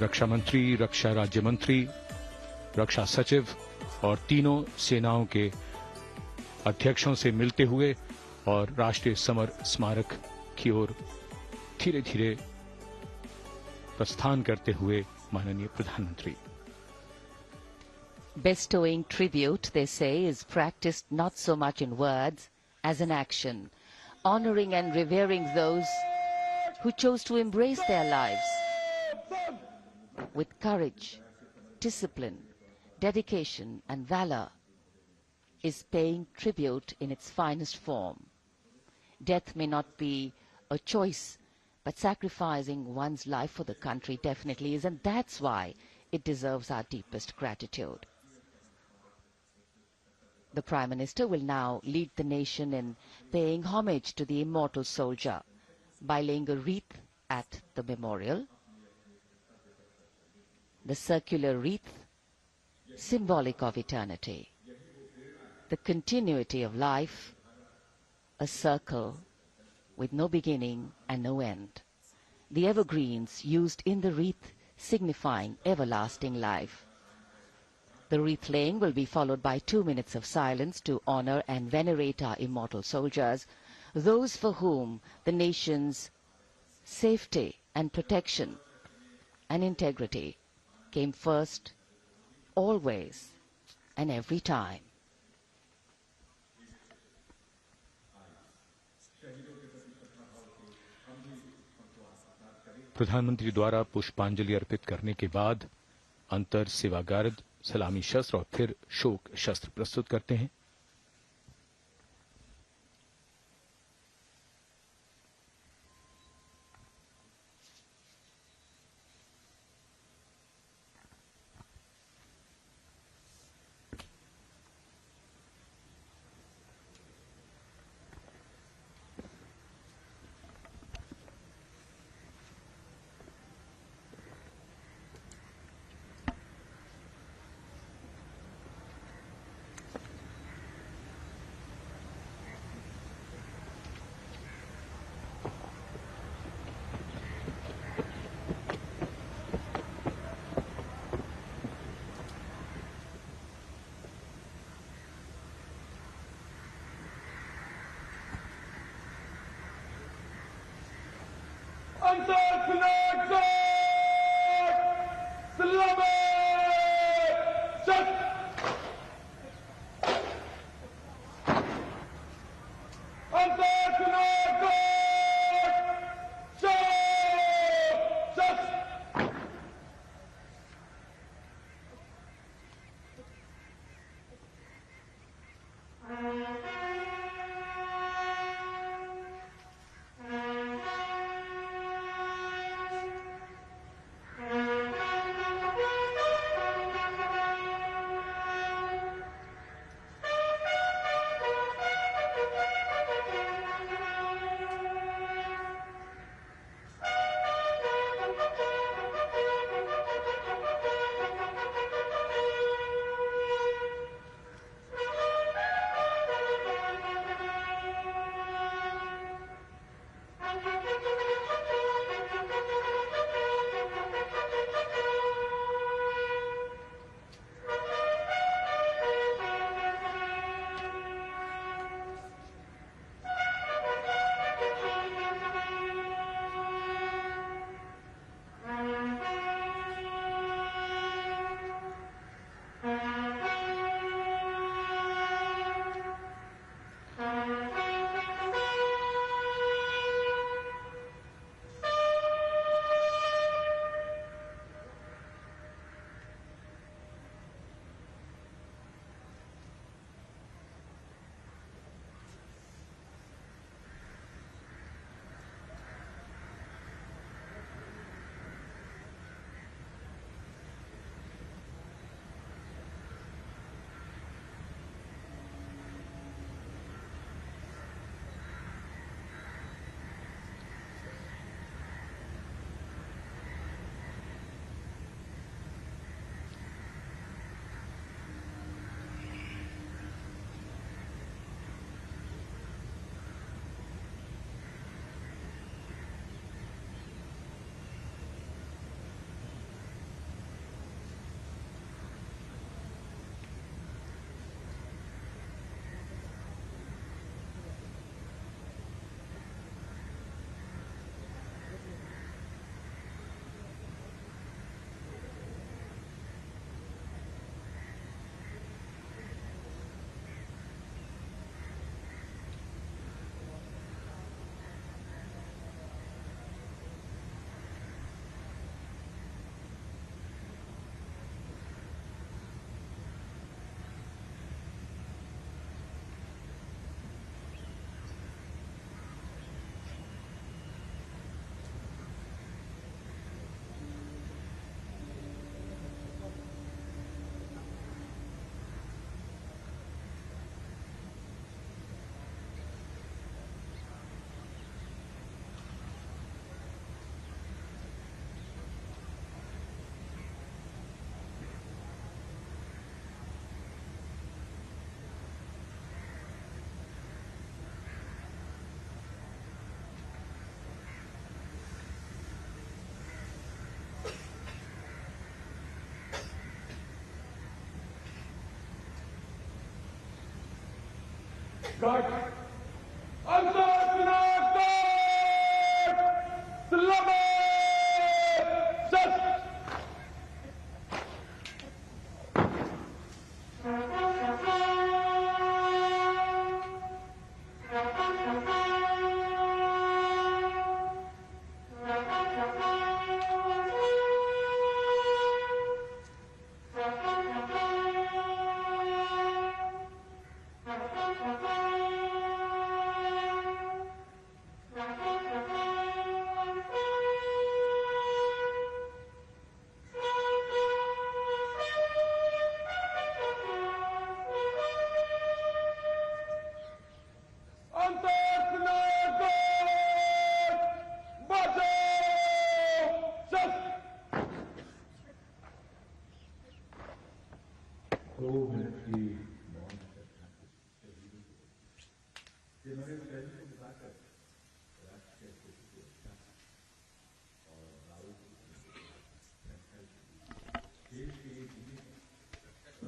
रक्षा मंत्री, रक्षा राज्य मंत्री, रक्षा सचिव और तीनों सेनाओं के अध्यक्षों से मिलते हुए और राष्ट्रीय समर स्मारक की ओर धीरे धीरे प्रस्थान करते हुए माननीय प्रधानमंत्री। Bestowing tribute, they say, is practiced not so much in words as in action, honoring and revering those who chose to embrace their lives with courage, discipline, dedication and valor is paying tribute in its finest form. Death may not be a choice, but sacrificing one's life for the country definitely is, and that's why it deserves our deepest gratitude. The Prime Minister will now lead the nation in paying homage to the immortal soldier by laying a wreath at the memorial. The circular wreath, symbolic of eternity, the continuity of life, a circle with no beginning and no end. The evergreens used in the wreath signifying everlasting life. The wreath laying will be followed by 2 minutes of silence to honor and venerate our immortal soldiers, those for whom the nation's safety and protection and integrity came first, always and every time. प्रधानमंत्री द्वारा पुष्पांजलि अर्पित करने के बाद अंतर सेवा guard सलामी शस्त्र और फिर शोक शस्त्र प्रस्तुत करते हैं।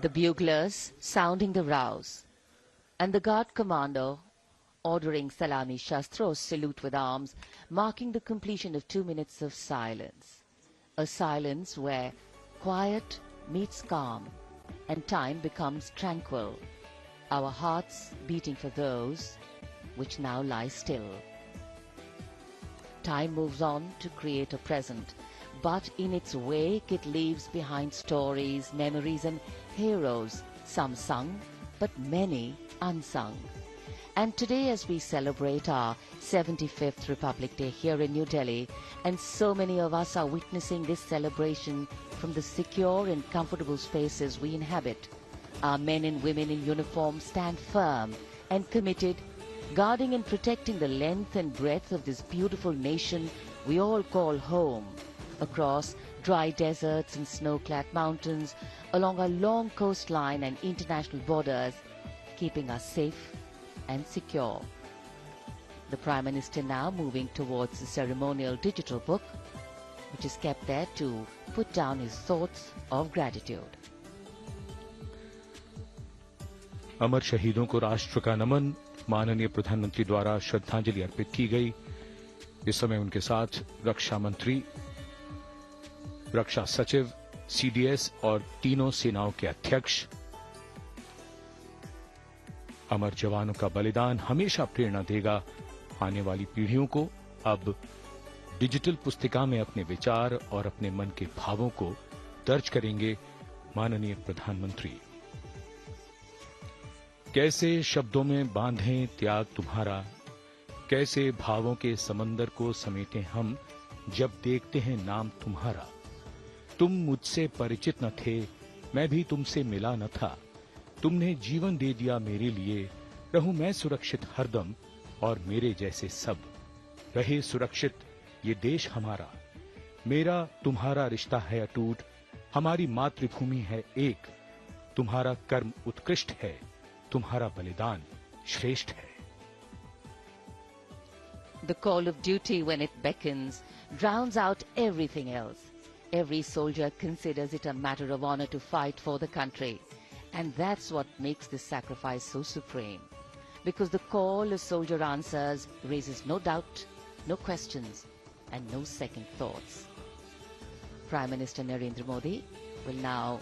The buglers sounding the rouse, and the guard commander ordering Salami Shastros salute with arms, marking the completion of 2 minutes of silence. A silence where quiet meets calm and time becomes tranquil, our hearts beating for those which now lie still. Time moves on to create a present, but in its wake it leaves behind stories, memories and heroes, some sung, but many unsung. And today, as we celebrate our 75th Republic Day here in New Delhi, and so many of us are witnessing this celebration from the secure and comfortable spaces we inhabit, our men and women in uniform stand firm and committed, guarding and protecting the length and breadth of this beautiful nation we all call home, across dry deserts and snow-clad mountains, along our long coastline and international borders, keeping us safe and secure. The Prime Minister now moving towards the ceremonial digital book, which is kept there to put down his thoughts of gratitude. अमर शहीदों को राष्ट्र का नमन, माननीय प्रधानमंत्री द्वारा श्रद्धांजलि अर्पित की गई। इस समय उनके साथ रक्षा मंत्री, रक्षा सचिव, सीडीएस और तीनों सेनाओं के अध्यक्ष। अमर जवानों का बलिदान हमेशा प्रेरणा देगा आने वाली पीढ़ियों को। अब डिजिटल पुस्तिका में अपने विचार और अपने मन के भावों को दर्ज करेंगे माननीय प्रधानमंत्री। कैसे शब्दों में बांधें त्याग तुम्हारा, कैसे भावों के समंदर को समेटें हम जब देखते हैं नाम तुम्हारा। तुम मुझसे परिचित न थे, मैं भी तुमसे मिला न था, तुमने जीवन दे दिया मेरे लिए, रहूं मैं सुरक्षित हरदम और मेरे जैसे सब रहे सुरक्षित ये देश हमारा। मेरा तुम्हारा रिश्ता है अटूट, हमारी मातृभूमि है एक, तुम्हारा कर्म उत्कृष्ट है, तुम्हारा बलिदान श्रेष्ठ है। The call of duty, when it beckons, drowns out everything else. Every soldier considers it a matter of honor to fight for the country. And that's what makes this sacrifice so supreme. Because the call a soldier answers raises no doubt, no questions, and no second thoughts. Prime Minister Narendra Modi will now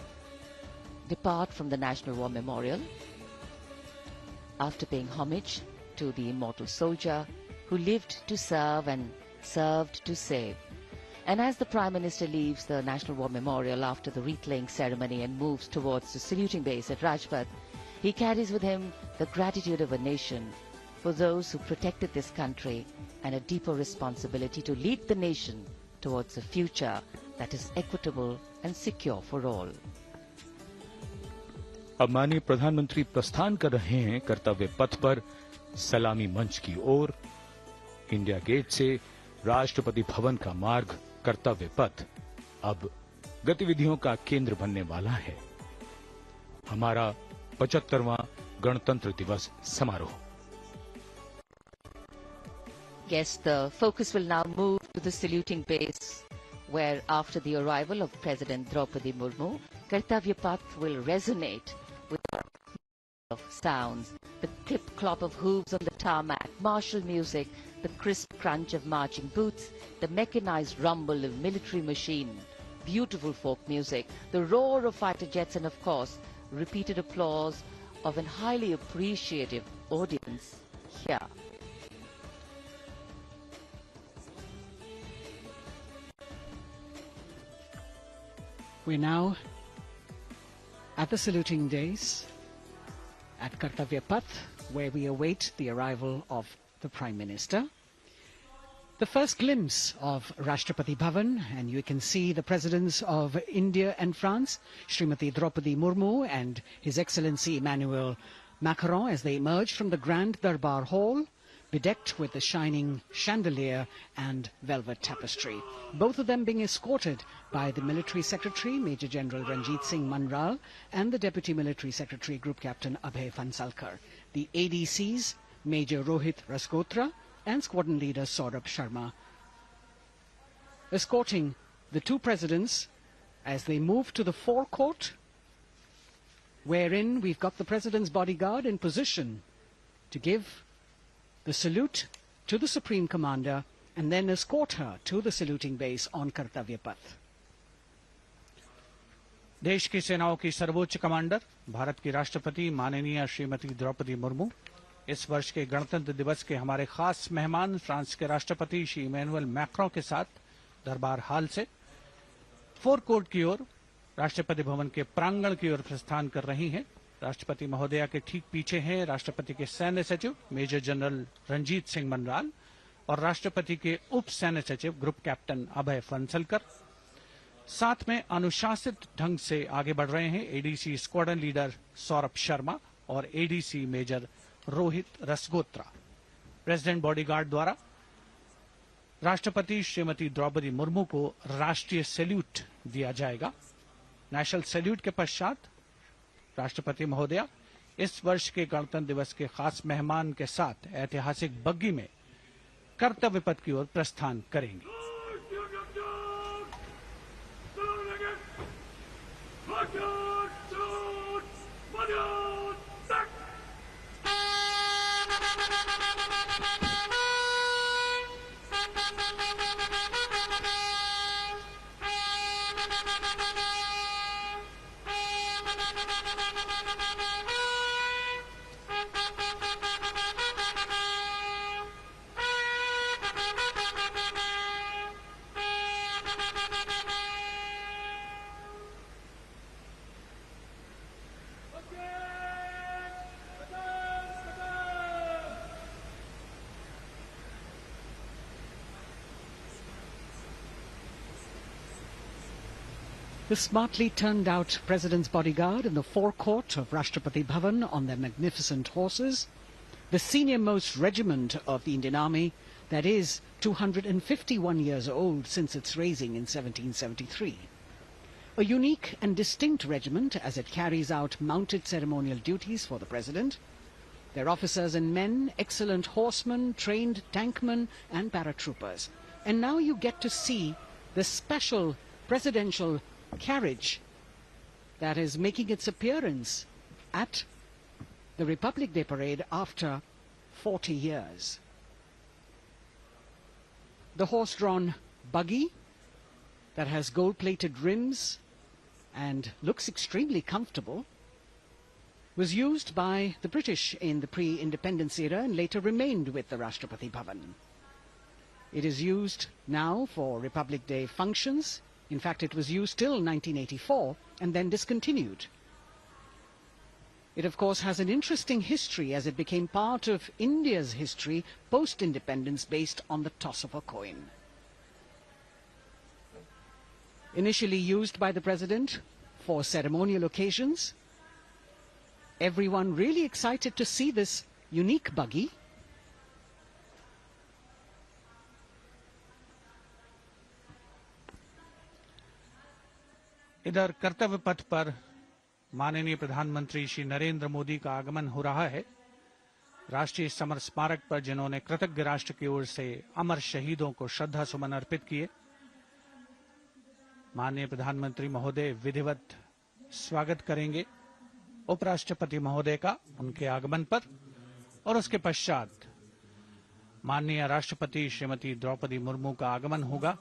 depart from the National War Memorial after paying homage to the immortal soldier who lived to serve and served to save. And as the Prime Minister leaves the National War Memorial after the wreath-laying ceremony and moves towards the saluting base at Rajpath, he carries with him the gratitude of a nation for those who protected this country and a deeper responsibility to lead the nation towards a future that is equitable and secure for all. अब माननीय प्रधानमंत्री प्रस्थान कर रहे हैं कर्तव्य पथ पर सलामी मंच की ओर। इंडिया गेट से राष्ट्रपति भवन का मार्ग कर्तव्य पथ अब गतिविधियों का केंद्र बनने वाला है। हमारा 75वां गणतंत्र दिवस समारोह। Yes, the focus will now move to the saluting base, where after the arrival of President Draupadi Murmu, Kartavya Path will resonate with of sounds, the clip-clop of hooves on the tarmac, martial music, the crisp crunch of marching boots, the mechanized rumble of military machine, beautiful folk music, the roar of fighter jets, and of course, repeated applause of an highly appreciative audience here. We're now at the saluting days at Kartavya Path, where we await the arrival of the Prime Minister. The first glimpse of Rashtrapati Bhavan, and you can see the presidents of India and France, Srimati Draupadi Murmu and His Excellency Emmanuel Macron, as they emerge from the Grand Darbar Hall, bedecked with the shining chandelier and velvet tapestry. Both of them being escorted by the Military Secretary, Major General Ranjit Singh Manral, and the Deputy Military Secretary, Group Captain Abhay Fansalkar. The ADCs, Major Rohit Rasgotra and Squadron Leader Saurabh Sharma, escorting the two presidents as they move to the forecourt, wherein we've got the President's bodyguard in position to give the salute to the Supreme Commander and then escort her to the saluting base on Kartavya Path. देश की सेनाओं की सर्वोच्च commander Bharat की राष्ट्रपति माननीय श्रीमती द्रौपदी मुर्मू, इस वर्ष के गणतंत्र दिवस के हमारे खास मेहमान फ्रांस के राष्ट्रपति श्री इमैनुअल मैक्रों के साथ दरबार हाल से फोरकोर्ट की ओर राष्ट्रपति भवन के प्रांगण की ओर प्रस्थान कर रही हैं। राष्ट्रपति महोदया के ठीक पीछे हैं राष्ट्रपति के सैन्य सचिव मेजर जनरल रंजीत सिंह मनराल और राष्ट्रपति के उप सैन्य सचिव ग्रुप कैप्टन अभय फंसलकर। साथ में अनुशासित ढंग से आगे बढ़ रहे हैं ADC squadron leader Saurabh Sharma और ADC major Rohit Rasgotra. President bodyguard द्वारा राष्ट्रपति श्रीमती द्रौपदी मुर्मू को राष्ट्रीय सैल्यूट दिया जाएगा। नेशनल सैल्यूट के पश्चात राष्ट्रपति महोदया इस वर्ष के गणतंत्र दिवस के खास मेहमान के साथ ऐतिहासिक बग्गी में कर्तव्य पथ की ओर प्रस्थान करेंगी। The smartly turned out President's bodyguard in the forecourt of Rashtrapati Bhavan on their magnificent horses, the senior-most regiment of the Indian Army, that is 251 years old since its raising in 1773. A unique and distinct regiment as it carries out mounted ceremonial duties for the President. Their officers and men, excellent horsemen, trained tankmen and paratroopers. And now you get to see the special presidential carriage that is making its appearance at the Republic Day Parade after 40 years. The horse-drawn buggy that has gold-plated rims and looks extremely comfortable was used by the British in the pre-independence era and later remained with the Rashtrapati Bhavan. It is used now for Republic Day functions. In fact, it was used till 1984 and then discontinued. It, of course, has an interesting history as it became part of India's history post-independence based on the toss of a coin. Initially used by the President for ceremonial occasions, everyone really excited to see this unique buggy. इधर कर्तव्य पथ पर माननीय प्रधानमंत्री श्री नरेंद्र मोदी का आगमन हो रहा है। राष्ट्रीय समर स्मारक पर जिन्होंने कृतज्ञ राष्ट्र की ओर से अमर शहीदों को श्रद्धा सुमन अर्पित किए, माननीय प्रधानमंत्री महोदय विधिवत स्वागत करेंगे उपराष्ट्रपति महोदय का उनके आगमन पर और उसके पश्चात माननीय राष्ट्रपति श्रीमती द्रौपदी मुर्मू का आगमन होगा।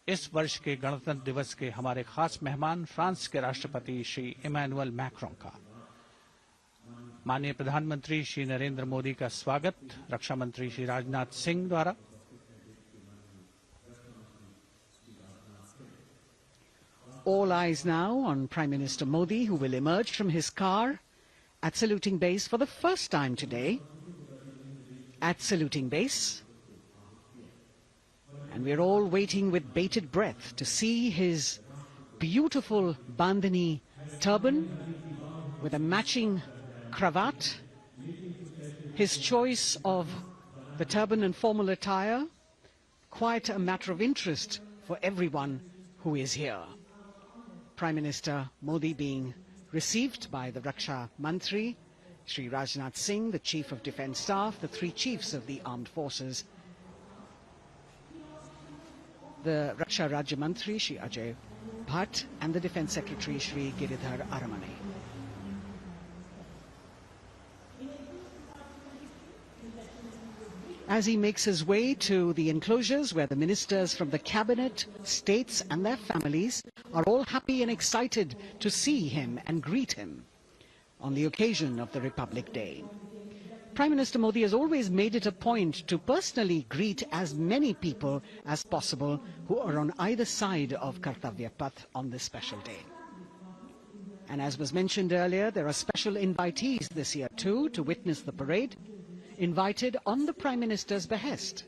इस वर्ष के गणतंत्र दिवस के हमारे खास मेहमान फ्रांस के राष्ट्रपति श्री इमैनुअल मैक्रों का। माननीय प्रधानमंत्री श्री नरेंद्र मोदी का स्वागत रक्षा मंत्री श्री राजनाथ सिंह द्वारा। All eyes now on Prime Minister Modi, who will emerge from his car at saluting base for the first time today. At saluting base. And we're all waiting with bated breath to see his beautiful bandhani turban with a matching cravat. His choice of the turban and formal attire, quite a matter of interest for everyone who is here. Prime Minister Modi being received by the Raksha Mantri, Shri Rajnath Singh, the Chief of Defence Staff, the three chiefs of the armed forces, the Raksha Rajya Mantri, Shri Ajay Bhatt, and the Defence Secretary, Shri Giridhar Aramane. As he makes his way to the enclosures where the ministers from the cabinet, states and their families are all happy and excited to see him and greet him on the occasion of the Republic Day. Prime Minister Modi has always made it a point to personally greet as many people as possible who are on either side of Kartavya Path on this special day. And as was mentioned earlier, there are special invitees this year too to witness the parade, invited on the Prime Minister's behest.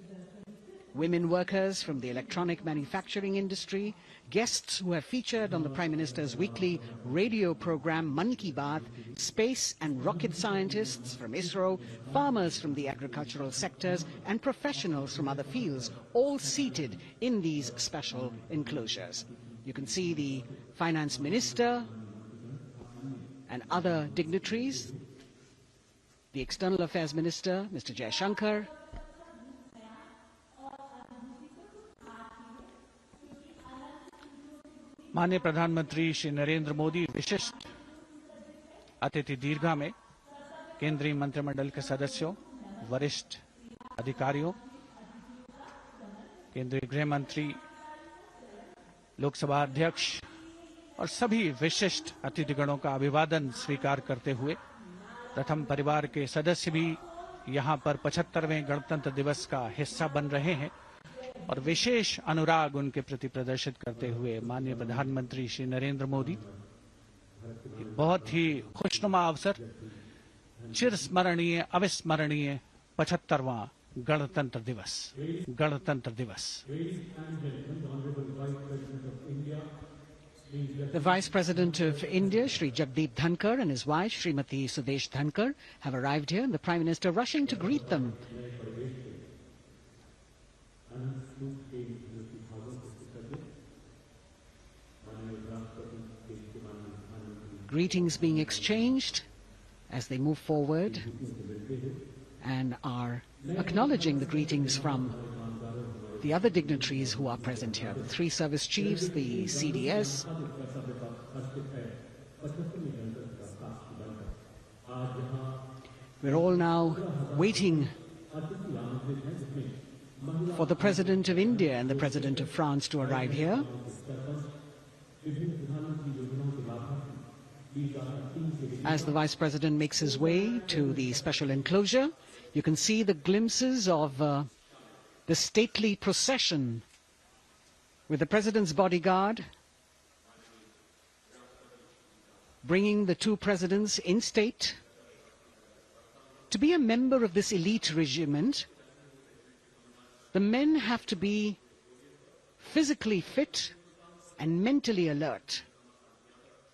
Women workers from the electronic manufacturing industry, guests who have featured on the Prime Minister's weekly radio program Mann Ki Baat, space and rocket scientists from ISRO, farmers from the agricultural sectors and professionals from other fields, all seated in these special enclosures. You can see the Finance Minister and other dignitaries, the External Affairs Minister, Mr. Jaishankar, माननीय प्रधानमंत्री श्री नरेंद्र मोदी विशिष्ट अतिथि दीर्घा में केंद्रीय मंत्रिमंडल के सदस्यों, वरिष्ठ अधिकारियों, केंद्रीय गृह मंत्री, लोकसभा अध्यक्ष और सभी विशिष्ट अतिथिगणों का अभिवादन स्वीकार करते हुए प्रथम परिवार के सदस्य भी यहां पर 75वें गणतंत्र दिवस का हिस्सा बन रहे हैं और विशेष अनुराग उनके प्रति प्रदर्शित करते हुए माननीय प्रधानमंत्री श्री नरेंद्र मोदी बहुत ही खुशनुमा अवसर, चिरस्मरणीय अविस्मरणीय 75वां गणतंत्र दिवस। The Vice President of India, Shri Jagdeep Dhankar, and his wife, Srimati Sudesh Dhankar, have arrived here, and the Prime Minister rushing to greet them. Greetings being exchanged as they move forward and are acknowledging the greetings from the other dignitaries who are present here, the three service chiefs, the CDS. We're all now waiting for the President of India and the President of France to arrive here. As the Vice President makes his way to the special enclosure, you can see the glimpses of the stately procession with the President's bodyguard bringing the two presidents in state. To be a member of this elite regiment, the men have to be physically fit and mentally alert.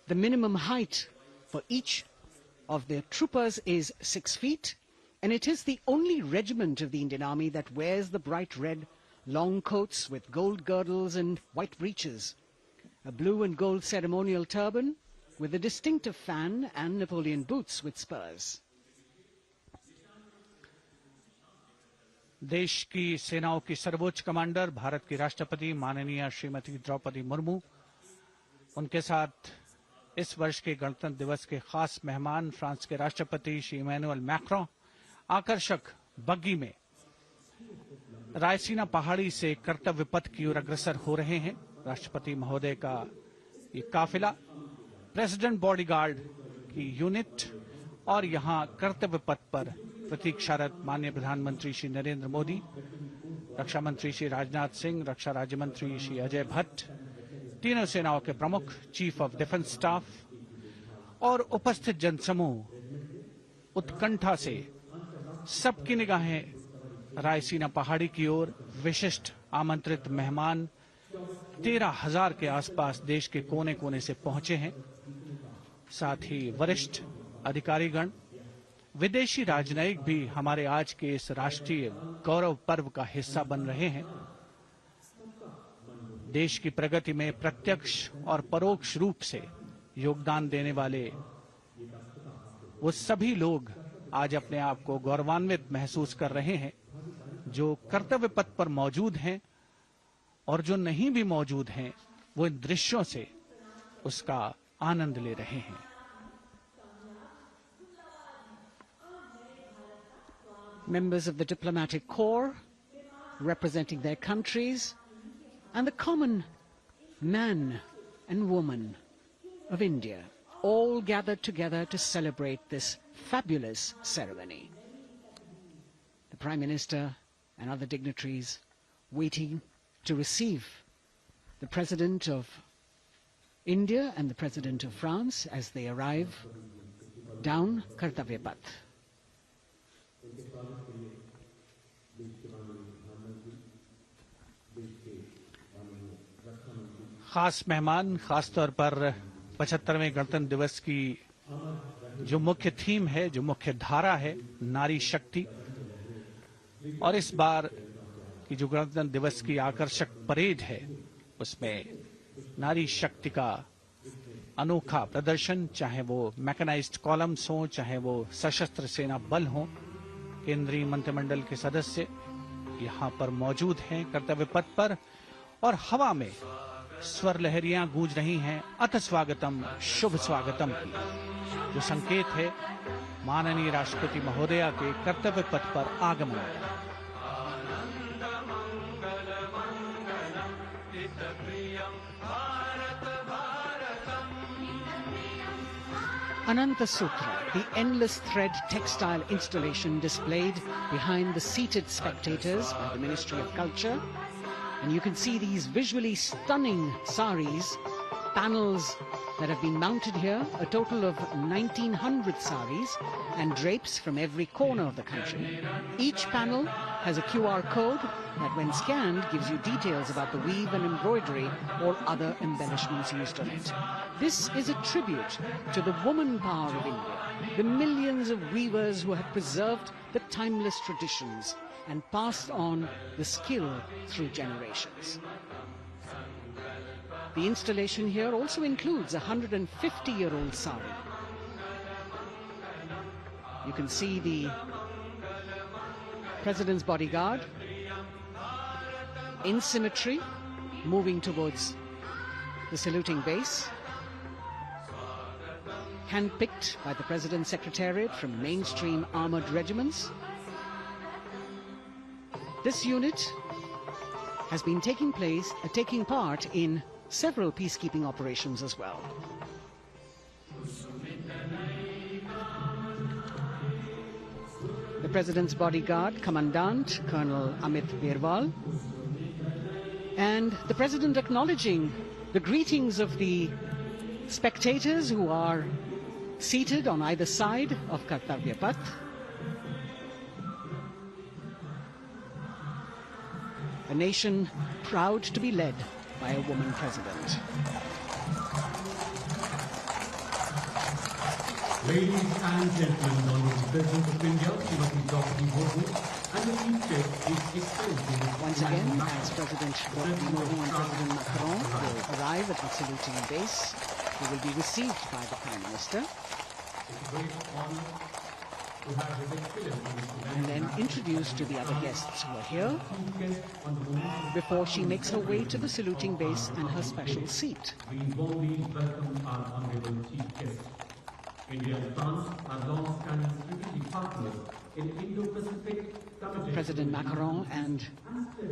The minimum height for each of the troopers is 6 feet, and it is the only regiment of the Indian Army that wears the bright red long coats with gold girdles and white breeches, a blue and gold ceremonial turban with a distinctive fan and Napoleon boots with spurs. देश की सेनाओं की सर्वोच्च commander Bharat की राष्ट्रपति माननीय श्रीमती द्रौपदी मुर्मू, उनके साथ इस वर्ष के गणतंत्र दिवस के खास मेहमान फ्रांस के राष्ट्रपति श्री इमैनुअल मैक्रों आकर्षक बग्गी में रायसीना पहाड़ी से कर्तव्य पथ की ओर अग्रसर हो रहे हैं। राष्ट्रपति महोदय का ये काफिला प्रेसिडेंट बॉडीगार्ड की यूनिट और यहां कर्तव्य पथ पर प्रतीक्षारत माननीय प्रधानमंत्री श्री नरेंद्र मोदी, रक्षा मंत्री श्री राजनाथ सिंह, रक्षा राज्य मंत्री श्री अजय भट्ट, तीनों सेनाओं के प्रमुख, चीफ ऑफ डिफेंस स्टाफ और उपस्थित जनसमूह उत्कंठा से सबकी निगाहें रायसीना पहाड़ी की ओर। विशिष्ट आमंत्रित मेहमान 13,000 के आसपास देश के कोने कोने से पहुंचे हैं। साथ ही वरिष्ठ अधिकारीगण, विदेशी राजनयिक भी हमारे आज के इस राष्ट्रीय गौरव पर्व का हिस्सा बन रहे हैं। देश की प्रगति में प्रत्यक्ष और परोक्ष रूप से योगदान देने वाले वो सभी लोग आज अपने आप को गौरवान्वित महसूस कर रहे हैं, जो कर्तव्य पथ पर मौजूद हैं और जो नहीं भी मौजूद हैं, वो इन दृश्यों से उसका आनंद ले रहे हैं। Members of the diplomatic corps representing their countries and the common man and woman of India all gathered together to celebrate this fabulous ceremony. The Prime Minister and other dignitaries waiting to receive the President of India and the President of France as they arrive down Kartavya Path. खास मेहमान, खासतौर पर 75वें गणतंत्र दिवस की जो मुख्य theme है, जो मुख्य धारा है, नारी शक्ति, और इस बार की जो गणतंत्र दिवस की आकर्षक परेड है उसमें नारी शक्ति का अनोखा प्रदर्शन, चाहे वो मैकेनाइज्ड कॉलम्स हो, चाहे वो सशस्त्र सेना बल हो। केंद्रीय मंत्रिमंडल के सदस्य यहाँ पर मौजूद हैं कर्तव्य पथ पर, और हवा में स्वर लहरियां गूंज रही हैं अथ स्वागतम, शुभ स्वागतम की, जो संकेत है माननीय राष्ट्रपति महोदया के कर्तव्य पथ पर आगमन का। Ananta Sutra, the endless thread textile installation displayed behind the seated spectators by the Ministry of Culture. And you can see these visually stunning saris, panels that have been mounted here, a total of 1,900 saris and drapes from every corner of the country. Each panel has a QR code that when scanned gives you details about the weave and embroidery or other embellishments used on it. This is a tribute to the woman power of India, the millions of weavers who have preserved the timeless traditions and passed on the skill through generations. The installation here also includes a 150-year-old sari. You can see the President's bodyguard in symmetry moving towards the saluting base, handpicked by the President's Secretariat from mainstream armored regiments. This unit has been taking part in several peacekeeping operations as well. The President's bodyguard, Commandant Colonel Amit Birwal, and the President acknowledging the greetings of the spectators who are seated on either side of Kartavya Path. A nation proud to be led by a woman president. Ladies and gentlemen, Honourable President of India, Srimati Draupadi Murmu, and the Chief Guest is Excellency. Once again, as President Emmanuel and President Macron will arrive at the saluting base, they will be received by the Prime Minister. It's a great honour to have His Excellency and then introduced to the other guests who are here before she makes her way to the saluting base and her special seat. We warmly welcome our Honourable Chief Guest. India and France are long-standing strategic partners in Indo-Pacific committed President Macron and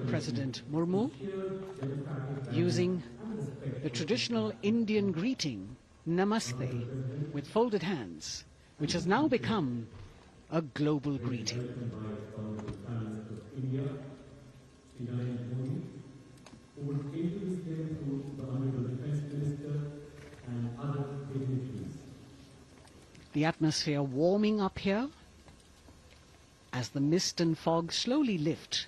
President Murmu using the traditional Indian greeting, Namaste, with folded hands, which has now become a global greeting. The atmosphere warming up here as the mist and fog slowly lift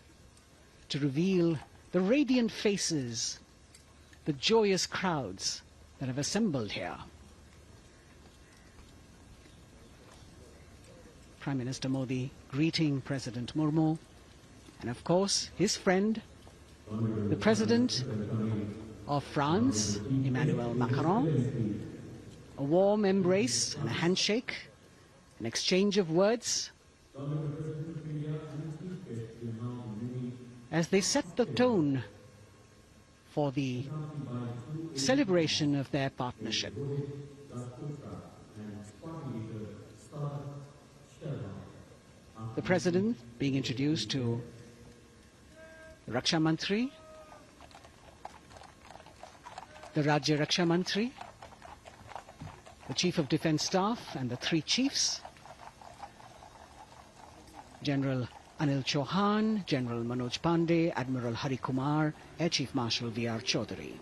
to reveal the radiant faces, the joyous crowds that have assembled here. Prime Minister Modi greeting President Murmu, and of course his friend, the President of France, Emmanuel Macron. A warm embrace and a handshake, an exchange of words as they set the tone for the celebration of their partnership. The President being introduced to the Raksha Mantri, the Rajya Raksha Mantri, the Chief of Defence Staff and the three chiefs, General Anil Chauhan, General Manoj Pandey, Admiral Hari Kumar, Air Chief Marshal V.R. Chaudhary.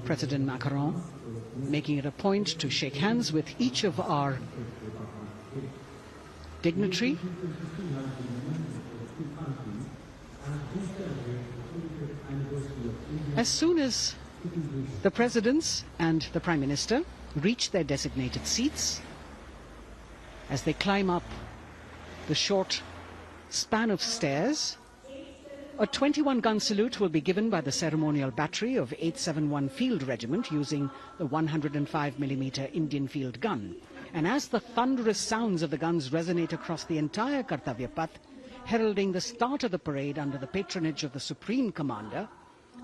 President Macron making it a point to shake hands with each of our dignitary. As soon as the presidents and the Prime Minister reach their designated seats, as they climb up the short span of stairs, a 21-gun salute will be given by the ceremonial battery of 871 Field Regiment using the 105mm Indian field gun. And as the thunderous sounds of the guns resonate across the entire Kartavya Path, heralding the start of the parade under the patronage of the Supreme Commander,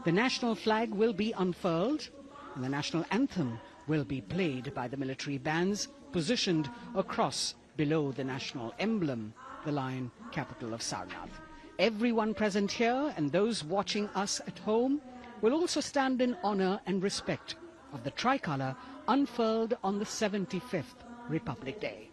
the national flag will be unfurled and the national anthem will be played by the military bands positioned across below the national emblem, the lion capital of Sarnath. Everyone present here and those watching us at home will also stand in honor and respect of the tricolour unfurled on the 75th Republic Day.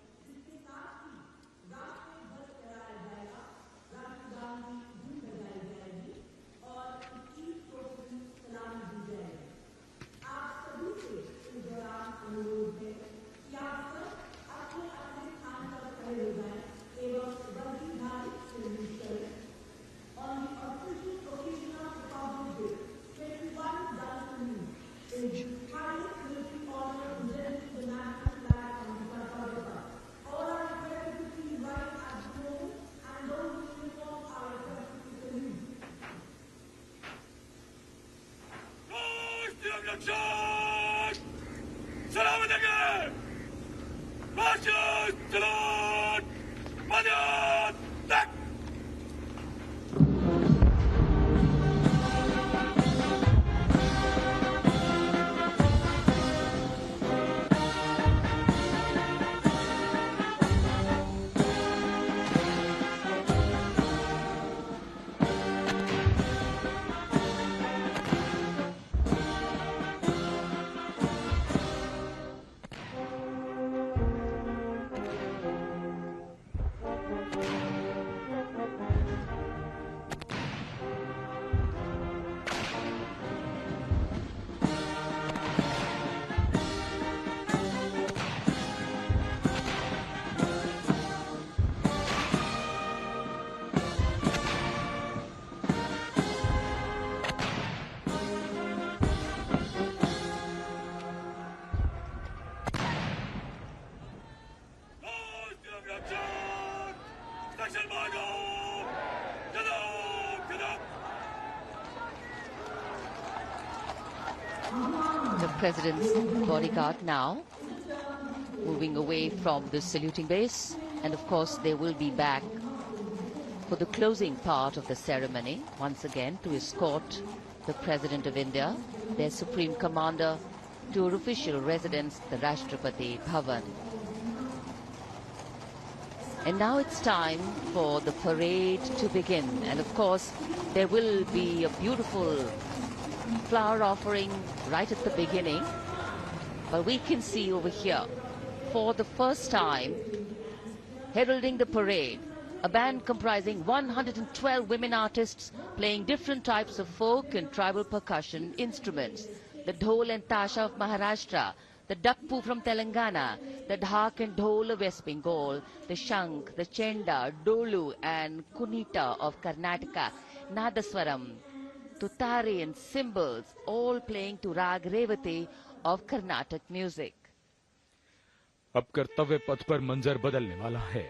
The President's bodyguard now moving away from the saluting base, and of course they will be back for the closing part of the ceremony once again to escort the President of India, their Supreme Commander, to her official residence, the Rashtrapati Bhavan. And now it's time for the parade to begin. And of course, there will be a beautiful flower offering right at the beginning. But we can see over here, for the first time, heralding the parade, a band comprising 112 women artists playing different types of folk and tribal percussion instruments. The dhol and tasha of Maharashtra, the dakpu from Telangana, the dhak and dhol of West Bengal, the shank, the chenda, dolu and kunita of Karnataka, nadaswaram, tutari and cymbals, all playing to rag Revati of Carnatic music. अब कर्तव्य पथ पर मंजर बदलने वाला है।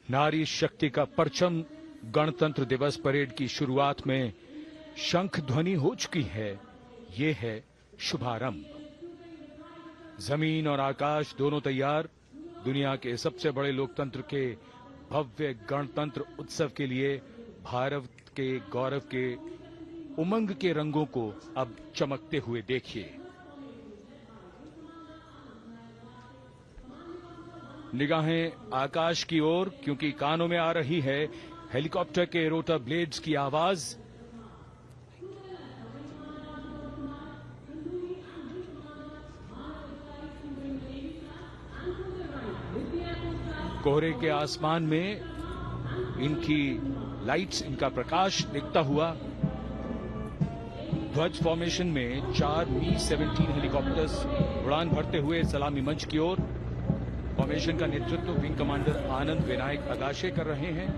नारी शक्ति का परचम गणतंत्र दिवस परेड की शुरुआत में शंख ध्वनि हो चुकी है। ये है शुभारंभ। जमीन और आकाश दोनों तैयार दुनिया के सबसे बड़े लोकतंत्र के भव्य गणतंत्र उत्सव के लिए भारत के गौरव के उमंग के रंगों को अब चमकते हुए देखिए। निगाहें आकाश की ओर, क्योंकि कानों में आ रही है हेलीकॉप्टर के रोटर ब्लेड्स की आवाज। कोहरे के आसमान में इनकी लाइट्स, इनका प्रकाश दिखता हुआ। ध्वज फॉर्मेशन में 4 Mi-17 हेलीकॉप्टर्स उड़ान भरते हुए सलामी मंच की ओर। फॉर्मेशन का नेतृत्व विंग कमांडर आनंद विनायक अगाशे कर रहे हैं।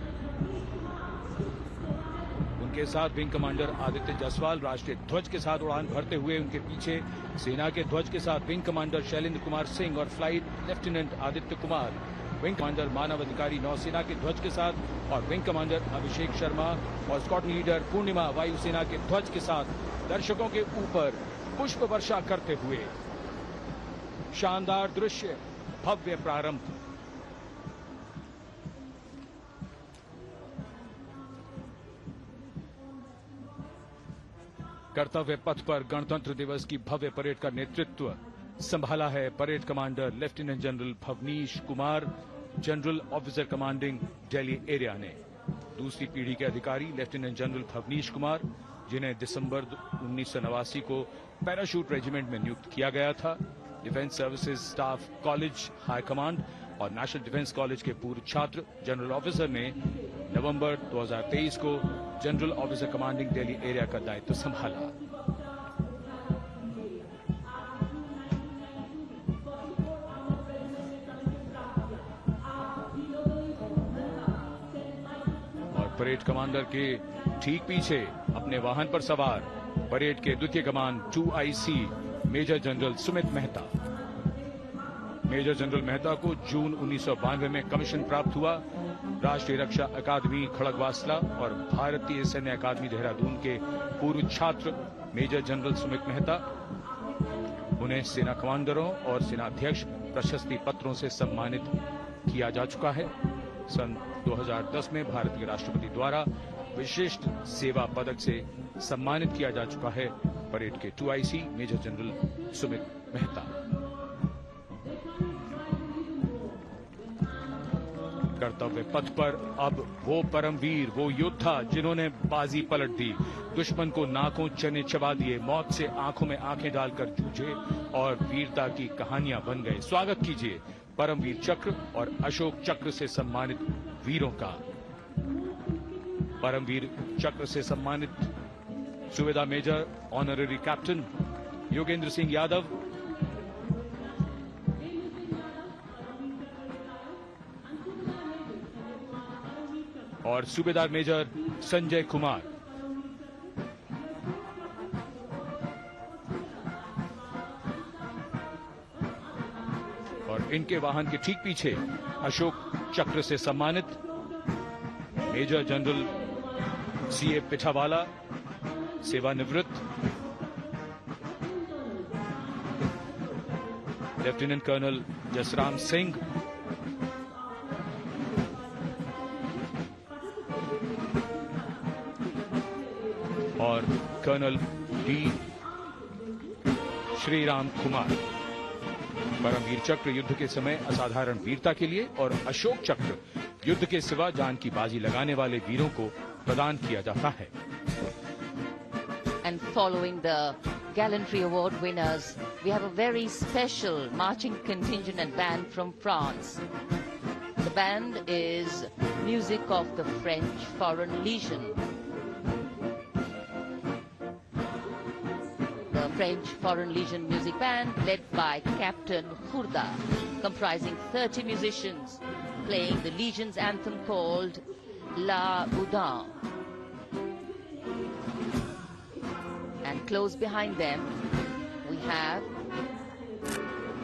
के साथ विंग कमांडर आदित्य जायसवाल राष्ट्रीय ध्वज के साथ उड़ान भरते हुए, उनके पीछे सेना के ध्वज के साथ विंग कमांडर शैलेंद्र कुमार सिंह और flight lieutenant Aditya Kumar, wing commander Manav Adhikari नौसेना के ध्वज के साथ और विंग कमांडर अभिषेक शर्मा और स्क्वाड्रन लीडर पूर्णिमा वायुसेना के ध्वज के साथ दर्शकों के ऊपर पुष्प वर्षा करते हुए। शानदार दृश्य, भव्य प्रारंभ। कर्तव्य पथ पर गणतंत्र दिवस की भव्य परेड का नेतृत्व संभाला है parade commander lieutenant general Bhavnish Kumar, general officer commanding Delhi area ने। दूसरी पीढ़ी के अधिकारी लेफ्टिनेंट जनरल भवनीश कुमार, जिन्हें दिसंबर 1989 को पैराशूट रेजिमेंट में नियुक्त किया गया था, defence services staff college high command और नेशनल डिफेंस कॉलेज के पूर्व छात्र। जनरल ऑफिसर ने नवंबर 2023 को general officer commanding Delhi area का दायित्व संभाला। और परेड कमांडर के ठीक पीछे अपने वाहन पर सवार परेड के द्वितीय कमान 2IC major general Sumit Mehta. Major general Mehta को जून 1992 में कमीशन प्राप्त हुआ। राष्ट्रीय रक्षा अकादमी खड़गवासला और भारतीय सैन्य अकादमी देहरादून के पूर्व छात्र मेजर जनरल सुमित मेहता। उन्हें सेना कमांडरों और सेनाध्यक्ष प्रशस्ति पत्रों से सम्मानित किया जा चुका है। सन 2010 में भारत के राष्ट्रपति द्वारा विशिष्ट सेवा पदक से सम्मानित किया जा चुका है परेड के 2IC major general Sumit Mehta. कर्तव्य पथ पर अब वो परमवीर, वो योद्धा जिन्होंने बाजी पलट दी, दुश्मन को नाकों चने चबा दिए, मौत से आंखों में आंखें डालकर जूझे और वीरता की कहानियां बन गए। स्वागत कीजिए परमवीर चक्र और अशोक चक्र से सम्मानित वीरों का। परमवीर चक्र से सम्मानित Subedar major honorary captain Yogendra Singh Yadav, और सूबेदार मेजर संजय कुमार। और इनके वाहन के ठीक पीछे अशोक चक्र से सम्मानित मेजर जनरल CA पिठावाला, सेवानिवृत्त, लेफ्टिनेंट कर्नल जसराम सिंह, और कर्नल D श्रीराम कुमार। परमवीर चक्र युद्ध के समय असाधारण वीरता के लिए और अशोक चक्र युद्ध के सिवा जान की बाजी लगाने वाले वीरों को प्रदान किया जाता है। And following the Gallantry Award winners, we have a very special marching contingent and band from France. The band is music of the French Foreign Legion. The French Foreign Legion music band led by Captain Khurda, comprising 30 musicians, playing the Legion's anthem called La Boudin. And close behind them, we have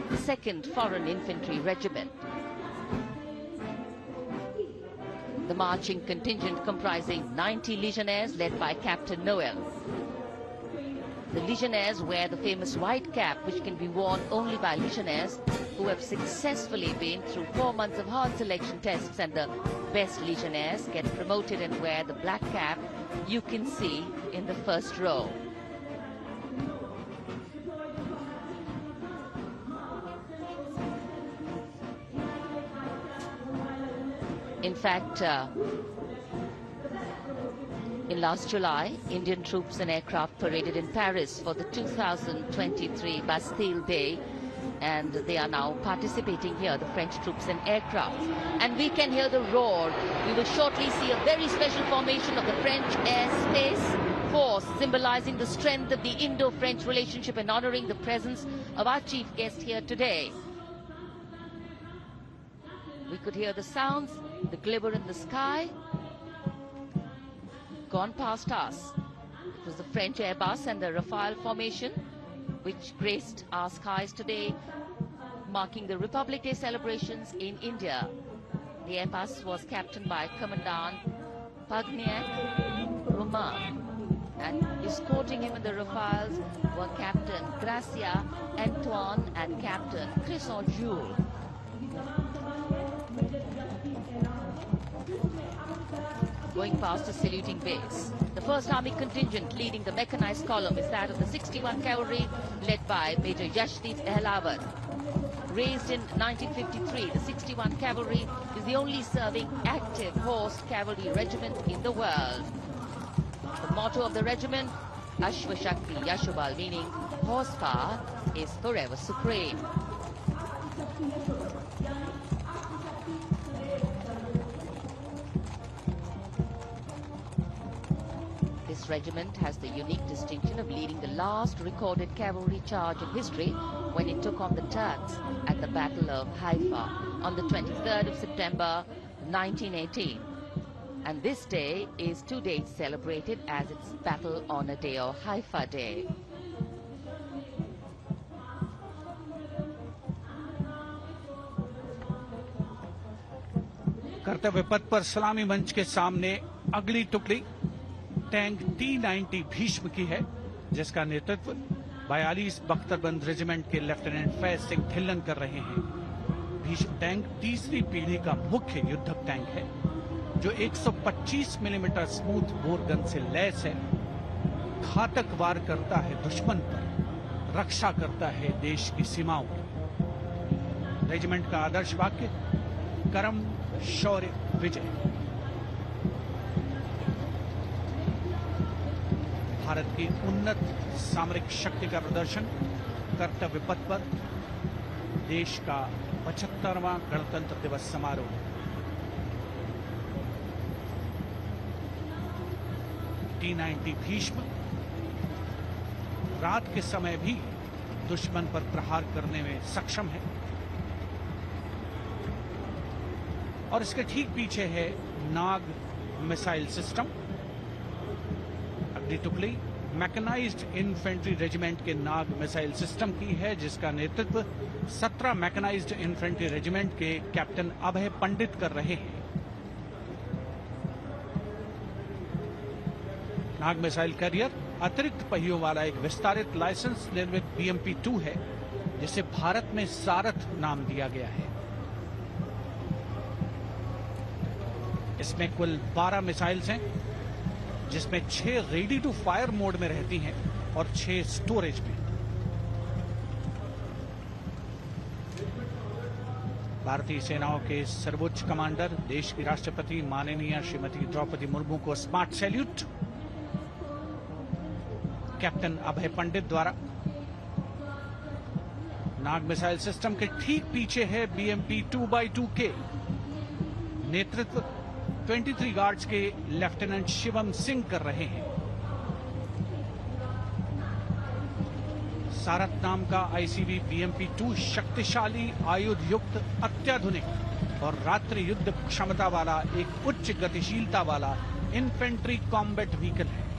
the 2nd Foreign Infantry Regiment. The marching contingent comprising 90 Legionnaires led by Captain Noel. The Legionnaires wear the famous white cap, which can be worn only by Legionnaires who have successfully been through 4 months of hard selection tests, and the best Legionnaires get promoted and wear the black cap you can see in the first row. In fact, in last July, Indian troops and aircraft paraded in Paris for the 2023 Bastille Day, and they are now participating here, the French troops and aircraft. And we can hear the roar. We will shortly see a very special formation of the French Air Space Force, symbolizing the strength of the Indo-French relationship and honoring the presence of our chief guest here today. We could hear the sounds, the glimmer in the sky. gone past us. It was the French Airbus and the Rafale formation which graced our skies today, marking the Republic Day celebrations in India. The Airbus was captained by Commandant Pagniak Roman, and escorting him in the Rafales were Captain Gracia Antoine and Captain Crescent Jules. Going past the saluting base. The 1st Army contingent leading the mechanized column is that of the 61 Cavalry, led by Major Yashdeep Ehlawat. Raised in 1953, the 61 Cavalry is the only serving active horse cavalry regiment in the world. The motto of the regiment, Ashwa Shakti Yashobal, meaning horsepower is forever supreme. This regiment has the unique distinction of leading the last recorded cavalry charge in history when it took on the Turks at the Battle of Haifa on the 23rd of September 1918. And this day is to date celebrated as its Battle Honor Day or Haifa Day. कर्तव्य पथ पर सलामी मंच के सामने अगली टुकड़ी tank T-90 Bhishma की है, जिसका नेतृत्व 42 बख्तरबंद रेजिमेंट के लेफ्टिनेंट फैज सिंह ढिल्लन कर रहे हैं। भीष्म टैंक तीसरी पीढ़ी का मुख्य युद्धक टैंक है, जो 125 मिलीमीटर स्मूथ बोर गन से लैस है, घातक वार करता है दुश्मन पर, रक्षा करता है देश की सीमाओं की। रेजिमेंट का आदर्श वाक्य कर्म शौर्य विजय। भारत की उन्नत सामरिक शक्ति का प्रदर्शन कर्तव्य पथ पर देश का 75वां गणतंत्र दिवस समारोह। T-90 भीष्म रात के समय भी दुश्मन पर प्रहार करने में सक्षम है और इसके ठीक पीछे है नाग मिसाइल सिस्टम। अगली टुकड़ी मैकेनाइज्ड इन्फेंट्री रेजिमेंट के नाग मिसाइल सिस्टम की है, जिसका नेतृत्व 17 मैकेनाइज्ड इन्फेंट्री रेजिमेंट के कैप्टन अभय पंडित कर रहे हैं। नाग मिसाइल कैरियर अतिरिक्त पहियों वाला एक विस्तारित लाइसेंस निर्मित BMP-2 है, जिसे भारत में सारथ नाम दिया गया है। इसमें कुल 12 मिसाइल्स हैं, जिसमें 6 रेडी टू फायर मोड में रहती हैं और 6 स्टोरेज में। भारतीय सेनाओं के सर्वोच्च कमांडर देश की राष्ट्रपति माननीय श्रीमती द्रौपदी मुर्मू को स्मार्ट सैल्यूट कैप्टन अभय पंडित द्वारा। नाग मिसाइल सिस्टम के ठीक पीछे है BMP-2x2K। नेतृत्व 23 गार्ड्स के लेफ्टिनेंट शिवम सिंह कर रहे हैं। सारथ नाम का ICV BMP-2 शक्तिशाली आयुध युक्त अत्याधुनिक और रात्रि युद्ध क्षमता वाला एक उच्च गतिशीलता वाला इन्फेंट्री कॉम्बैट व्हीकल है।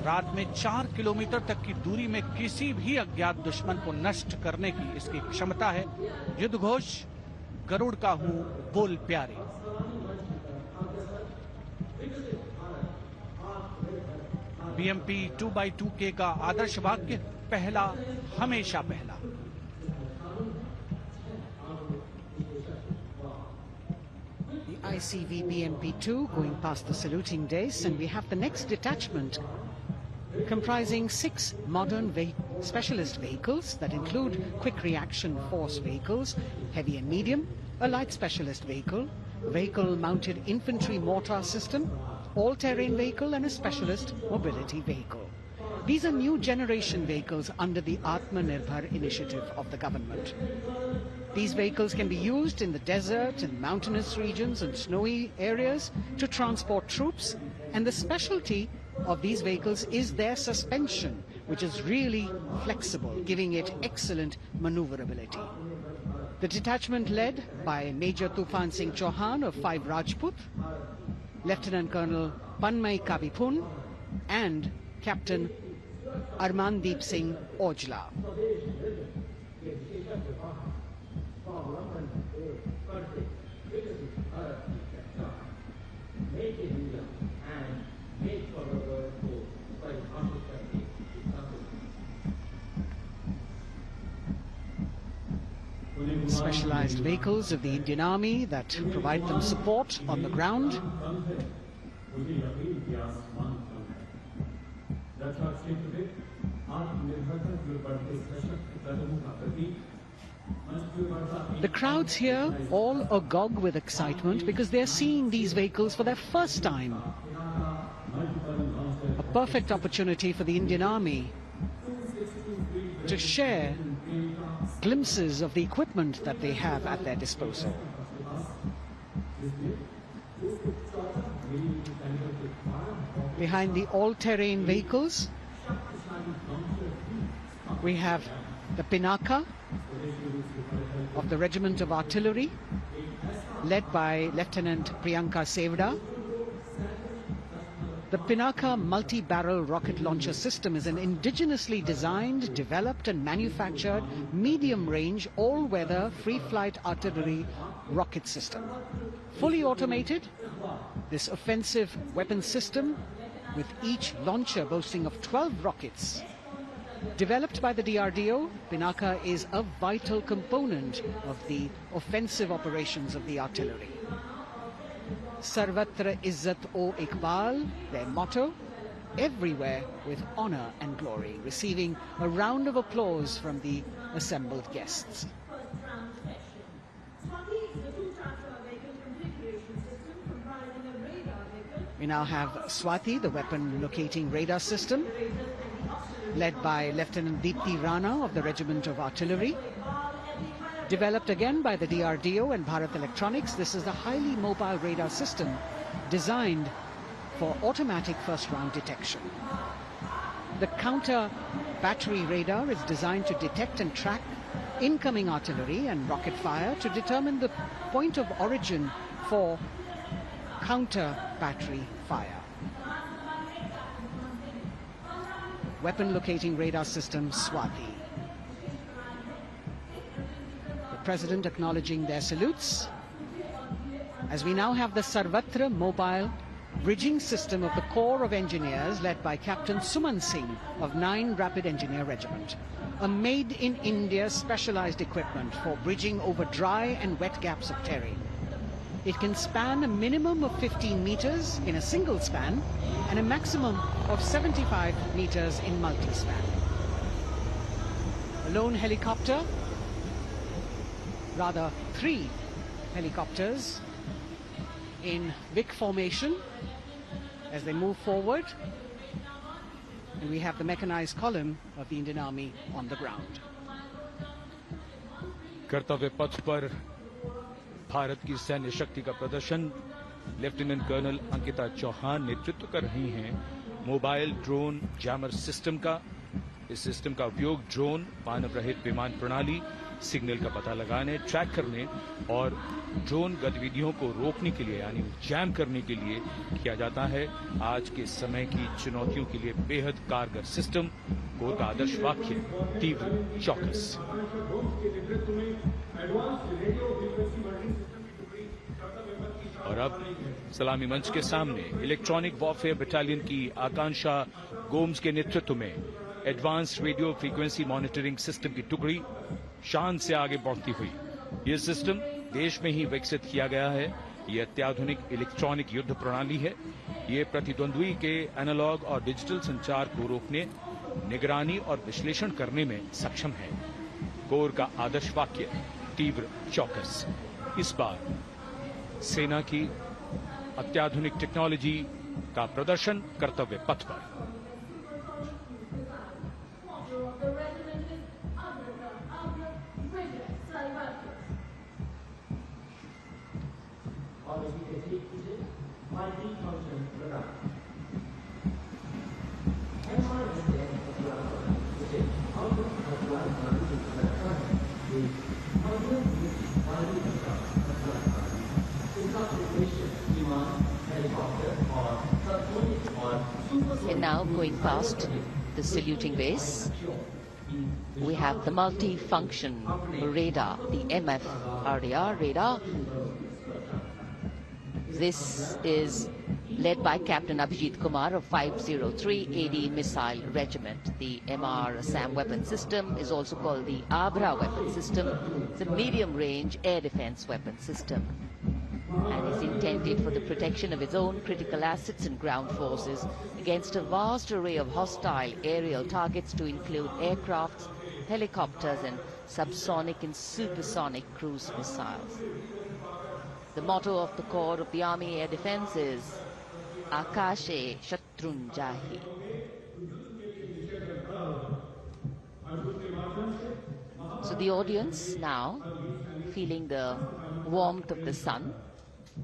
रात में 4 किलोमीटर तक की दूरी में किसी भी अज्ञात दुश्मन को नष्ट करने की इसकी क्षमता है। युद्ध घोष गरुड़ का हूं बोल प्यारे। BMP-2x2K का आदर्श वाक्य पहला हमेशा पहला। The ICV BMP-2 going past the saluting days, and we have the next detachment comprising 6 modern specialist vehicles that include quick reaction force vehicles, heavy and medium, a light specialist vehicle, vehicle mounted infantry mortar system, all-terrain vehicle and a specialist mobility vehicle. These are new generation vehicles under the Atmanirbhar initiative of the government. These vehicles can be used in the desert and mountainous regions and snowy areas to transport troops, and the specialty of these vehicles is their suspension, which is really flexible, giving it excellent maneuverability. The detachment led by Major Tufan Singh Chauhan of 5 Rajput, Lieutenant Colonel Panmay Kavipun and Captain Armandeep Singh Ojla. Specialized vehicles of the Indian Army that provide them support on the ground. The crowds here all agog with excitement because they're seeing these vehicles for their first time. A perfect opportunity for the Indian Army to share glimpses of the equipment that they have at their disposal. Behind the all-terrain vehicles, we have the Pinaka of the Regiment of Artillery, led by Lieutenant Priyanka Sevda. The Pinaka multi-barrel rocket launcher system is an indigenously designed, developed and manufactured medium-range, all-weather, free-flight artillery rocket system. Fully automated, this offensive weapon system, with each launcher boasting of 12 rockets, developed by the DRDO, Pinaka is a vital component of the offensive operations of the artillery. Sarvatra Izzat o Iqbal, their motto, everywhere with honor and glory, receiving a round of applause from the assembled guests. We now have Swati, the weapon locating radar system, led by Lieutenant Deepthi Rana of the Regiment of Artillery. Developed again by the DRDO and Bharat Electronics, this is a highly mobile radar system designed for automatic first-round detection. The counter battery radar is designed to detect and track incoming artillery and rocket fire to determine the point of origin for counter battery fire. Weapon locating radar system Swati. The President acknowledging their salutes, as we now have the Sarvatra mobile bridging system of the Corps of Engineers, led by Captain Suman Singh of 9 Rapid Engineer Regiment. A made-in-India specialized equipment for bridging over dry and wet gaps of terrain. It can span a minimum of 15 meters in a single span and a maximum of 75 meters in multi-span. A lone helicopter, rather 3 helicopters in Vic formation as they move forward, and we have the mechanized column of the Indian Army on the ground. कर्तव्य पथ पर भारत की सैन्य शक्ति का प्रदर्शन lieutenant colonel Ankita Chauhan नेतृत्व कर रही हैं मोबाइल ड्रोन जैमर सिस्टम का। इस सिस्टम का उपयोग ड्रोन, मानव रहित विमान प्रणाली, सिग्नल का पता लगाने, ट्रैक करने और ड्रोन गतिविधियों को रोकने के लिए यानी जैम करने के लिए किया जाता है। आज के समय की चुनौतियों के लिए बेहद कारगर सिस्टम। कोर का आदर्श वाक्य तीव्र चौकस। और अब सलामी मंच के सामने इलेक्ट्रॉनिक वॉरफेयर बटालियन की आकांक्षा गोम्स के नेतृत्व में advance radio frequency monitoring system की टुकड़ी शान से आगे बढ़ती हुई। यह सिस्टम देश में ही विकसित किया गया है। ये अत्याधुनिक इलेक्ट्रॉनिक युद्ध प्रणाली है। ये प्रतिद्वंद्वी के एनालॉग और डिजिटल संचार को रोकने, निगरानी और विश्लेषण करने में सक्षम है। कोर का आदर्श वाक्य तीव्र चौकस। इस बार सेना की अत्याधुनिक टेक्नोलॉजी का प्रदर्शन कर्तव्य पथ पर। helicopter or now going past the saluting base. We have the multi-function radar, the MFRDR radar. This is led by Captain Abhijit Kumar of 503 AD Missile Regiment. The MR SAM weapon system is also called the Abra weapon system. It's a medium-range air defense weapon system and is intended for the protection of its own critical assets and ground forces against a vast array of hostile aerial targets to include aircrafts, helicopters and subsonic and supersonic cruise missiles. The motto of the Corps of the Army Air Defense is Akashe Shatrun Jahi. So the audience now feeling the warmth of the sun,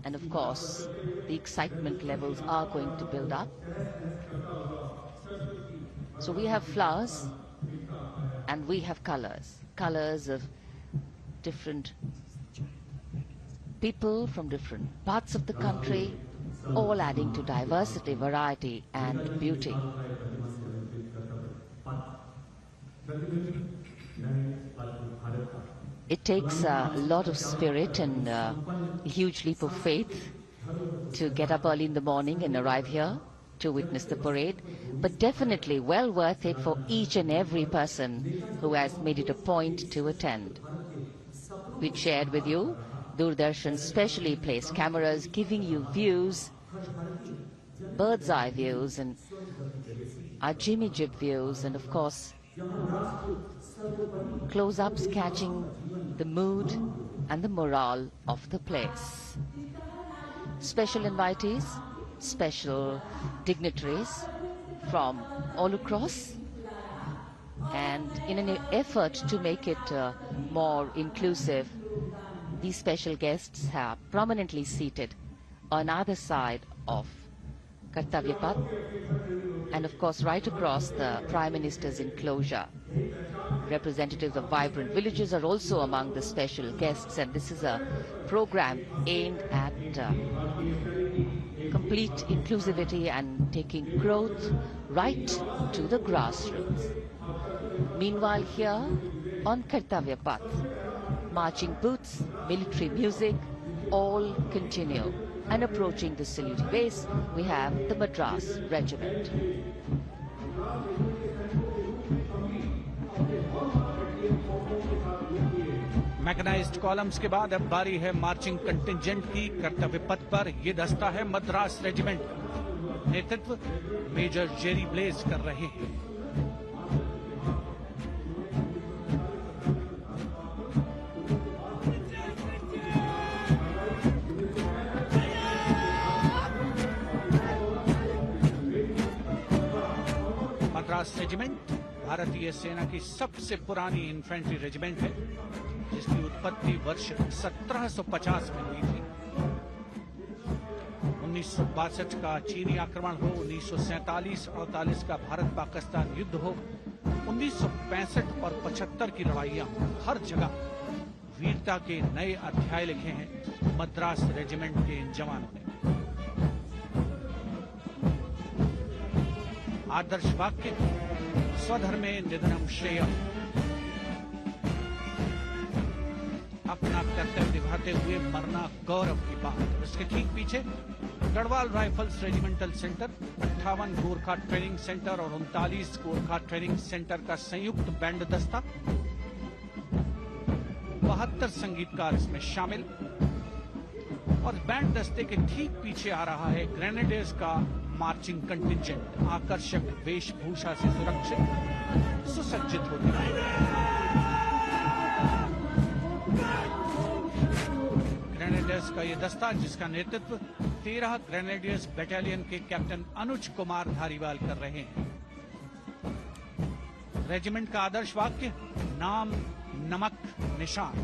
and of course the excitement levels are going to build up. So we have flowers and we have colors of different people from different parts of the country, all adding to diversity, variety and beauty. It takes a lot of spirit and a huge leap of faith to get up early in the morning and arrive here to witness the parade, but definitely well worth it for each and every person who has made it a point to attend. We shared with you Doordarshan's specially placed cameras giving you views, bird's eye views and our Jimmy Jib views, and of course close-ups catching the mood and the morale of the place. Special invitees, special dignitaries from all across, and in an effort to make it more inclusive, these special guests are prominently seated on either side of Kartavya Path and of course right across the Prime Minister's enclosure. Representatives of vibrant villages are also among the special guests, and this is a program aimed at complete inclusivity and taking growth right to the grassroots. Meanwhile here on Kartavya Path, marching boots, military music, all continue. And approaching the saluting base, we have the Madras Regiment. Mechanised columns के बाद अब बारी है marching contingent की। कर्तव्य पथ पर ये दस्ता है मद्रास रेजिमेंट, नेतृत्व मेजर जेरी ब्लेज कर रहे हैं। मद्रास रेजिमेंट भारतीय सेना की सबसे पुरानी इन्फेंट्री रेजिमेंट है, जिसकी उत्पत्ति वर्ष 1750 में हुई थी। 1962 का चीनी आक्रमण हो, 1947-48 का भारत पाकिस्तान युद्ध हो, 1965 और 75 की लड़ाइयां हो, हर जगह वीरता के नए अध्याय लिखे हैं मद्रास रेजिमेंट के इन जवानों ने। आदर्श वाक्य स्वधर्मे निधनम श्रेयः, अपना कर्तव्य निभाते हुए मरना गौरव की बात। इसके ठीक पीछे Garhwal rifles regimental centre, 58 Gorkha training centre और 39 गोरखा ट्रेनिंग सेंटर का संयुक्त बैंड दस्ता, 72 संगीतकार इसमें शामिल। और बैंड दस्ते के ठीक पीछे आ रहा है ग्रेनेडियर्स का मार्चिंग कंटिंजेंट, आकर्षक वेशभूषा से सुरक्षित सुसज्जित होते हैं। ग्रेनेडियर्स का ये दस्ता, जिसका नेतृत्व 13 ग्रेनेडियर्स बटालियन के कैप्टन अनुज कुमार धारीवाल कर रहे हैं। रेजिमेंट का आदर्श वाक्य नाम नमक निशान,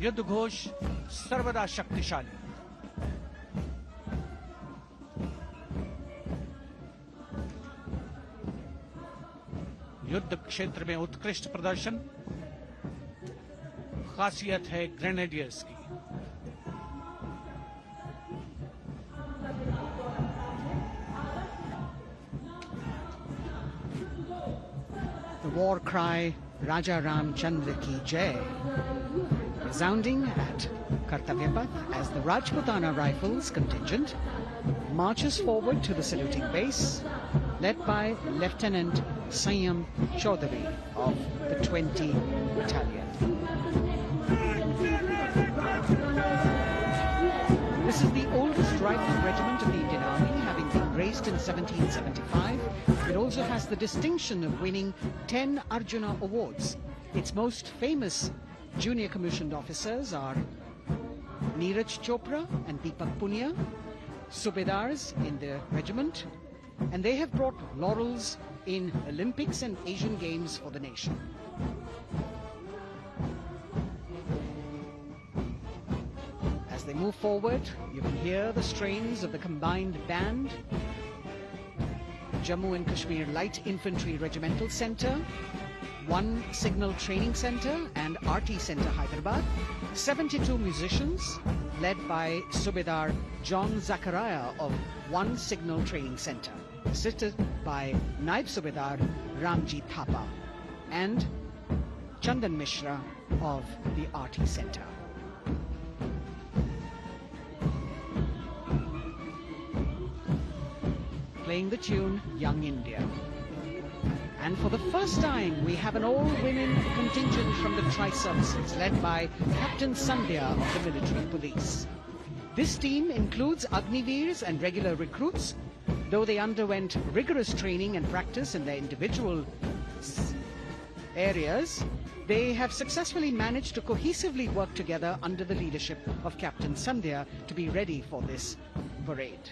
युद्ध घोष सर्वदा शक्तिशाली। युद्ध क्षेत्र में उत्कृष्ट प्रदर्शन खासियत है ग्रेनेडियर्स की। the war cry Raja Ram Chandra Ki Jai, resounding at Kartavya Path as the Rajputana Rifles contingent marches forward to the saluting base, led by Lieutenant Sanyam Chaudhary of the 20 Battalion. This is the oldest rifle regiment of the Indian Army, having been raised in 1775. It also has the distinction of winning 10 Arjuna Awards. Its most famous junior commissioned officers are Neeraj Chopra and Deepak Punia, Subedars in the regiment, and they have brought laurels in Olympics and Asian Games for the nation. As they move forward, you can hear the strains of the combined band, Jammu and Kashmir Light Infantry Regimental Centre, 1 Signal Training Centre and RT Centre Hyderabad, 72 musicians led by Subedar John Zachariah of 1 Signal Training Centre, assisted by Naib Subedar Ramji Thapa and Chandan Mishra of the RT Centre. Playing the tune Young India. And for the first time, we have an all-women contingent from the Tri-Services, led by Captain Sandhya of the military police. This team includes Agniveers and regular recruits. Though they underwent rigorous training and practice in their individual areas, they have successfully managed to cohesively work together under the leadership of Captain Sandhya to be ready for this parade.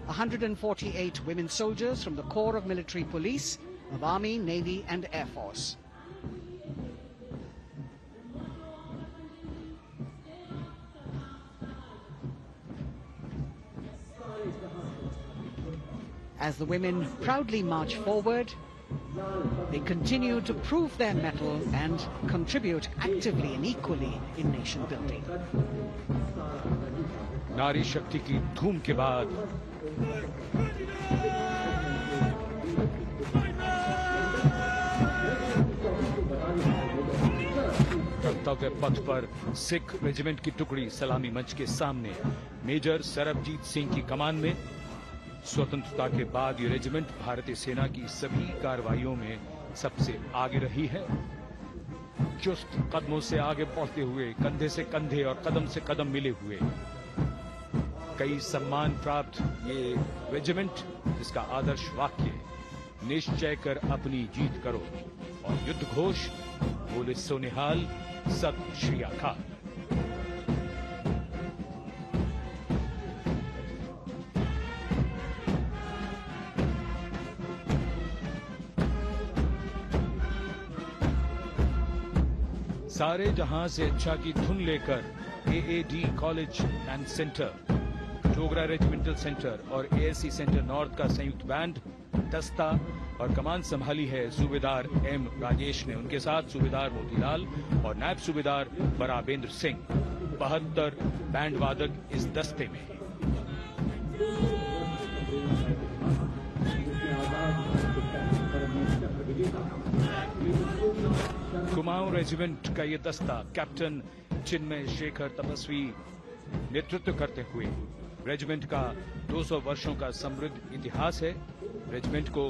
148 women soldiers from the Corps of Military Police, of Army, Navy and Air Force. As the women proudly march forward, they continue to prove their mettle and contribute actively and equally in nation building. नारी शक्ति की धूम के बाद कर्तव्य पथ पर Sikh regiment की टुकड़ी सलामी मंच के सामने मेजर सरबजीत सिंह की कमान में। स्वतंत्रता के बाद ये रेजिमेंट भारतीय सेना की सभी कार्रवाइयों में सबसे आगे रही है। चुस्त कदमों से आगे बढ़ते हुए, कंधे से कंधे और कदम से कदम मिले हुए, कई सम्मान प्राप्त ये रेजिमेंट, जिसका आदर्श वाक्य निश्चय कर अपनी जीत करो और युद्ध घोष बोले सोनिहाल सत श्री अकाल। सारे जहां से अच्छा की धुन लेकर AAD college and centre, Dogra regimental centre और एएससी सेंटर नॉर्थ का संयुक्त बैंड, दस्ता और कमान संभाली है सूबेदार एम राजेश ने। उनके साथ सूबेदार मोतीलाल और नायब सूबेदार बराबेंद्र सिंह। 72 बैंड वादक इस दस्ते में। कुमाऊं रेजिमेंट का ये दस्ता कैप्टन चिन्मय शेखर तपस्वी नेतृत्व करते हुए, रेजिमेंट का 200 वर्षों का समृद्ध इतिहास है। रेजिमेंट को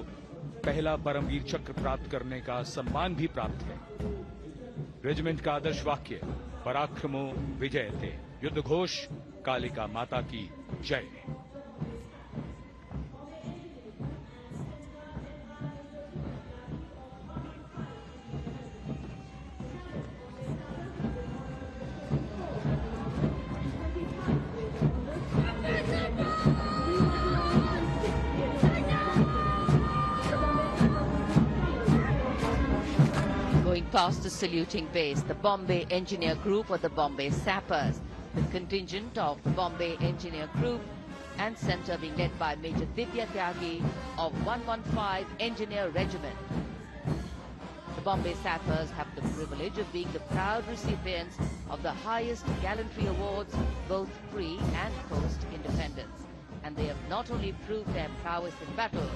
पहला परमवीर चक्र प्राप्त करने का सम्मान भी प्राप्त है। रेजिमेंट का आदर्श वाक्य पराक्रमो विजयते, युद्ध घोष कालिका माता की जय। Past the saluting base, the Bombay Engineer Group or the Bombay Sappers, the contingent of the Bombay Engineer Group and Centre being led by Major Divya Tyagi of 115 Engineer Regiment. The Bombay Sappers have the privilege of being the proud recipients of the highest gallantry awards, both pre and post-independence. And they have not only proved their prowess in battle,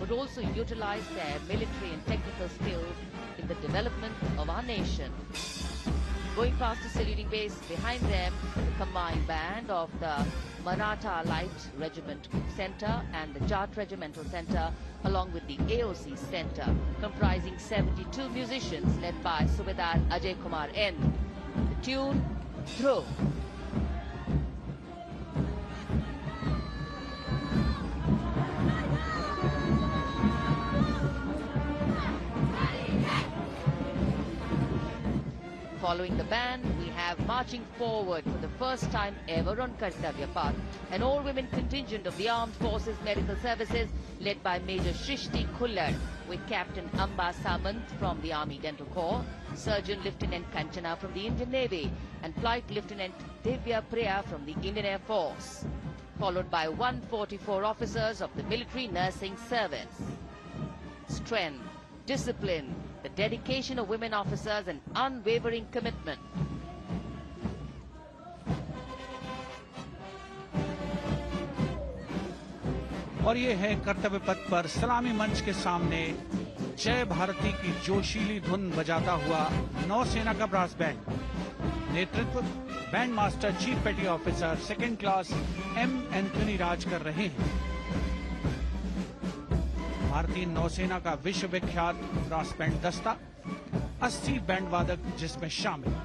but also utilized their military and technical skills development of our nation. Going past the saluting base, behind them, the combined band of the Maratha Light Regiment Centre and the Jat Regimental Centre, along with the AOC Centre, comprising 72 musicians led by Subedar Ajay Kumar N. The tune, Dhruv. Following the band, we have marching forward for the first time ever on Kartavya Path, an all-women contingent of the Armed Forces Medical Services led by Major Shrishti Khullar, with Captain Amba Samant from the Army Dental Corps, Surgeon Lieutenant Kanchana from the Indian Navy, and Flight Lieutenant Divya Priya from the Indian Air Force, followed by 144 officers of the Military Nursing Service. Strength, discipline, the dedication of women officers and unwavering commitment. और ये है कर्तव्य पथ पर सलामी मंच के सामने जय भारती की जोशीली धुन बजाता हुआ नौसेना का ब्रास बैंड। नेतृत्व band master chief petty officer second class M Anthony Raj कर रहे हैं। भारतीय नौसेना का विश्व विख्यात ब्रास बैंड दस्ता 80 बैंड वादक जिसमें शामिल।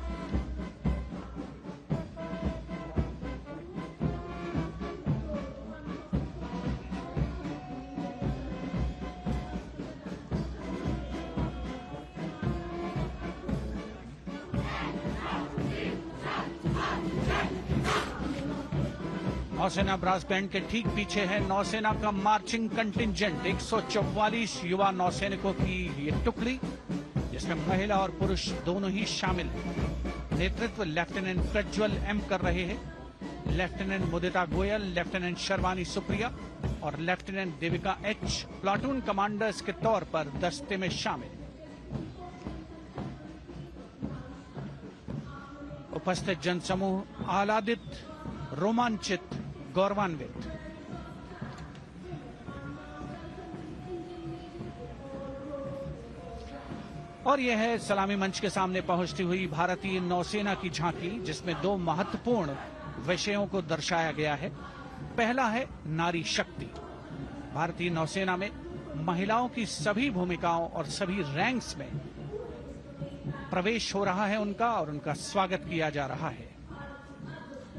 नौसेना ब्रास बैंड के ठीक पीछे है नौसेना का मार्चिंग कंटिंजेंट 144 युवा नौसैनिकों की ये टुकड़ी, जिसमें महिला और पुरुष दोनों ही शामिल हैं। नेतृत्व लेफ्टिनेंट प्रज्वल एम कर रहे हैं। लेफ्टिनेंट मुदिता गोयल, लेफ्टिनेंट शर्वानी सुप्रिया और lieutenant Devika H platoon commanders के तौर पर दस्ते में शामिल। उपस्थित जनसमूह आह्लादित, रोमांचित, गौरवान्वित। और यह है सलामी मंच के सामने पहुंचती हुई भारतीय नौसेना की झांकी, जिसमें दो महत्वपूर्ण विषयों को दर्शाया गया है। पहला है नारी शक्ति। भारतीय नौसेना में महिलाओं की सभी भूमिकाओं और सभी रैंक्स में प्रवेश हो रहा है उनका, और उनका स्वागत किया जा रहा है।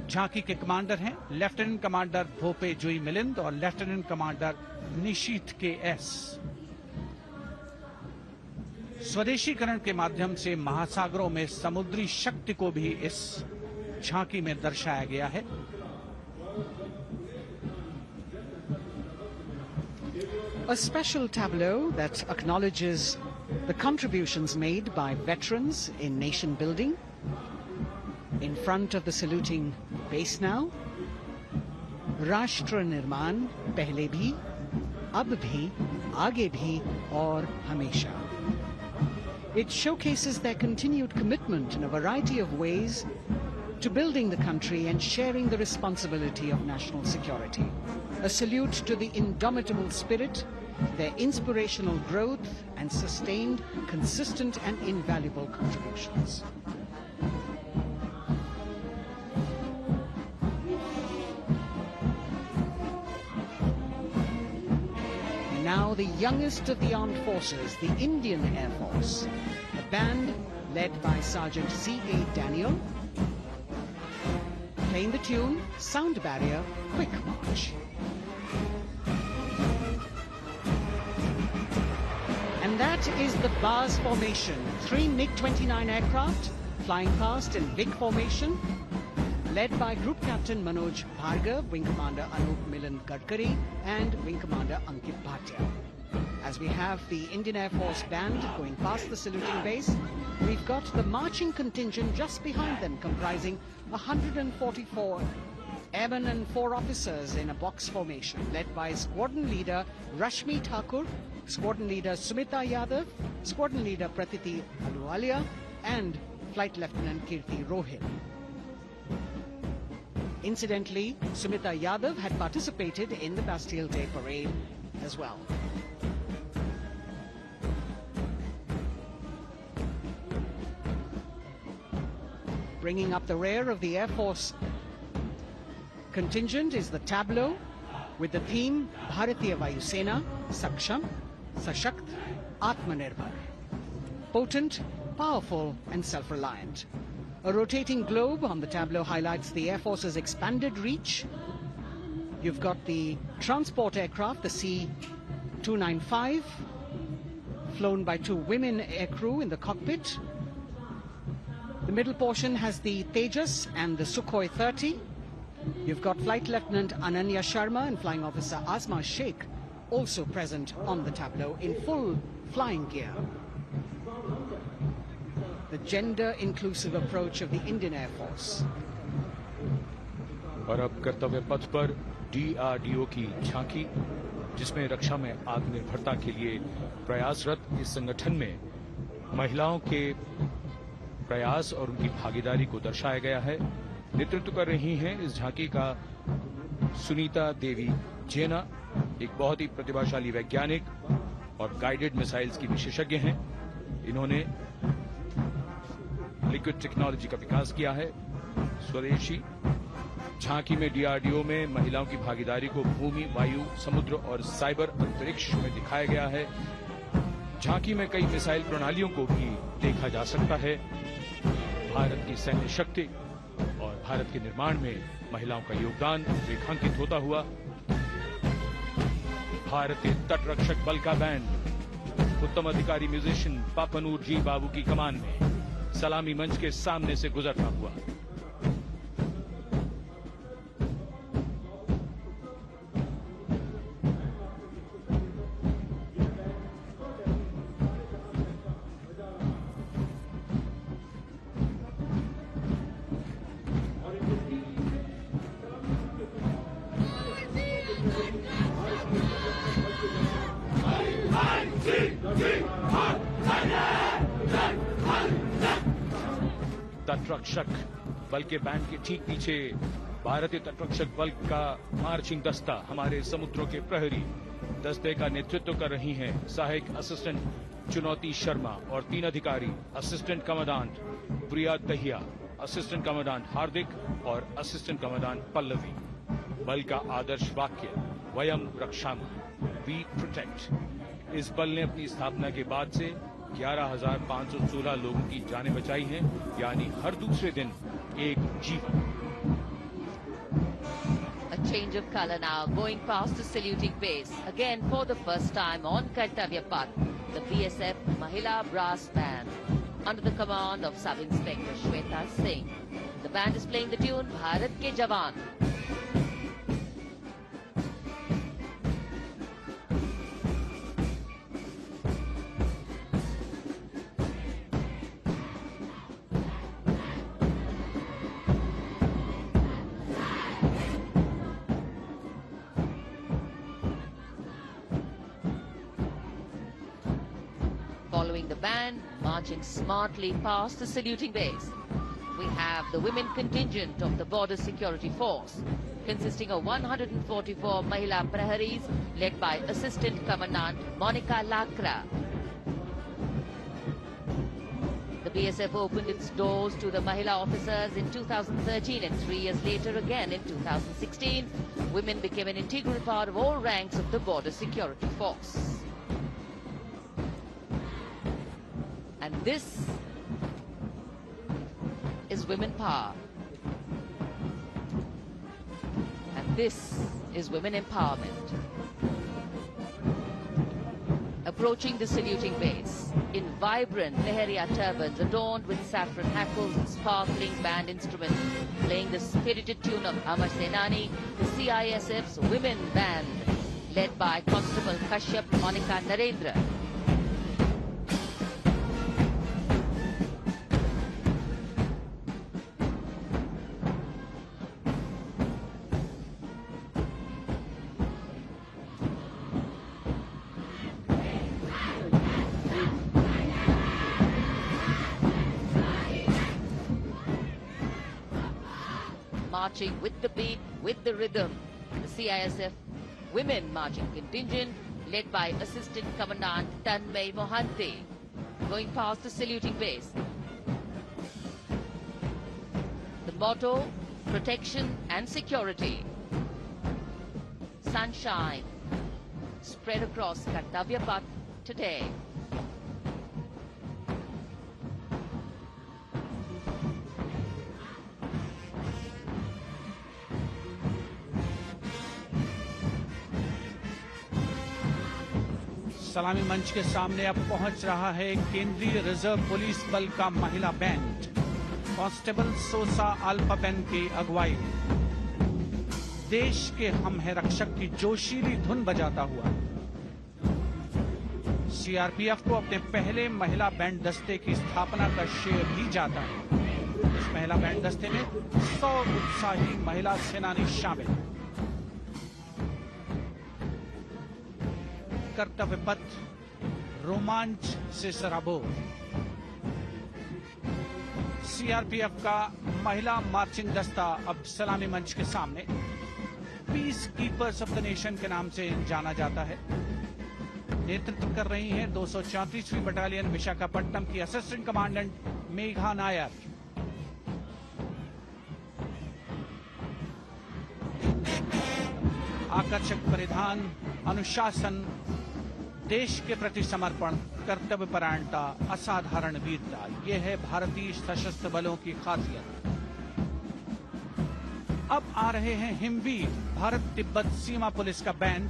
झांकी के कमांडर हैं लेफ्टिनेंट कमांडर भोपे जुई मिलिंद और लेफ्टिनेंट कमांडर निशीथ के एस। स्वदेशीकरण के माध्यम से महासागरों में समुद्री शक्ति को भी इस झांकी में दर्शाया गया है। A special tableau that acknowledges the contributions made by veterans in nation building. In front of the saluting base now, राष्ट्र निर्माण पहले भी, अब भी, आगे भी और हमेशा. It showcases their continued commitment in a variety of ways to building the country and sharing the responsibility of national security. A salute to the indomitable spirit, their inspirational growth and sustained, consistent and invaluable contributions. Now the youngest of the armed forces, the Indian Air Force, a band led by Sergeant C.A. Daniel, playing the tune Sound Barrier Quick March. And that is the bars formation, 3 MiG-29 aircraft flying past in big formation, led by Group Captain Manoj Bhargav, Wing Commander Anup Milan Gadkari, and Wing Commander Ankit Bhatia. As we have the Indian Air Force band going past the saluting base, we've got the marching contingent just behind them, comprising 144 airmen and 4 officers in a box formation, led by Squadron Leader Rashmi Thakur, Squadron Leader Sumita Yadav, Squadron Leader Pratiti Aluwalia, and Flight Lieutenant Kirti Rohit. Incidentally, Sumita Yadav had participated in the Bastille Day parade as well. Bringing up the rear of the Air Force contingent is the Tableaux with the theme Bharatiya Vayu Sena, Saksham, Sashakt, Atmanirbhar. Potent, powerful and self-reliant. A rotating globe on the Tableau highlights the Air Force's expanded reach. You've got the transport aircraft, the C-295, flown by 2 women aircrew in the cockpit. The middle portion has the Tejas and the Sukhoi 30. You've got Flight Lieutenant Ananya Sharma and Flying Officer Azma Sheikh also present on the Tableau in full flying gear. The gender-inclusive approach of the Indian Air Force. और अब कर्तव्य पथ पर DRDO की झांकी, जिसमें रक्षा में आत्मनिर्भरता के लिए प्रयासरत इस संगठन में महिलाओं के प्रयास और उनकी भागीदारी को दर्शाया गया है। नेतृत्व कर रही हैं इस झांकी का सुनीता देवी जेना, एक बहुत ही प्रतिभाशाली वैज्ञानिक और गाइडेड मिसाइल्स की विशेषज्ञ हैं। इन्होंने लिक्विड टेक्नोलॉजी का विकास किया है, स्वदेशी। झांकी में DRDO में महिलाओं की भागीदारी को भूमि, वायु, समुद्र और साइबर अंतरिक्ष में दिखाया गया है। झांकी में कई मिसाइल प्रणालियों को भी देखा जा सकता है। भारत की सैन्य शक्ति और भारत के निर्माण में महिलाओं का योगदान रेखांकित होता हुआ भारतीय तटरक्षक बल का बैंड उत्तम अधिकारी म्यूजिशियन पापनूर जी बाबू की कमान में सलामी मंच के सामने से गुजरता हुआ। तटरक्षक बल के बैंड के ठीक पीछे भारतीय तटरक्षक बल का मार्चिंग दस्ता, हमारे समुद्रों के प्रहरी दस्ते का नेतृत्व कर रही हैं सहायक असिस्टेंट चुनौती शर्मा और 3 अधिकारी, असिस्टेंट कमांडेंट प्रिया दहिया, असिस्टेंट कमांडेंट हार्दिक और असिस्टेंट कमांडेंट पल्लवी। बल का आदर्श वाक्य वयम रक्षामः, वी प्रोटेक्ट। इस बल ने अपनी स्थापना के बाद से 11,516 लोगों की जानें बचाई हैं, यानी हर दूसरे दिन एक जीवन। A change of color now, going past the saluting base. Again, for the first time on Kartavya Path, the BSF Mahila Brass Band, under the command of Sub-Inspector Shweta Singh. The band is playing the tune Bharat Ke Jawan. Following the band, marching smartly past the saluting base, we have the women contingent of the Border Security Force, consisting of 144 Mahila Praharis, led by Assistant Commandant Monica Lakra. The BSF opened its doors to the Mahila officers in 2013, and 3 years later again in 2016, women became an integral part of all ranks of the Border Security Force. And this is women power. And this is women empowerment. Approaching the saluting base in vibrant Lehariya turbans adorned with saffron hackles and sparkling band instruments, playing the spirited tune of Amar Senani, the CISF's women band, led by Constable Kashyap Monica Narendra. Marching with the beat, with the rhythm, the CISF Women Marching Contingent, led by Assistant Commandant Tanmay Mohanty, going past the saluting base. The motto, protection and security. Sunshine spread across Kartavya Path today. सलामी मंच के सामने अब पहुंच रहा है केंद्रीय reserve police बल का महिला बैंड। कांस्टेबल सोसा अल्पाबेन की अगुवाई में देश के हम है रक्षक की जोशीली धुन बजाता हुआ सीआरपीएफ को अपने पहले महिला बैंड दस्ते की स्थापना का श्रेय भी जाता है। इस महिला बैंड दस्ते में 100 उत्साही महिला सेनानी शामिल हैं। कर्तव्य पथ रोमांच से सराबोर। सीआरपीएफ का महिला मार्चिंग दस्ता अब सलामी मंच के सामने peace keepers of the nation के नाम से जाना जाता है। नेतृत्व कर रही हैं 234वीं बटालियन विशाखापट्टनम की असिस्टेंट कमांडेंट मेघा नायर। आकर्षक परिधान, अनुशासन, देश के प्रति समर्पण, कर्तव्य परायणता, असाधारण वीरता, यह है भारतीय सशस्त्र बलों की खासियत। अब आ रहे हैं हिमवीर भारत तिब्बत सीमा पुलिस का बैंड।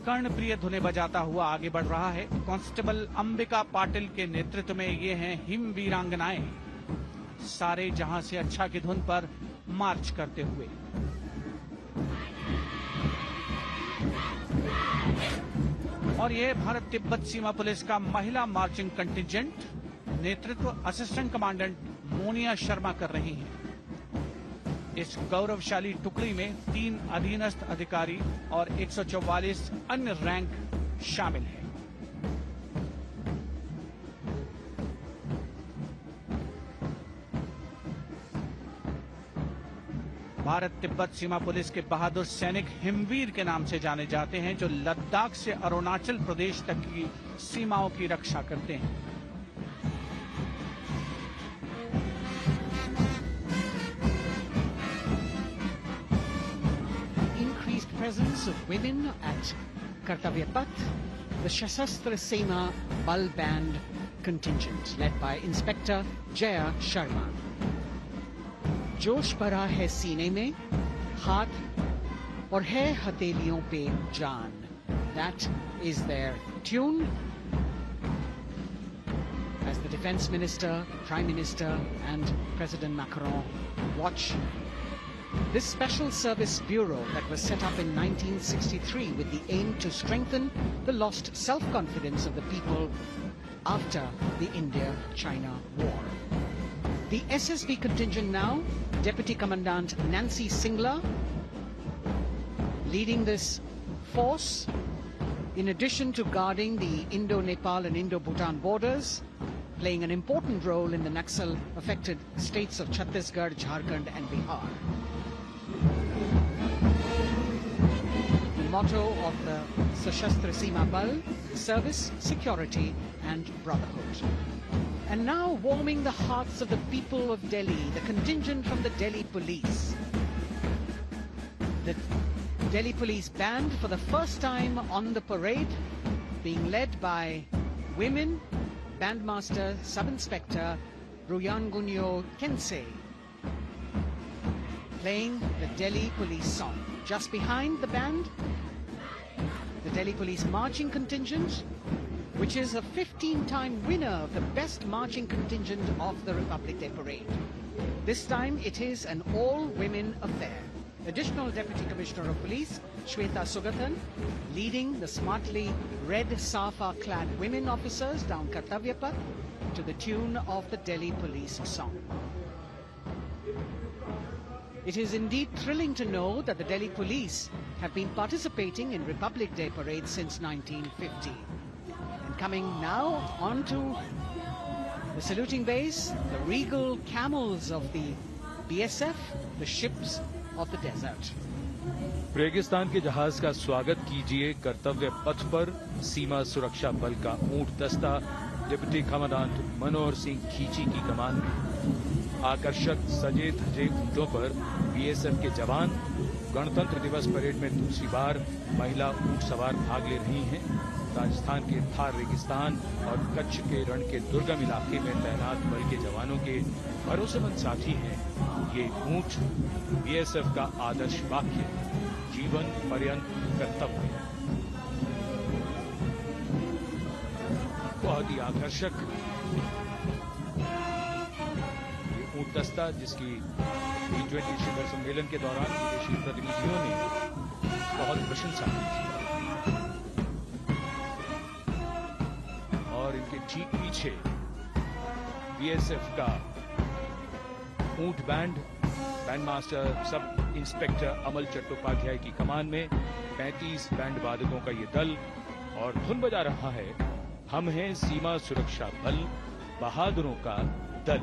कर्णप्रिय धुनें बजाता हुआ आगे बढ़ रहा है। कांस्टेबल अंबिका पाटिल के नेतृत्व में ये हैं हिम वीरांगनाएं, सारे जहां से अच्छा की धुन पर मार्च करते हुए। और यह भारत तिब्बत सीमा पुलिस का महिला मार्चिंग कंटिजेंट, नेतृत्व असिस्टेंट कमांडेंट मोनिया शर्मा कर रही हैं। इस गौरवशाली टुकड़ी में 3 अधीनस्थ अधिकारी और 144 अन्य रैंक शामिल हैं। भारत तिब्बत सीमा पुलिस के बहादुर सैनिक हिमवीर के नाम से जाने जाते हैं, जो लद्दाख से अरुणाचल प्रदेश तक की सीमाओं की रक्षा करते हैं। Increased presence of women at Kartavya Path, the Shasastra Sena Bal Band contingent led by Inspector Jaya Sharma. जोश भरा है सीने में, हाथ और है हथेलियों पे जान. That is their tune. As the Defense Minister, Prime Minister and President Macron watch this Special Service Bureau that was set up in 1963 with the aim to strengthen the lost self-confidence of the people after the India-China war. The SSB contingent now, Deputy Commandant Nancy Singla, leading this force, in addition to guarding the Indo-Nepal and Indo-Bhutan borders, playing an important role in the Naxal-affected states of Chhattisgarh, Jharkhand and Bihar. The motto of the Sashastra Seema Bal, service, security and brotherhood. And now warming the hearts of the people of Delhi, the contingent from the Delhi Police. The Delhi Police Band for the first time on the parade, being led by women, Bandmaster Sub-Inspector Ruyangunyo Kensei, playing the Delhi Police song. Just behind the band, the Delhi Police Marching Contingent, which is a 15-time winner of the Best Marching Contingent of the Republic Day Parade. This time it is an all-women affair. Additional Deputy Commissioner of Police, Shweta Sugathan, leading the smartly red safa-clad women officers down Kartavya Path to the tune of the Delhi Police song. It is indeed thrilling to know that the Delhi Police have been participating in Republic Day parades since 1950. And coming now onto the saluting base, the regal camels of the BSF, the ships of the desert. रेगिस्तान के जहाज का स्वागत कीजिए कर्तव्य पथ पर सीमा सुरक्षा बल का ऊंट दस्ता डिप्टी कमांडेंट मनोहर सिंह खींची की कमान में। आकर्षक सजे धजे ऊंटों पर बीएसएफ के जवान गणतंत्र दिवस परेड में दूसरी बार महिला ऊंट सवार भाग ले रही हैं। राजस्थान के थार रेगिस्तान और कच्छ के रण के दुर्गम इलाके में तैनात बल के जवानों के भरोसेमंद साथी हैं। ये ऊंट बीएसएफ का आदर्श वाक्य, जीवन पर्यंत कर्तव्य। बहुत ही आकर्षक ये ऊंट दस्ता, जिसकी G20 शिखर सम्मेलन के दौरान विदेशी प्रतिनिधियों ने बहुत प्रशंसा की थी। और इनके ठीक पीछे बीएसएफ का ऊंट बैंड मास्टर सब इंस्पेक्टर अमल चट्टोपाध्याय की कमान में 35 बैंड वादकों का ये दल, और धुन बजा रहा है हम हैं सीमा सुरक्षा बल, बहादुरों का दल।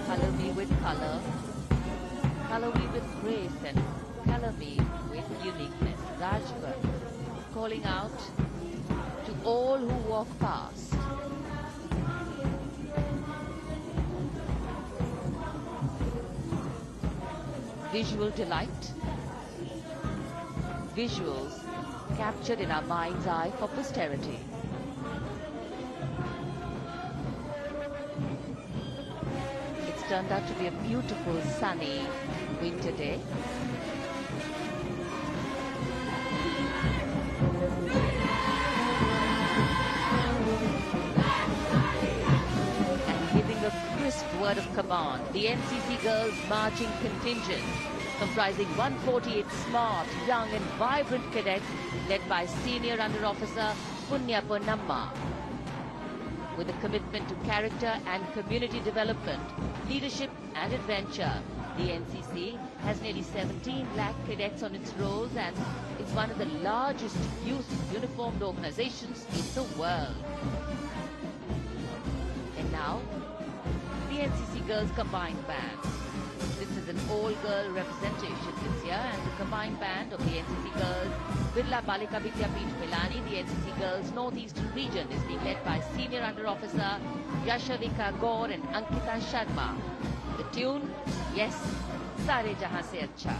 Color me with color, color me with grace, and color me with uniqueness. Rajpath, calling out to all who walk past. Visual delight, visuals captured in our mind's eye for posterity. It's turned out to be a beautiful sunny winter day. And giving a crisp word of command, the NCC Girls Marching Contingent, comprising 148 smart, young and vibrant cadets led by Senior Under Officer Punya Ponnamma. With a commitment to character and community development, leadership and adventure, the NCC has nearly 17 lakh cadets on its rolls and is one of the largest youth uniformed organizations in the world. And now, the NCC Girls Combined Band. This is an all-girl representation this year, and the combined band of the NCC Girls Birla Balika Vidyapeeth Pilani, the NCC Girls Northeastern region, is being led by Senior Under Officer Yashavika Gaur and Ankita Sharma. The tune, yes, Sare Jahan Se Acha.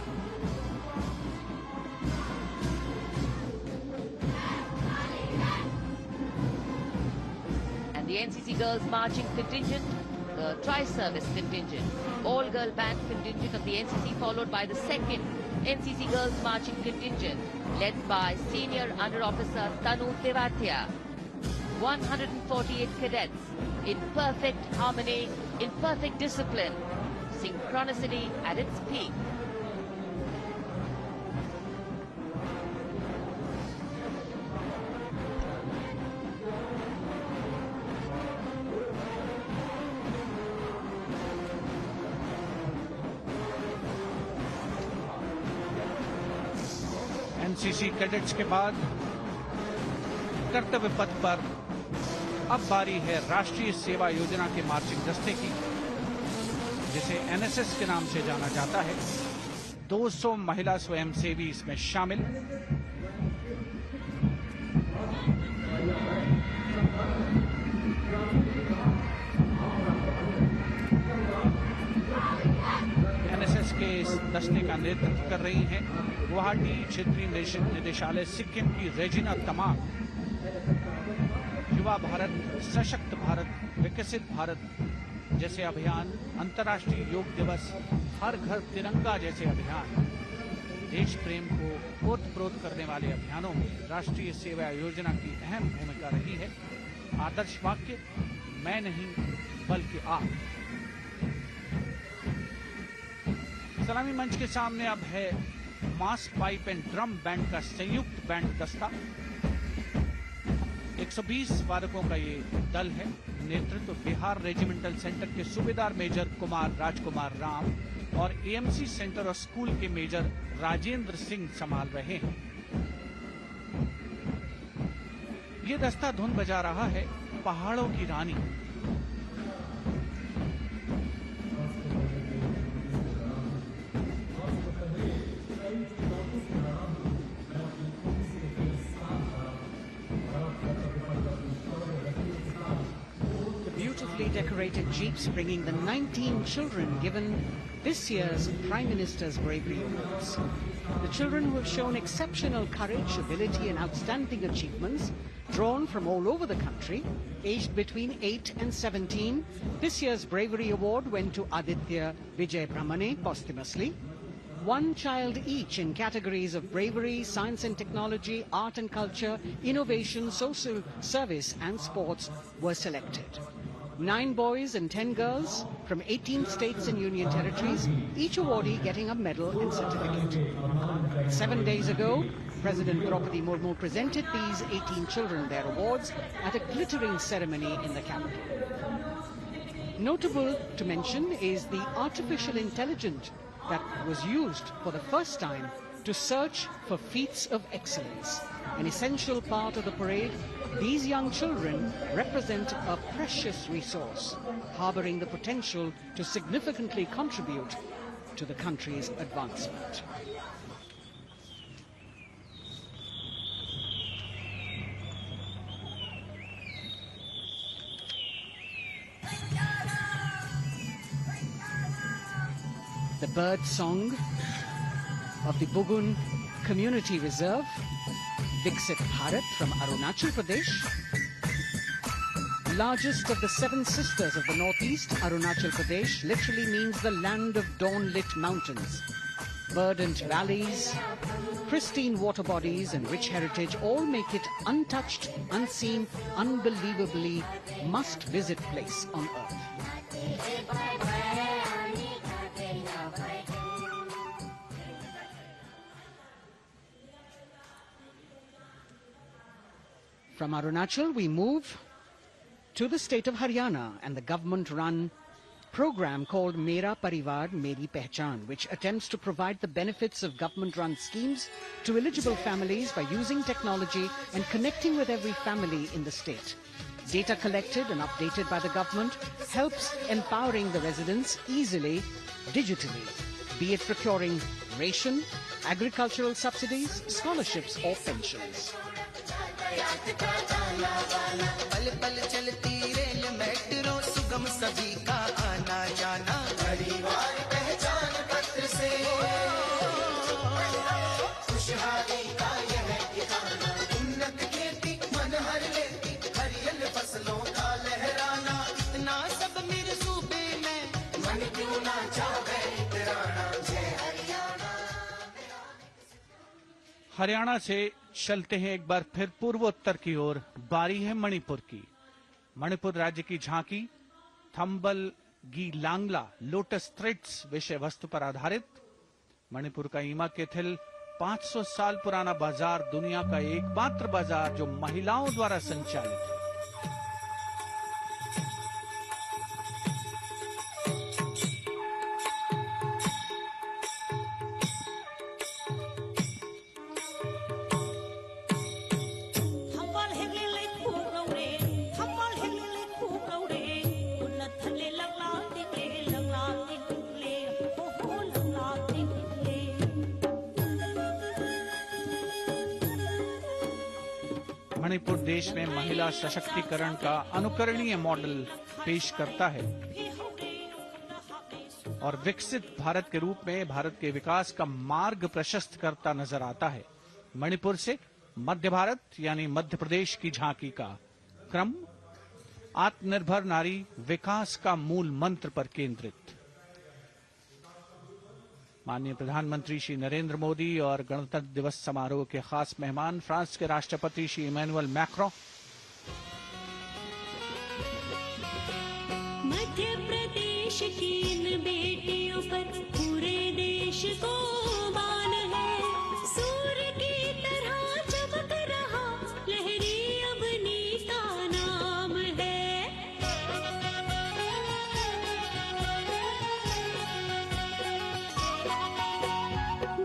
And the NCC Girls Marching Contingent, the Tri-Service Contingent, all-girl band contingent of the NCC, followed by the second NCC Girls Marching Contingent, led by Senior Under Officer Tanu Tevatia. 148 cadets in perfect harmony, in perfect discipline, synchronicity at its peak. NCC cadets के बाद कर्तव्य पथ पर अब बारी है राष्ट्रीय सेवा योजना के मार्चिंग दस्ते की, जिसे एनएसएस के नाम से जाना जाता है। 200 महिला स्वयंसेवी इसमें शामिल। एनएसएस के इस दस्ते का नेतृत्व कर रही हैं गुवाहाटी क्षेत्रीय निदेशालय सिक्किम की रेजिना तमाम। युवा भारत, सशक्त भारत, विकसित भारत जैसे अभियान, अंतर्राष्ट्रीय योग दिवस, हर घर तिरंगा जैसे अभियान, देश प्रेम को ओतप्रोत करने वाले अभियानों में राष्ट्रीय सेवा योजना की अहम भूमिका रही है। आदर्श वाक्य, मैं नहीं बल्कि आप। सलामी मंच के सामने अब है मास पाइप एंड ड्रम बैंड का संयुक्त बैंड दस्ता। 120 वादकों का ये दल है। नेतृत्व बिहार रेजिमेंटल सेंटर के सूबेदार मेजर कुमार राजकुमार राम और एएमसी सेंटर और स्कूल के मेजर राजेंद्र सिंह संभाल रहे हैं। ये दस्ता धुन बजा रहा है पहाड़ों की रानी। decorated jeeps bringing the 19 children given this year's Prime Minister's Bravery Awards. The children who have shown exceptional courage, ability and outstanding achievements, drawn from all over the country, aged between 8 and 17. This year's Bravery Award went to Aditya Vijay Brahmane posthumously. One child each in categories of bravery, science and technology, art and culture, innovation, social service and sports were selected. 9 boys and 10 girls from 18 states and union territories, each awardee getting a medal and certificate. 7 days ago, President Draupadi Murmu presented these 18 children their awards at a glittering ceremony in the capital. Notable to mention is the artificial intelligence that was used for the first time to search for feats of excellence. An essential part of the parade, these young children represent a precious resource, harboring the potential to significantly contribute to the country's advancement. The bird song of the Bugun Community Reserve, Viksit Bharat from Arunachal Pradesh. Largest of the 7 sisters of the northeast, Arunachal Pradesh literally means the land of dawn-lit mountains. Verdant valleys, pristine water bodies and rich heritage all make it untouched, unseen, unbelievably must-visit place on earth. From Arunachal, we move to the state of Haryana and the government-run program called Mera Parivar Meri Pehchan, which attempts to provide the benefits of government-run schemes to eligible families by using technology and connecting with every family in the state. Data collected and updated by the government helps empowering the residents easily, digitally, be it procuring ration, agricultural subsidies, scholarships or pensions. पल पल चलती rail metro सुगम सभी का आना जाना परिवार पहचान पत्र से खुशहाली का यह ठिकाना उन्नत खेती मन हर लेती हरियल फसलों का लहराना इतना सब मेरे सूबे में मन क्यों ना चाहे इतराना जय हरियाणा। हरियाणा से चलते हैं एक बार फिर पूर्वोत्तर की ओर। बारी है मणिपुर की। मणिपुर राज्य की झांकी थंबल गी लांगला लोटस थ्रेड्स विषय वस्तु पर आधारित। मणिपुर का ईमा केथिल 500 साल पुराना बाजार, दुनिया का एकमात्र बाजार जो महिलाओं द्वारा संचालित है। मणिपुर देश में महिला सशक्तिकरण का अनुकरणीय मॉडल पेश करता है और विकसित भारत के रूप में भारत के विकास का मार्ग प्रशस्त करता नजर आता है। मणिपुर से मध्य भारत यानी मध्य प्रदेश की झांकी का क्रम आत्मनिर्भर नारी विकास का मूल मंत्र पर केंद्रित। माननीय प्रधानमंत्री श्री नरेंद्र मोदी और गणतंत्र दिवस समारोह के खास मेहमान फ्रांस के राष्ट्रपति श्री इमैनुअल मैक्रों। मध्य प्रदेश की इन बेटियों पर पूरे देश को मान है। सूर्य की तरह चमक रहा लहरी अवनी का नाम है।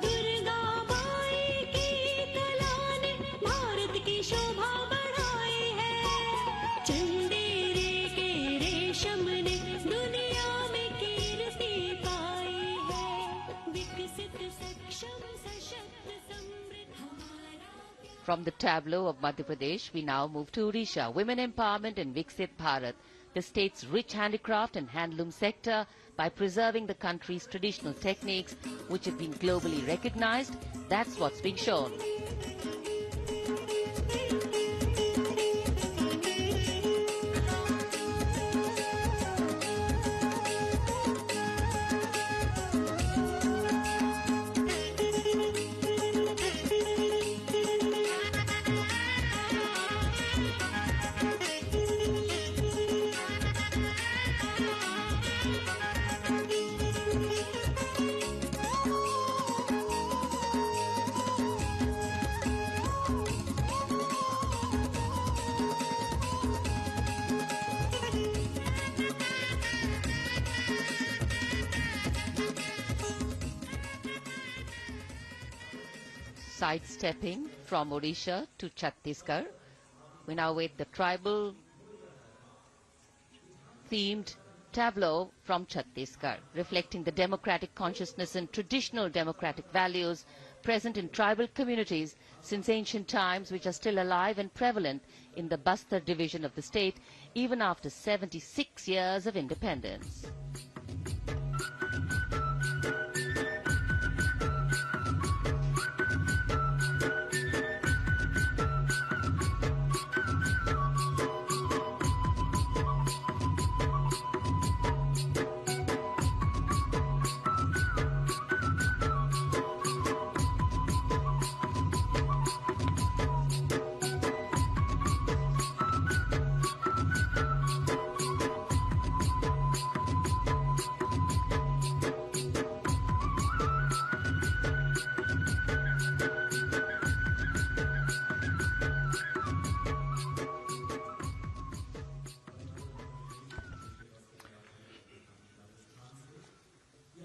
दुर्गा माई की कला ने भारत की शोभा बढ़ाई है। चंदेरे के रेशम ने दुनिया में कीर्ति पाई है। विकसित सक्षम सशक्त समृद्ध हमारा। From the tableau of Madhya Pradesh, we now move to Odisha. Women Empowerment and Viksit Bharat, the state's rich handicraft and handloom sector by preserving the country's traditional techniques, which have been globally recognized. That's what's being shown. Sidestepping from Odisha to Chhattisgarh, we now wait the tribal themed tableau from Chhattisgarh, reflecting the democratic consciousness and traditional democratic values present in tribal communities since ancient times, which are still alive and prevalent in the Bastar division of the state, even after 76 years of independence.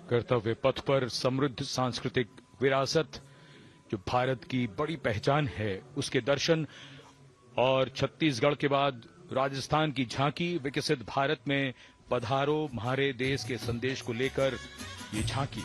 कर्तव्य पथ पर समृद्ध सांस्कृतिक विरासत जो भारत की बड़ी पहचान है, उसके दर्शन और छत्तीसगढ़ के बाद राजस्थान की झांकी विकसित भारत में पधारो म्हारे देश के संदेश को लेकर ये झांकी।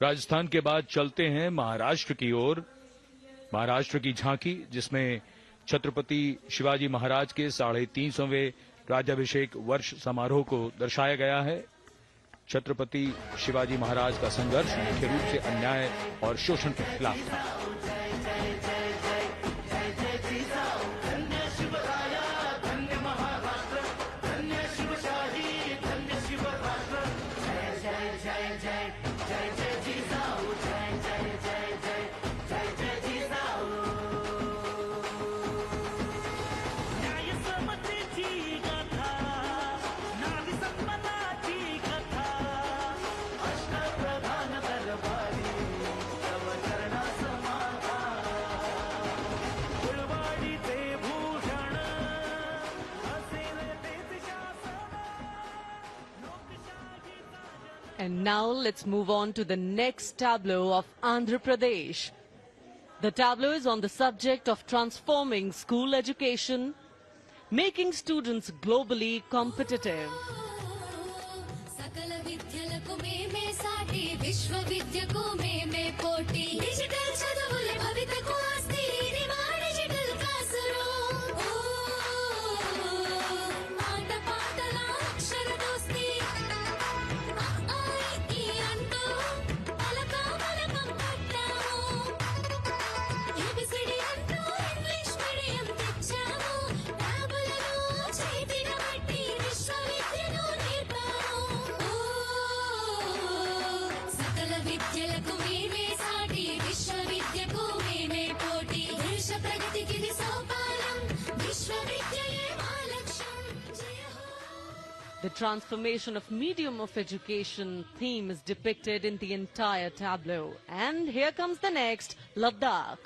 राजस्थान के बाद चलते हैं महाराष्ट्र की ओर। महाराष्ट्र की झांकी जिसमें छत्रपति शिवाजी महाराज के 350वें राज्याभिषेक वर्ष समारोह को दर्शाया गया है। छत्रपति शिवाजी महाराज का संघर्ष मुख्य रूप से अन्याय और शोषण के खिलाफ था। And now let's move on to the next tableau of Andhra Pradesh. The tableau is on the subject of transforming school education, making students globally competitive. The transformation of medium of education theme is depicted in the entire tableau. And here comes the next, Ladakh.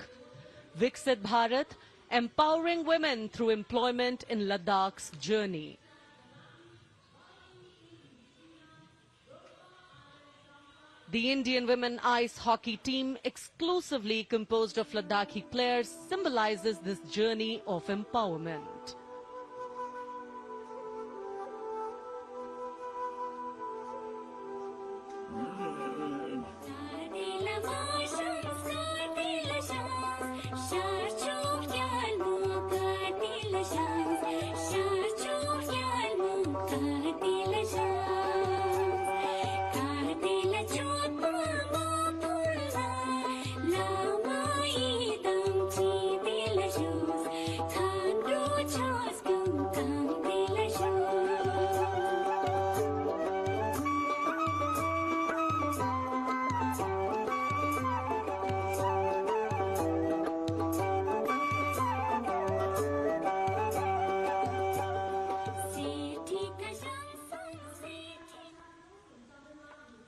Viksit Bharat, empowering women through employment in Ladakh's journey. The Indian women ice hockey team, exclusively composed of Ladakhi players, symbolizes this journey of empowerment.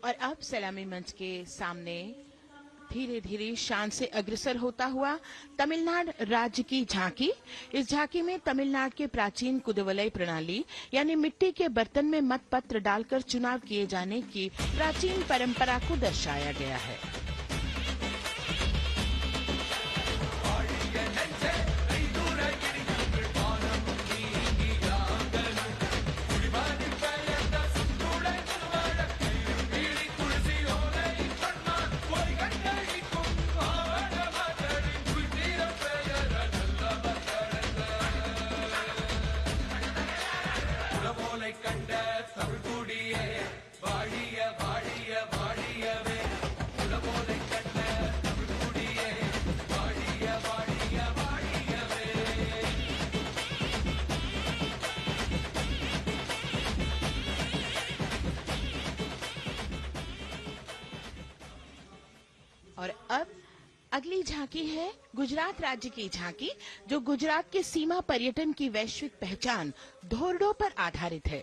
और अब सलामी मंच के सामने धीरे धीरे शान से अग्रसर होता हुआ तमिलनाडु राज्य की झांकी। इस झांकी में तमिलनाडु के प्राचीन कुदवलय प्रणाली यानी मिट्टी के बर्तन में मतपत्र डालकर चुनाव किए जाने की प्राचीन परंपरा को दर्शाया गया है। और अब अगली झांकी है गुजरात राज्य की झांकी, जो गुजरात के सीमा पर्यटन की वैश्विक पहचान धोरडो पर आधारित है।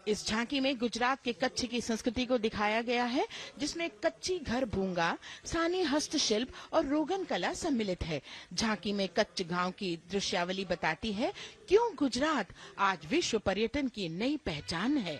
इस झांकी में गुजरात के कच्छ की संस्कृति को दिखाया गया है, जिसमें कच्ची घर भूंगा, सानी हस्तशिल्प और रोगन कला सम्मिलित है। झांकी में कच्छ गांव की दृश्यावली बताती है क्यों गुजरात आज विश्व पर्यटन की नई पहचान है।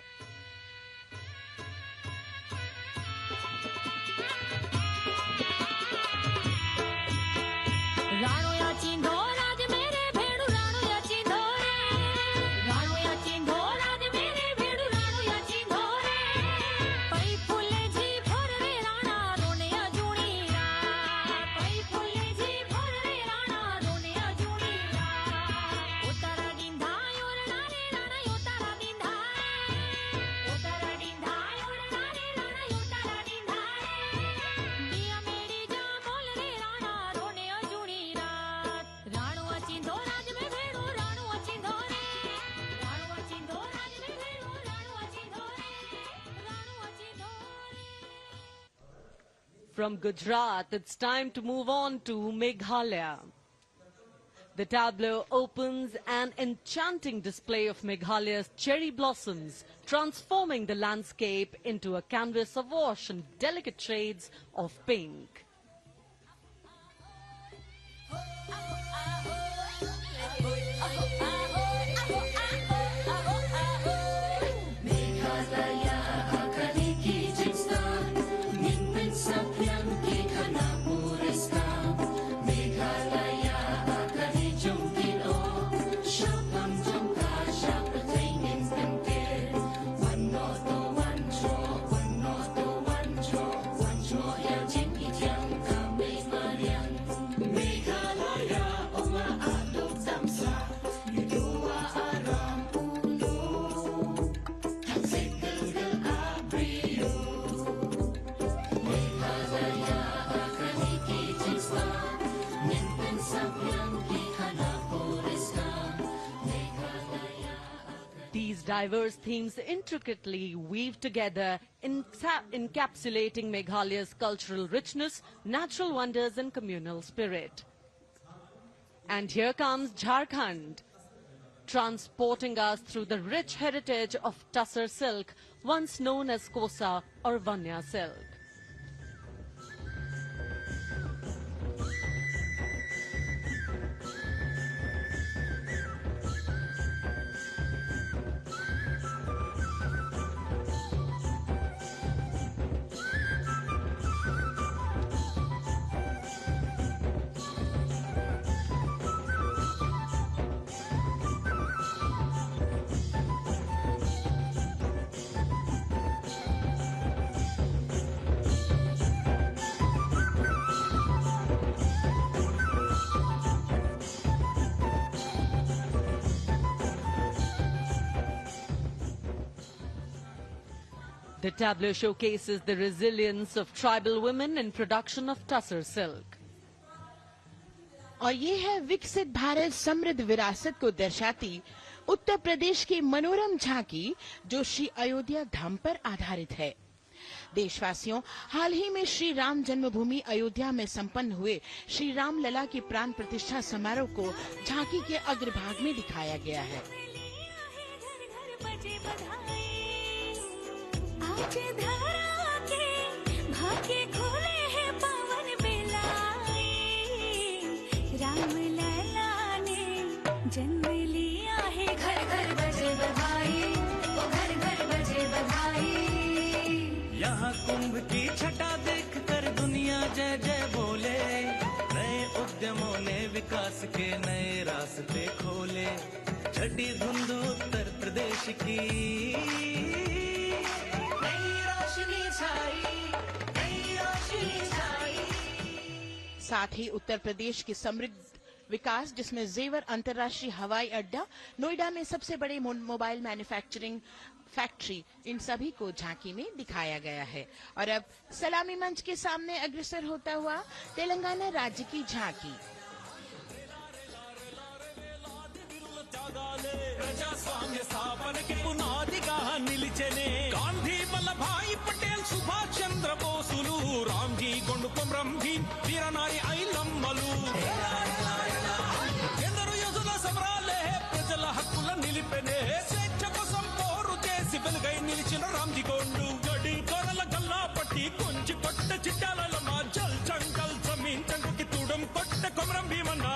From Gujarat, it's time to move on to Meghalaya. The tableau opens an enchanting display of Meghalaya's cherry blossoms, transforming the landscape into a canvas awash in delicate shades of pink. Diverse themes intricately weave together, encapsulating Meghalaya's cultural richness, natural wonders and communal spirit. And here comes Jharkhand. transporting us through the rich heritage of tussar silk, once known as kosa or vanya silk. The tableau showcases the resilience of tribal women in production of tussar silk. और ये है विकसित भारत समृद्ध विरासत को दर्शाती उत्तर प्रदेश की मनोरम झांकी जो श्री अयोध्या धाम पर आधारित है। देशवासियों, हाल ही में श्री राम जन्मभूमि अयोध्या में संपन्न हुए श्री राम लला की प्राण प्रतिष्ठा समारोह को झांकी के अग्रभाग में दिखाया गया है। आज धरा के भाग्य खोले हैं पावन बेलाए, राम लला ने जन्म लिया है। घर घर बजे बधाई, ओ घर घर बजे बधाई। यहाँ कुंभ की छटा देख कर दुनिया जय जय बोले, नए उद्यमों ने विकास के नए रास्ते खोले। छठी धुंध उत्तर प्रदेश की साथ ही उत्तर प्रदेश की समृद्ध विकास जिसमें जेवर अंतर्राष्ट्रीय हवाई अड्डा, नोएडा में सबसे बड़े मोबाइल मैन्युफैक्चरिंग फैक्ट्री, इन सभी को झांकी में दिखाया गया है। और अब सलामी मंच के सामने अग्रसर होता हुआ तेलंगाना राज्य की झांकी। ప్రజాస్వామ్య స్థాపనకి పునాదిగా నిలిచెనే గాంధీ వల్లభాయ్ పటేల్ సుభాష్ చంద్ర బోసులు రామ్జీ గొండు కొమరం భీం వీరనారి ఐలమ్మలు ఎందరో యోధుల సమరాలే ప్రజల హక్కుల నిలిపెనే స్వేచ్ఛ కోసం పోరు చేసి వెలుగై నిలిచిన రామ్జీ గొండు గడి కొరల గల్లా పట్టి కొంచి కొట్ట చిట్టాలమ్మ జల్ చంకల్ జమీన్ చంకుకి తూడం కొట్ట కొమరం భీమన్న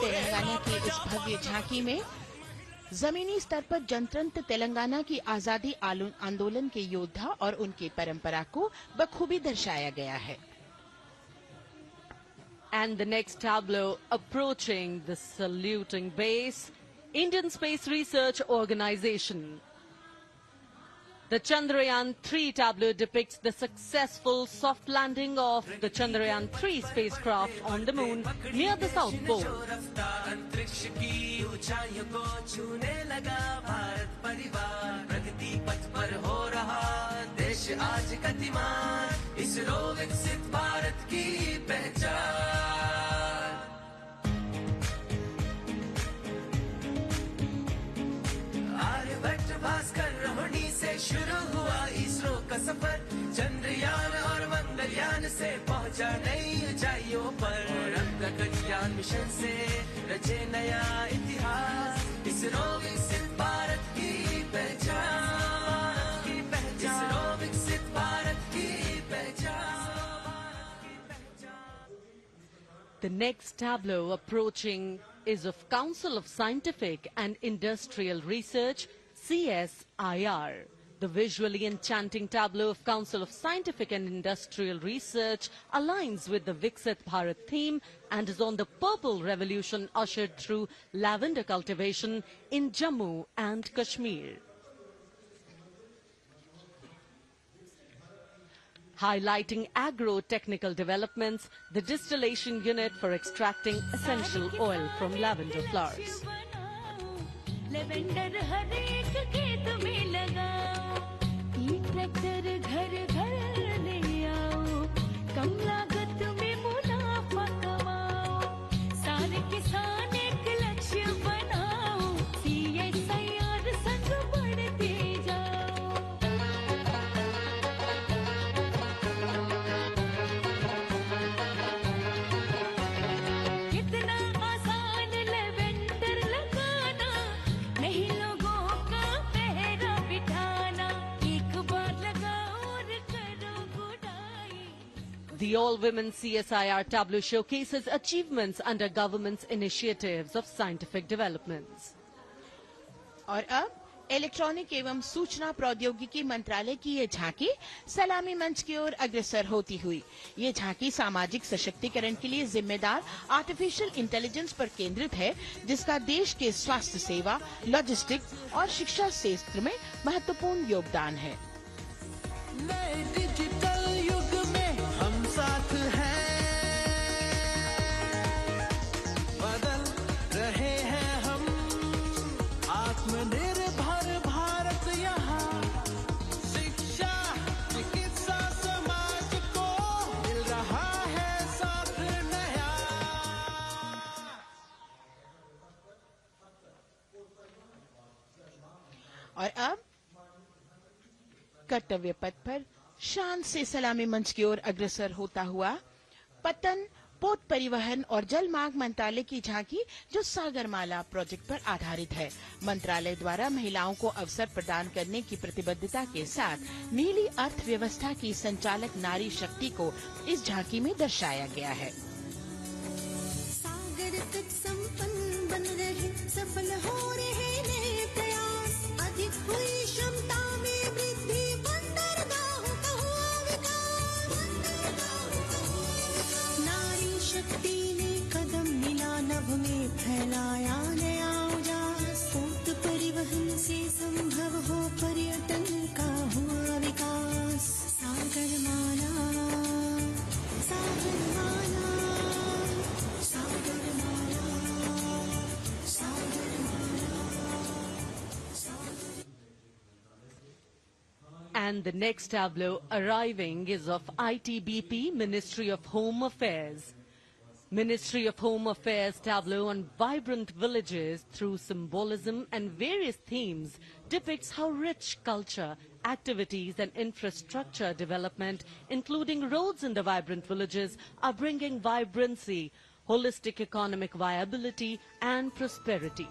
तेलंगाना की इस भव्य झांकी में जमीनी स्तर पर जनतंत्र तेलंगाना की आजादी आंदोलन के योद्धा और उनकी परंपरा को बखूबी दर्शाया गया है। And the next tableau approaching the saluting base, Indian Space Research Organization. The Chandrayaan-3 tableau depicts the successful soft landing of the Chandrayaan-3 spacecraft on the moon near the South Pole. शुरू हुआ इसरो का सफर, चंद्रयान और मंगलयान से पहुंचा नई ऊंचाइयों पर। Gaganyaan mission से रचे नया इतिहास, इसरो विकसित भारत की पहचान, इसरो विकसित भारत की पहचान। The next tableau approaching is of Council of Scientific and Industrial Research, CSIR. The visually enchanting tableau of Council of Scientific and Industrial Research aligns with the Viksit Bharat theme and is on the Purple Revolution ushered through lavender cultivation in Jammu and Kashmir. Highlighting agro-technical developments, the distillation unit for extracting essential oil from lavender flowers. Lavender हर एक खेत में लगाओ, ई tractor घर घर ले आओ, कम लागत में मुनाफा कमाओ, सारे किसान एक लक्ष्य बनाओ, CSIR संग बढ़ते जाओ। The all-women CSIR tableau showcases achievements under government's initiatives of scientific developments. और अब इलेक्ट्रॉनिक एवं सूचना प्रौद्योगिकी मंत्रालय की ये झांकी सलामी मंच की ओर अग्रसर होती हुई। ये झांकी सामाजिक सशक्तिकरण के लिए जिम्मेदार आर्टिफिशियल इंटेलिजेंस पर केंद्रित है, जिसका देश के स्वास्थ्य सेवा, लॉजिस्टिक्स और शिक्षा क्षेत्र में महत्वपूर्ण योगदान है। नए डिजिटल युग में हम साथ हैं, बदल रहे हैं हम, आत्मनिर्भर भारत यहाँ, शिक्षा चिकित्सा समाज को मिल रहा है साथ नया। और अब कर्तव्य पथ पर शान से सलामी मंच की ओर अग्रसर होता हुआ पतन, पोत परिवहन और जल मार्ग मंत्रालय की झांकी, जो सागरमाला प्रोजेक्ट पर आधारित है। मंत्रालय द्वारा महिलाओं को अवसर प्रदान करने की प्रतिबद्धता के साथ नीली अर्थव्यवस्था की संचालक नारी शक्ति को इस झांकी में दर्शाया गया है। सागर तक संपन्न बन रहे, सफल हो रहे नए प्रयास, अधिक हुई क्षमता में वृद्धि, बंदरगाहों का हुआ विकास, नारी शक्ति ने कदम मिला नभ में, फैलाया नया उजास, पोत परिवहन से संभव हो पर्यटन का हुआ विकास। सागरमाला, सागरमाला, सागरमाला, सागरमाला, सागर। And the next tableau arriving is of ITBP, Ministry of Home Affairs. Ministry of Home Affairs tableau on vibrant villages through symbolism and various themes depicts how rich culture, activities and infrastructure development, including roads in the vibrant villages, are bringing vibrancy, holistic economic viability and prosperity.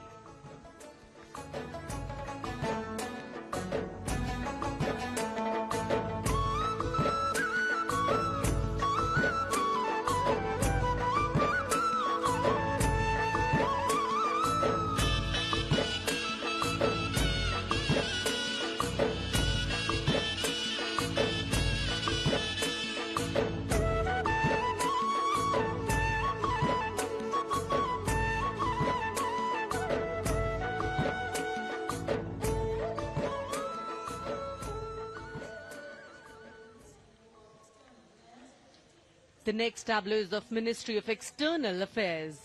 The next tableau is of Ministry of External Affairs.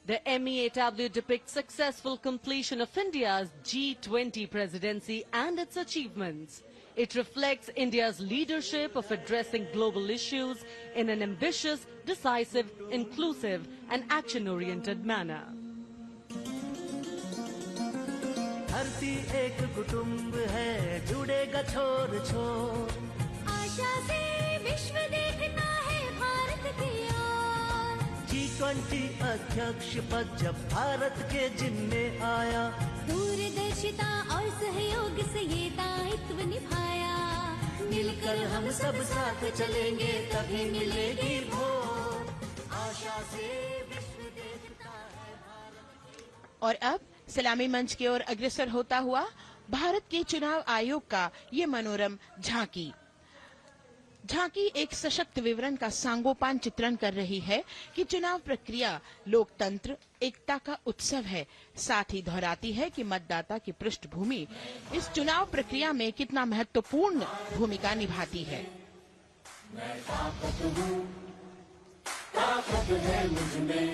The MEA tableau depicts successful completion of India's G20 presidency and its achievements. It reflects India's leadership of addressing global issues in an ambitious, decisive, inclusive and action-oriented manner. धरती एक कुटुंब है, जुड़ेगा छोर छोर, आशा से विश्व देखता है भारत की ओर। G20 अध्यक्ष पद जब भारत के जिम्मे आया, दूरदर्शिता और सहयोग से ये दायित्व निभाया, मिलकर हम सब साथ चलेंगे तभी मिलेगी भोर, आशा से विश्व देखता है भारत। और अब सलामी मंच की ओर अग्रसर होता हुआ भारत के चुनाव आयोग का ये मनोरम झांकी। झांकी एक सशक्त विवरण का सांगोपान चित्रण कर रही है कि चुनाव प्रक्रिया लोकतंत्र, एकता का उत्सव है। साथ ही दोहराती है कि मतदाता की पृष्ठभूमि इस चुनाव प्रक्रिया में कितना महत्वपूर्ण भूमिका निभाती है। मैं ताकत हूँ, ताकत है मुझ में,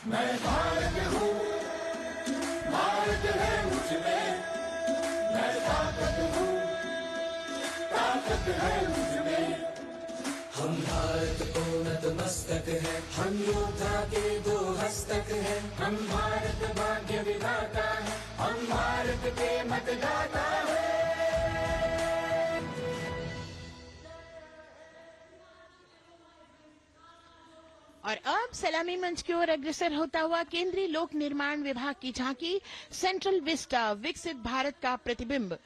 मैं भारत हूँ, भारत है मुझ में, मैं ताकत हूँ, ताकत है मुझ में। हम भारत को नतमस्तक है, हम योद्धा के दो हस्तक है, हम भारत भाग्य विधाता है, हम भारत के मतदाता है। और अब सलामी मंच की ओर अग्रसर होता हुआ केंद्रीय लोक निर्माण विभाग की झांकी सेंट्रल विस्टा, विकसित भारत का प्रतिबिंब।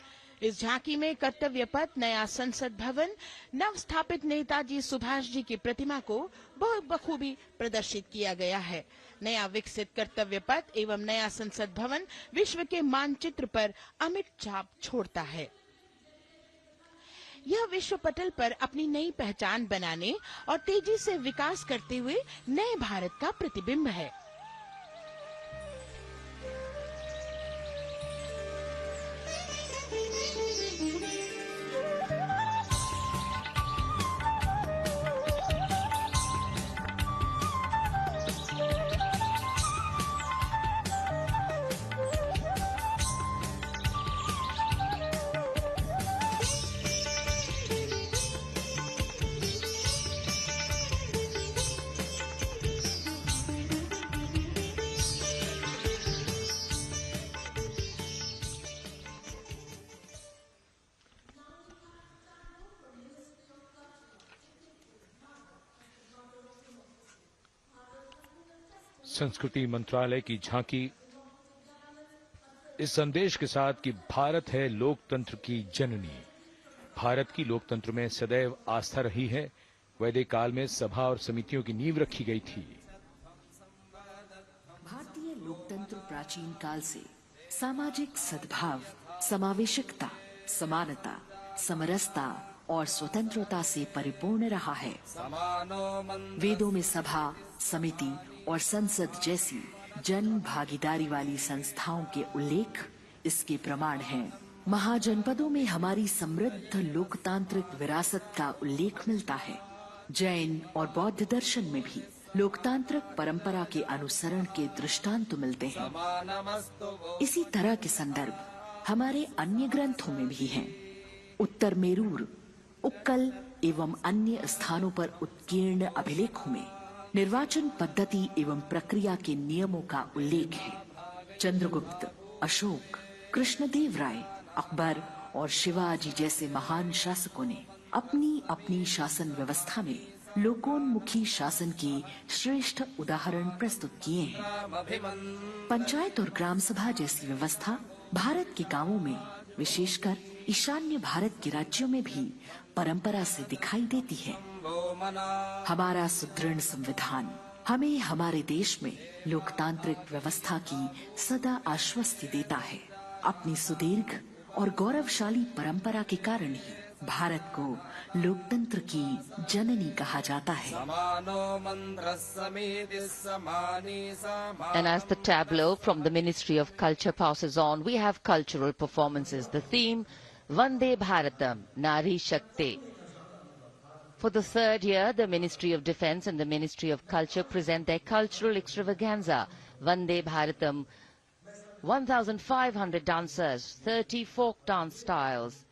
इस झांकी में कर्तव्य पथ, नया संसद भवन, नव स्थापित नेताजी सुभाष जी की प्रतिमा को बहुत बखूबी प्रदर्शित किया गया है। नया विकसित कर्तव्य पथ एवं नया संसद भवन विश्व के मानचित्र पर अमिट छाप छोड़ता है। यह विश्व पटल पर अपनी नई पहचान बनाने और तेजी से विकास करते हुए नए भारत का प्रतिबिंब है। संस्कृति मंत्रालय की झांकी इस संदेश के साथ कि भारत है लोकतंत्र की जननी। भारत की लोकतंत्र में सदैव आस्था रही है। वैदिक काल में सभा और समितियों की नींव रखी गई थी। भारतीय लोकतंत्र प्राचीन काल से सामाजिक सद्भाव, समावेशकता, समानता, समरसता और स्वतंत्रता से परिपूर्ण रहा है। वेदों में सभा, समिति और संसद जैसी जन भागीदारी वाली संस्थाओं के उल्लेख इसके प्रमाण हैं। महाजनपदों में हमारी समृद्ध लोकतांत्रिक विरासत का उल्लेख मिलता है। जैन और बौद्ध दर्शन में भी लोकतांत्रिक परंपरा के अनुसरण के दृष्टांत मिलते हैं। इसी तरह के संदर्भ हमारे अन्य ग्रंथों में भी हैं। उत्तर मेरूर, उक्कल एवं अन्य स्थानों पर उत्कीर्ण अभिलेखों में निर्वाचन पद्धति एवं प्रक्रिया के नियमों का उल्लेख है। चंद्रगुप्त, अशोक, कृष्णदेव राय, अकबर और शिवाजी जैसे महान शासकों ने अपनी अपनी शासन व्यवस्था में लोकोन्मुखी शासन के श्रेष्ठ उदाहरण प्रस्तुत किए हैं। पंचायत और ग्राम सभा जैसी व्यवस्था भारत के गांवों में, विशेषकर ईशान्य भारत के राज्यों में भी परंपरा से दिखाई देती है। हमारा सुदृढ़ संविधान हमें हमारे देश में लोकतांत्रिक व्यवस्था की सदा आश्वस्ति देता है। अपनी सुदीर्घ और गौरवशाली परंपरा के कारण ही भारत को लोकतंत्र की जननी कहा जाता है। And as the tableau from the Ministry of Culture passes on, we have cultural performances. The theme, Vande Bharatam, Nari Shakti. For the third year, the Ministry of Defence and the Ministry of Culture present their cultural extravaganza, Vande Bharatam. 1,500 dancers, 30 folk dance styles,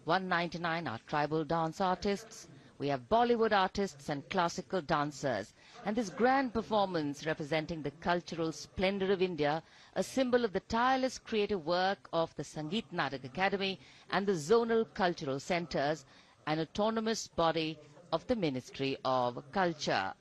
199 are tribal dance artists. We have Bollywood artists and classical dancers. And this grand performance representing the cultural splendor of India, a symbol of the tireless creative work of the Sangeet Natak Academy and the zonal cultural centers, an autonomous body of the Ministry of Culture.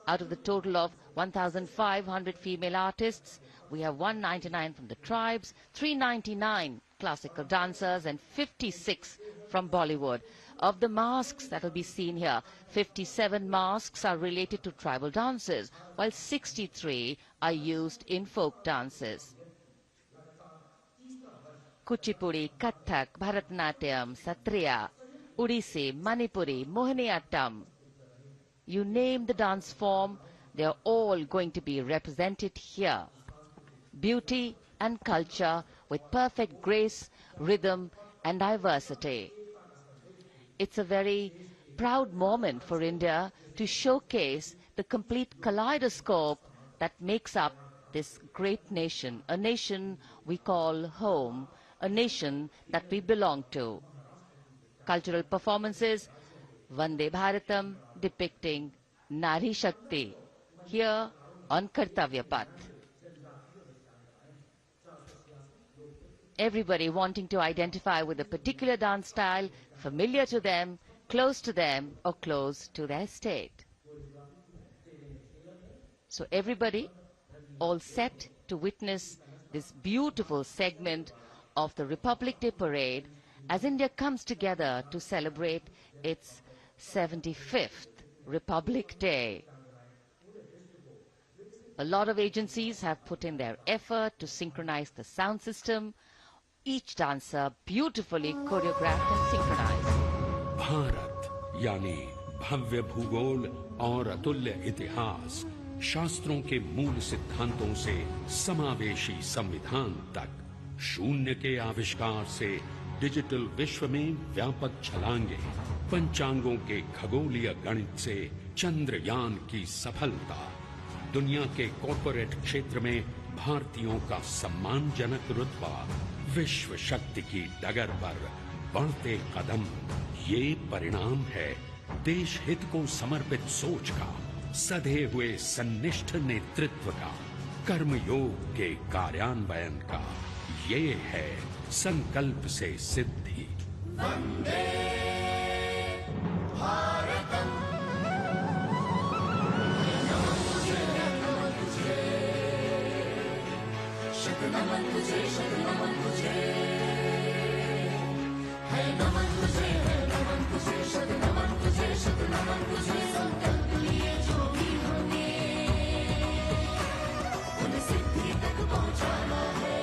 Out of the total of 1,500 female artists, we have 199 from the tribes, 399 classical dancers and 56 from Bollywood. Of the masks that will be seen here, 57 masks are related to tribal dances, while 63 are used in folk dances. Kuchipudi, Kathak, Bharatanatyam, Satriya, Odissi, Manipuri, Mohiniyattam. You name the dance form, they are all going to be represented here. Beauty and culture with perfect grace, rhythm and diversity. It's a very proud moment for India to showcase the complete kaleidoscope that makes up this great nation, a nation we call home, a nation that we belong to. Cultural performances, Vande Bharatam depicting Nari Shakti, here on Kartavya Path. Everybody wanting to identify with a particular dance style, familiar to them, close to them, or close to their state. So everybody all set to witness this beautiful segment of the Republic Day parade as India comes together to celebrate its 75th Republic Day. A lot of agencies have put in their effort to synchronize the sound system, each dancer beautifully choreographed and synchronized. Bharat यानी भव्य भूगोल और अतुल्य इतिहास, शास्त्रों के मूल सिद्धांतों से समावेशी संविधान तक, शून्य के आविष्कार से डिजिटल विश्व में व्यापक छलांगे, पंचांगों के खगोलीय गणित से चंद्रयान की सफलता, दुनिया के कॉर्पोरेट क्षेत्र में भारतीयों का सम्मानजनक रुतबा, विश्व शक्ति की डगर पर बढ़ते कदम, ये परिणाम है देश हित को समर्पित सोच का, सधे हुए सन्निष्ठ नेतृत्व का, कर्मयोग के कार्यान्वयन का। ये है संकल्प से सिद्धि। वंदे भारतम, नमन तुझे, नमन तुझे, शत नमन तुझे, शत नमन तुझे, है नमन तुझे, है नमन तुझे, शत नमन तुझे, शत नमन तुझे। संकल्प लिए जो भी होंगे उन्हें सिद्धि तक पहुंचाना है।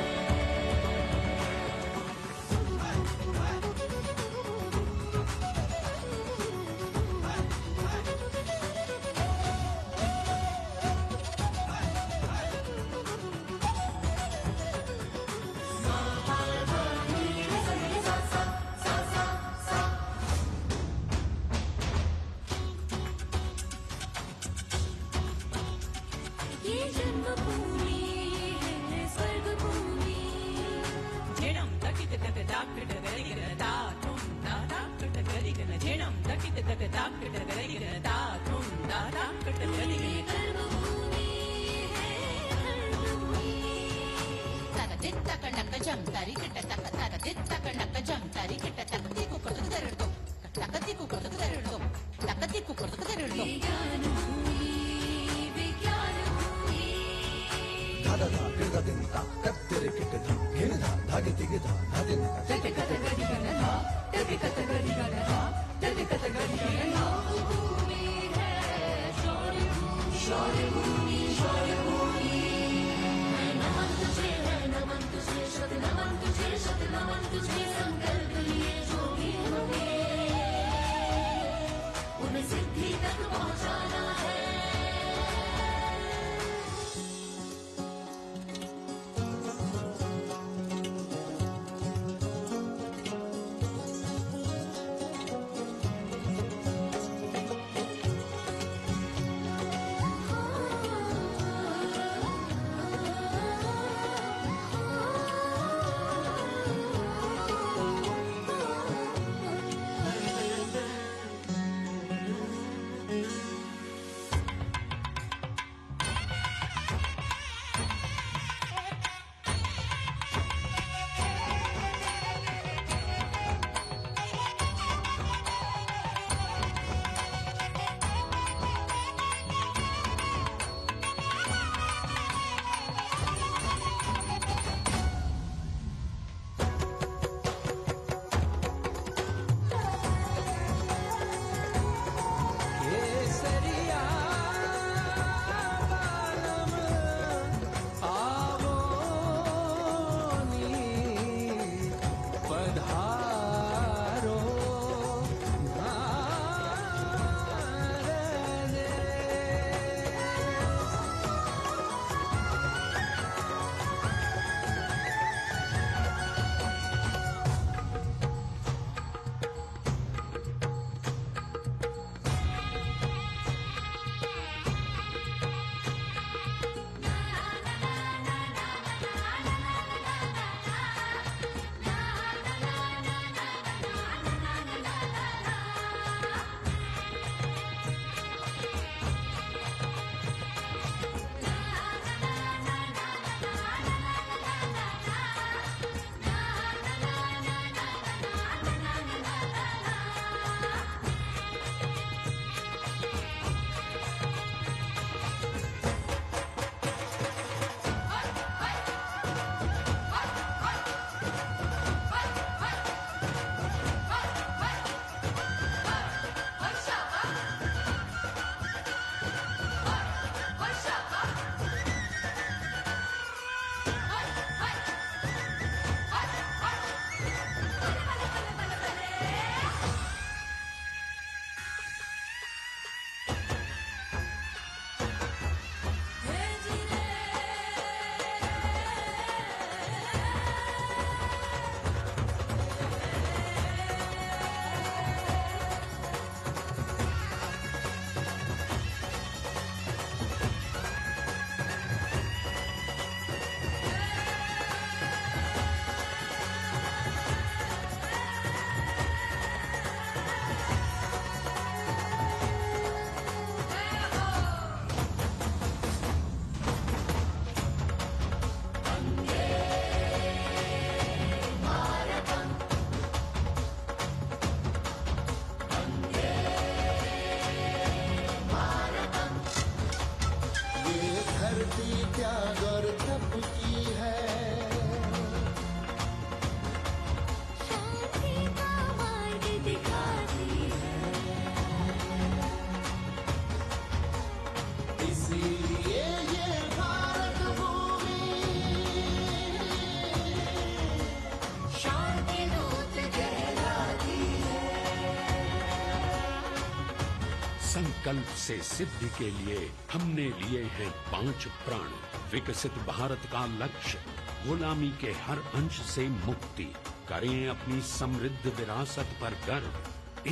संकल्प से सिद्धि के लिए हमने लिए हैं 5 प्रण। विकसित भारत का लक्ष्य, गुलामी के हर अंश से मुक्ति, करें अपनी समृद्ध विरासत पर गर्व,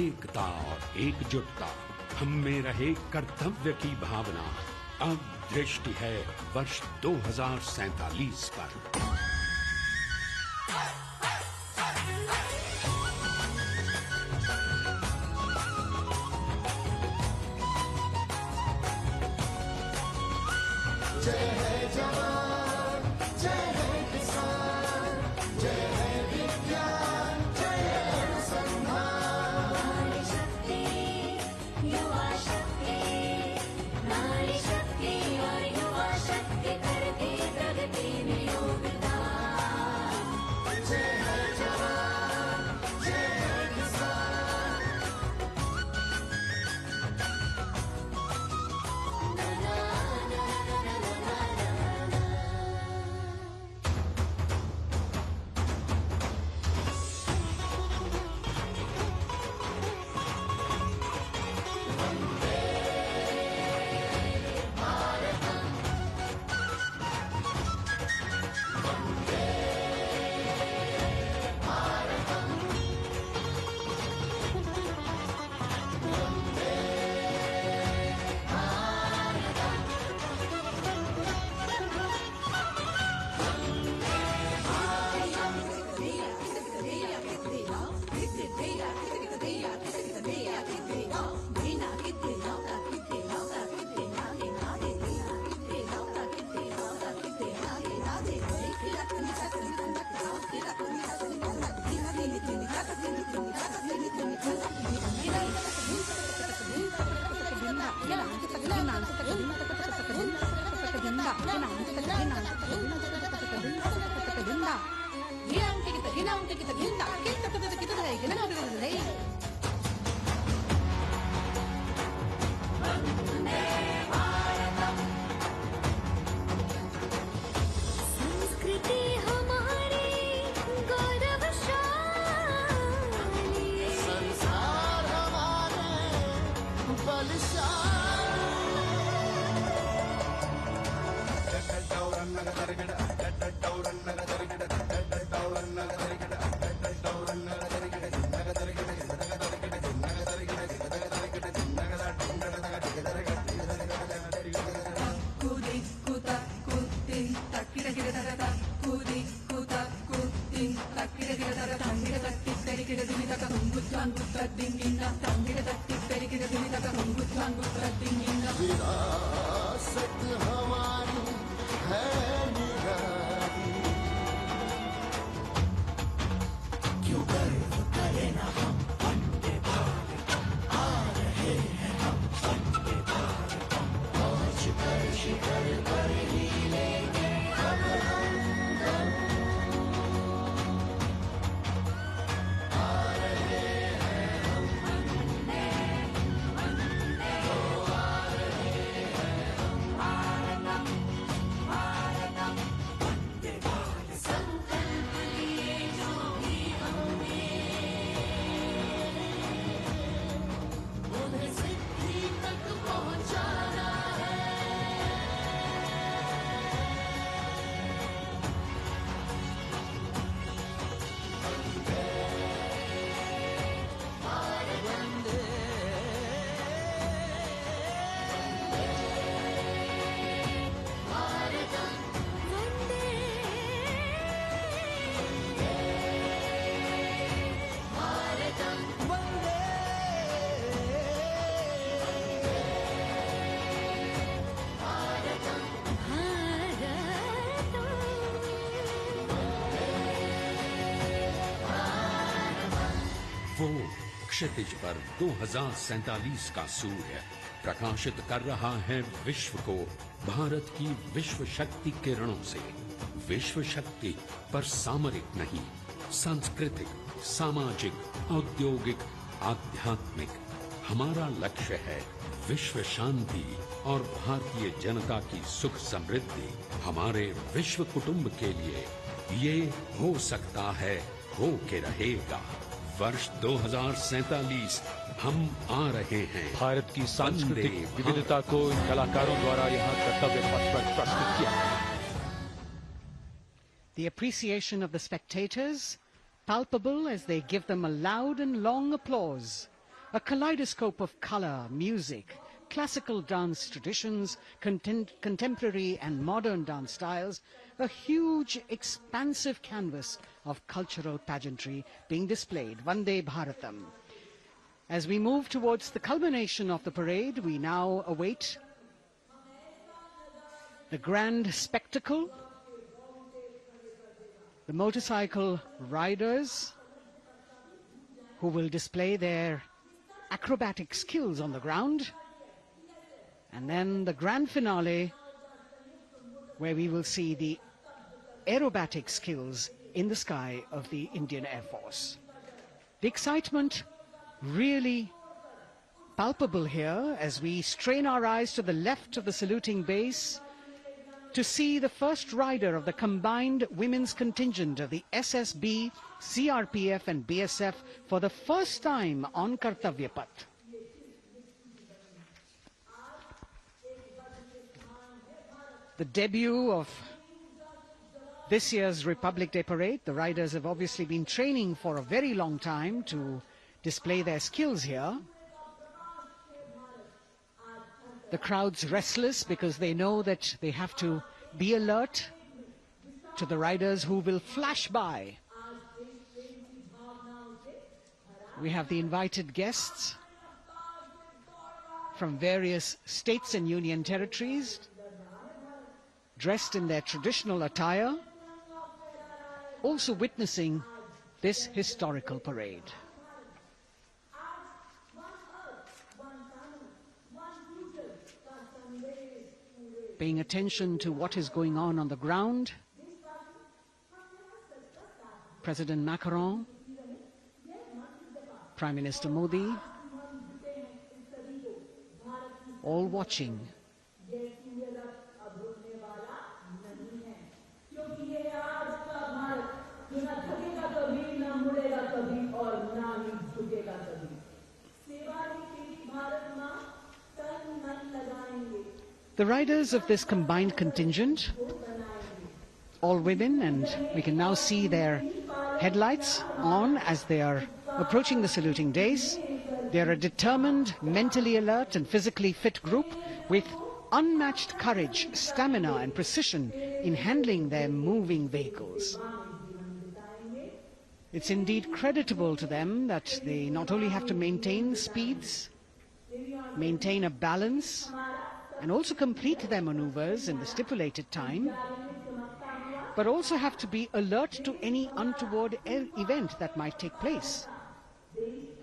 एकता और एकजुटता, हम में रहे कर्तव्य की भावना। अब दृष्टि है वर्ष 2047 पर। जय है जवान, जय है किसान, जय है विज्ञान, जय है अनुसंधान। नारी शक्ति, युवा शक्ति, नारी शक्ति और युवा शक्ति करती प्रगति में योगदान। जय है जवान, जय है किसान। संस्कृति हमारी गौरवशाली, संसार हमारे विरासत हमारी है निराली। क्यों गर्व करें ना हम वंदे भारतम, आ रहे हैं हम वंदे भारतम, पहुंच कर शिखर पर ही लेंगे अब हम दम। आ रहे हैं हम वंदे, ओ आ रहे हैं हम भारतम, भारतम, वंदे भारतम। संकल्प लिए जो भी हमने, उन्हें सिद्धि तक पहुंचाना है। वो क्षितिज पर 2047 का सूर्य प्रकाशित कर रहा है विश्व को भारत की विश्व शक्ति किरणों से। विश्व शक्ति पर सामरिक नहीं, सांस्कृतिक, सामाजिक, औद्योगिक, आध्यात्मिक। हमारा लक्ष्य है विश्व शांति और भारतीय जनता की सुख समृद्धि। हमारे विश्व कुटुंब के लिए ये हो सकता है, हो के रहेगा। वर्ष 2047 हम आ रहे हैं। भारत की सांस्कृतिक विविधता को इन कलाकारों द्वारा यहाँ कर्तव्य पथ पर प्रस्तुत किया गया। The appreciation of the spectators, palpable as they give them a loud and long applause. A kaleidoscope of color, music, classical dance traditions, contemporary and modern dance styles, a huge, expansive canvas of cultural pageantry being displayed, Vande Bharatam. As we move towards the culmination of the parade, we now await the grand spectacle, the motorcycle riders who will display their acrobatic skills on the ground, and then the grand finale where we will see the aerobatic skills in the sky of the Indian Air Force. The excitement really palpable here as we strain our eyes to the left of the saluting base to see the first rider of the combined women's contingent of the SSB, CRPF and BSF for the first time on Kartavya Path. The debut of this year's Republic Day Parade. The riders have obviously been training for a very long time to display their skills here. The crowd's restless because they know that they have to be alert to the riders who will flash by. We have the invited guests from various states and union territories, dressed in their traditional attire, also witnessing this historical parade. Paying attention to what is going on the ground, President Macron, Prime Minister Modi, all watching. The riders of this combined contingent, all women, and we can now see their headlights on as they are approaching the saluting days. They are a determined, mentally alert and physically fit group with unmatched courage, stamina and precision in handling their moving vehicles. It's indeed creditable to them that they not only have to maintain speeds, maintain a balance, and also complete their maneuvers in the stipulated time, but also have to be alert to any untoward event that might take place.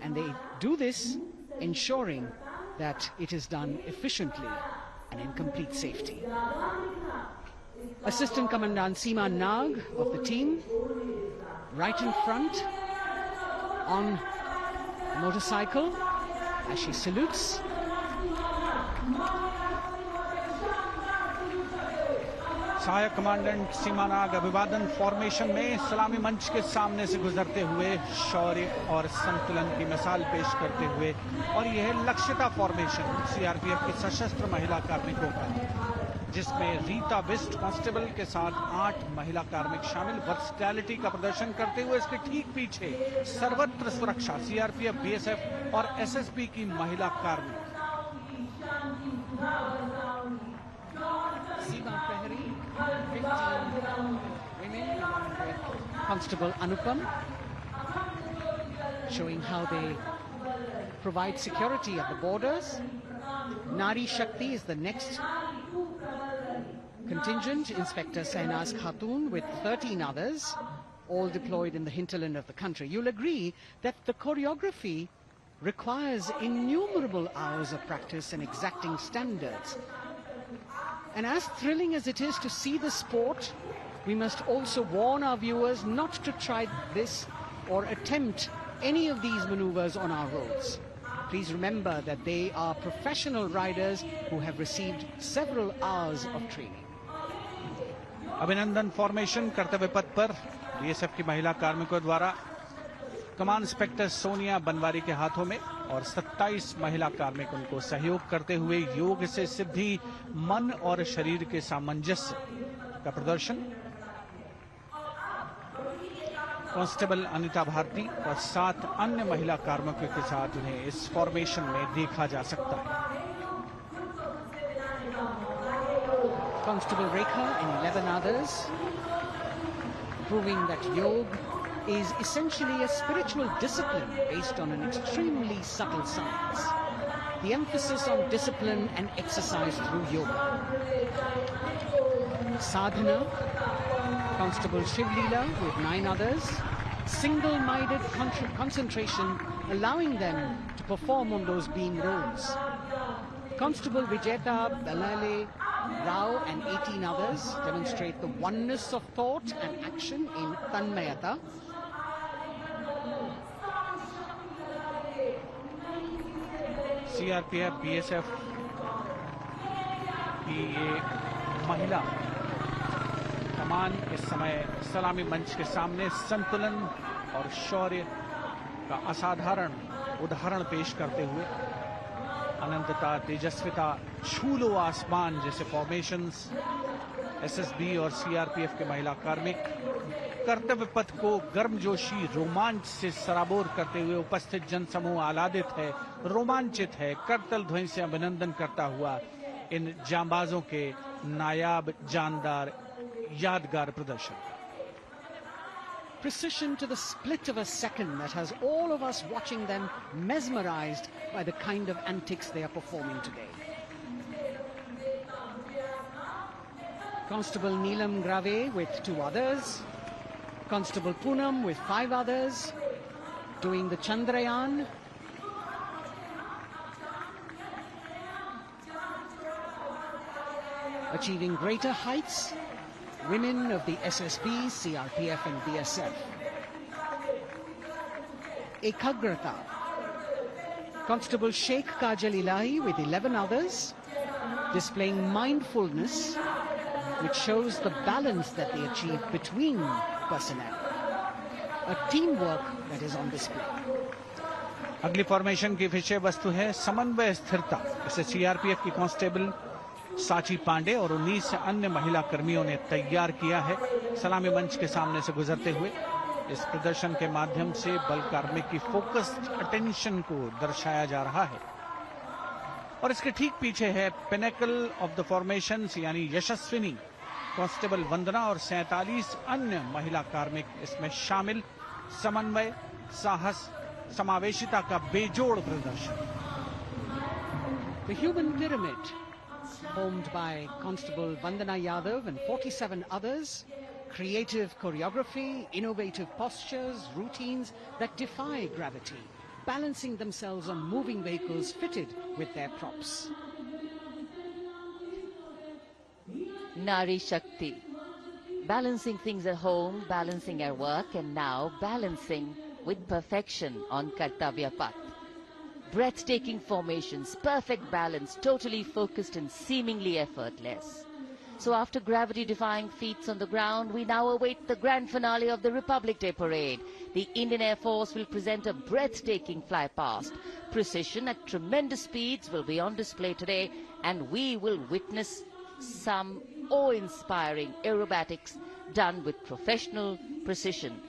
And they do this ensuring that it is done efficiently and in complete safety. Assistant Commandant Seema Nag of the team, right in front on a motorcycle as she salutes. सहायक commandant सीमा नाग अभिवादन formation में सलामी मंच के सामने से गुजरते हुए शौर्य और संतुलन की मिसाल पेश करते हुए, और यह लक्ष्यता फॉर्मेशन सीआरपीएफ की सशस्त्र महिला कार्मिकों का, जिसमें रीता बिस्ट कांस्टेबल के साथ 8 महिला कार्मिक शामिल, वर्सटैलिटी का प्रदर्शन करते हुए इसके ठीक पीछे सर्वत्र सुरक्षा सीआरपीएफ, बीएसएफ और एसएसबी की महिला कार्मिक। Women along with Constable Anupam, showing how they provide security at the borders. Nari Shakti is the next contingent, Inspector Sainaz Khatun with 13 others, all deployed in the hinterland of the country. You'll agree that the choreography requires innumerable hours of practice and exacting standards. And as thrilling as it is to see the sport, we must also warn our viewers not to try this or attempt any of these maneuvers on our roads. Please remember that they are professional riders who have received several hours of training. अभिनंदन formation कर्तव्य पथ पर BSF की महिला कार्मिकों द्वारा कमान inspector Sonia Banwari के हाथों में और 27 महिला कार्मिक उनको सहयोग करते हुए योग से सिद्धि, मन और शरीर के सामंजस्य का प्रदर्शन। कांस्टेबल अनिता भारती और 7 अन्य महिला कार्मिकों के साथ उन्हें इस फॉर्मेशन में देखा जा सकता है। Constable Rekha and 11 others, proving that yoga is essentially a spiritual discipline based on an extremely subtle science. The emphasis on discipline and exercise through yoga. Sadhana, Constable Shivleela with 9 others, single-minded concentration allowing them to perform on those beam roles. Constable Vijeta Balale Rao and 18 others demonstrate the oneness of thought and action in Tanmayata. CRPF, BSF की ये महिला कमान इस समय सलामी मंच के सामने संतुलन और शौर्य का असाधारण उदाहरण पेश करते हुए अनंतता, तेजस्विता, छू लो आसमान जैसे फॉर्मेशंस एसएसबी और सीआरपीएफ के महिला कार्मिक कर्तव्य पथ को गर्मजोशी रोमांच से सराबोर करते हुए उपस्थित जनसमूह आह्लादित है, रोमांचित है, करतल ध्वनि से अभिनंदन करता हुआ इन जांबाजों के नायाब, जानदार, यादगार प्रदर्शन। Precision to the split of a second that has all of us watching them mesmerized by the kind of antics they are performing today. Constable Neelam Grave with 2 others, Constable Poonam with 5 others, doing the Chandrayaan. Achieving greater heights, women of the SSB, CRPF and BSF. Ekagrata, Constable Sheikh Kajal Ilahi with 11 others, displaying mindfulness, which shows the balance that they achieve between personnel. A teamwork that is on display. अगली formation की विषय वस्तु है समन्वय स्थिरता। इसे CRPF की constable साची पांडे और 19 अन्य महिला कर्मियों ने तैयार किया है। सलामी मंच के सामने से गुजरते हुए इस प्रदर्शन के माध्यम से बल कार्मिक की फोकस्ड अटेंशन को दर्शाया जा रहा है और इसके ठीक पीछे है पिनेकल ऑफ द फॉर्मेशंस यानी यशस्विनी कांस्टेबल वंदना और 47 अन्य महिला कार्मिक इसमें शामिल। समन्वय, साहस, समावेशिता का बेजोड़ प्रदर्शन। The human pyramid, formed by Constable Vandana Yadav and 47 others, creative choreography, innovative postures, routines that defy gravity, balancing themselves on moving vehicles fitted with their props. Nari Shakti, balancing things at home, balancing at work, and now balancing with perfection on Kartavya Path. Breathtaking formations, perfect balance, totally focused and seemingly effortless. So after gravity-defying feats on the ground, we now await the grand finale of the Republic Day Parade. The Indian Air Force will present a breathtaking fly-past. Precision at tremendous speeds will be on display today, and we will witness some awe-inspiring aerobatics done with professional precision.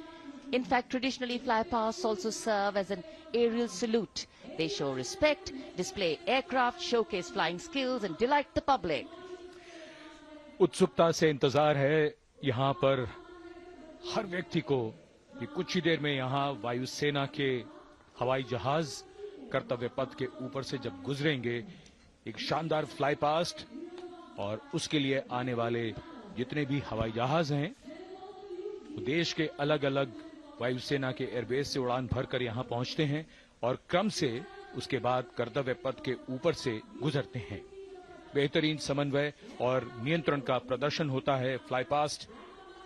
In fact, traditionally, fly-pasts also serve as an aerial salute. They show respect, display aircraft, showcase flying skills, and delight the public. उत्सुकता से इंतजार है यहाँ पर हर व्यक्ति को कि कुछ ही देर में यहाँ वायुसेना के हवाई जहाज कर्तव्य पथ के ऊपर से जब गुजरेंगे, एक शानदार फ्लाई पास्ट और उसके लिए आने वाले जितने भी हवाई जहाज हैं वो देश के अलग अलग वायुसेना के एयरबेस से उड़ान भरकर यहाँ पहुंचते हैं और क्रम से उसके बाद कर्तव्य पथ के ऊपर से गुजरते हैं। बेहतरीन समन्वय और नियंत्रण का प्रदर्शन होता है। फ्लाई पास्ट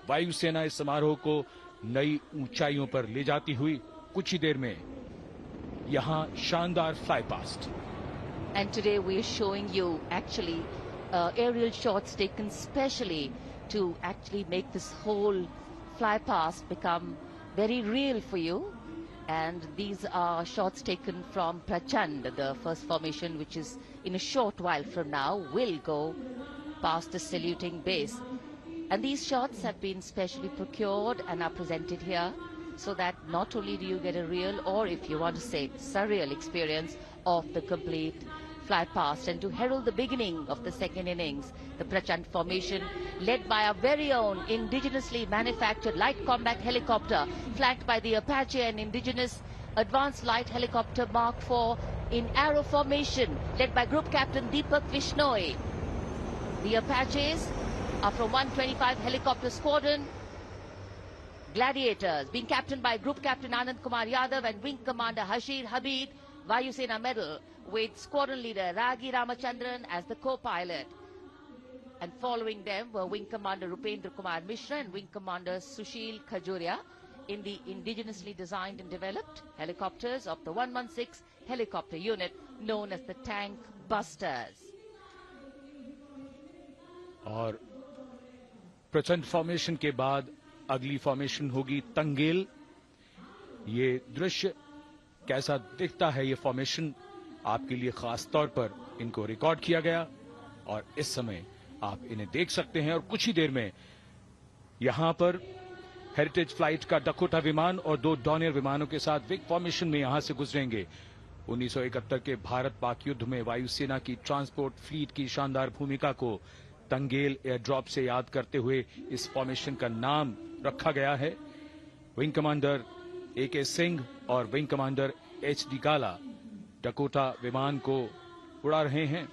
वायुसेना इस समारोह को नई ऊंचाइयों पर ले जाती हुई कुछ ही देर में यहाँ शानदार fly past. And today we are showing you actually aerial shots taken specially to actually make this whole fly past become very real for you. And these are shots taken from Prachand, the first formation, which is in a short while from now will go past the saluting base. And these shots have been specially procured and are presented here so that not only do you get a real, or if you want to say surreal experience of the complete fly past, and to herald the beginning of the second innings, the Prachand formation led by our very own indigenously manufactured light combat helicopter, flanked by the Apache and indigenous advanced light helicopter Mark IV in arrow formation, led by Group Captain Deepak Vishnoi. The Apaches are from 125 Helicopter Squadron. Gladiators, being captained by Group Captain Anand Kumar Yadav and Wing Commander Hashir Habib, Vayusena Medal, with Squadron Leader Ragi Ramachandran as the co-pilot. And following them were Wing Commander Rupendra Kumar Mishra and Wing Commander Sushil Khajuria in the indigenously designed and developed helicopters of the 116 helicopter unit known as the Tank Busters. और प्रचंड formation के बाद अगली formation होगी तंगेल। ये दृश्य कैसा दिखता है, ये फॉर्मेशन आपके लिए खास तौर पर इनको रिकॉर्ड किया गया और इस समय आप इन्हें देख सकते हैं। और कुछ ही देर में यहां पर हेरिटेज फ्लाइट का डकोटा विमान और 2 डॉनियर विमानों के साथ विग फॉर्मेशन में यहां से गुजरेंगे। 1971 के भारत पाक युद्ध में वायुसेना की ट्रांसपोर्ट फ्लीट की शानदार भूमिका को तंगेल एयर ड्रॉप से याद करते हुए इस फॉर्मेशन का नाम रखा गया है। विंग कमांडर AK सिंह और विंग कमांडर HD काला डकोटा विमान को उड़ा रहे हैं।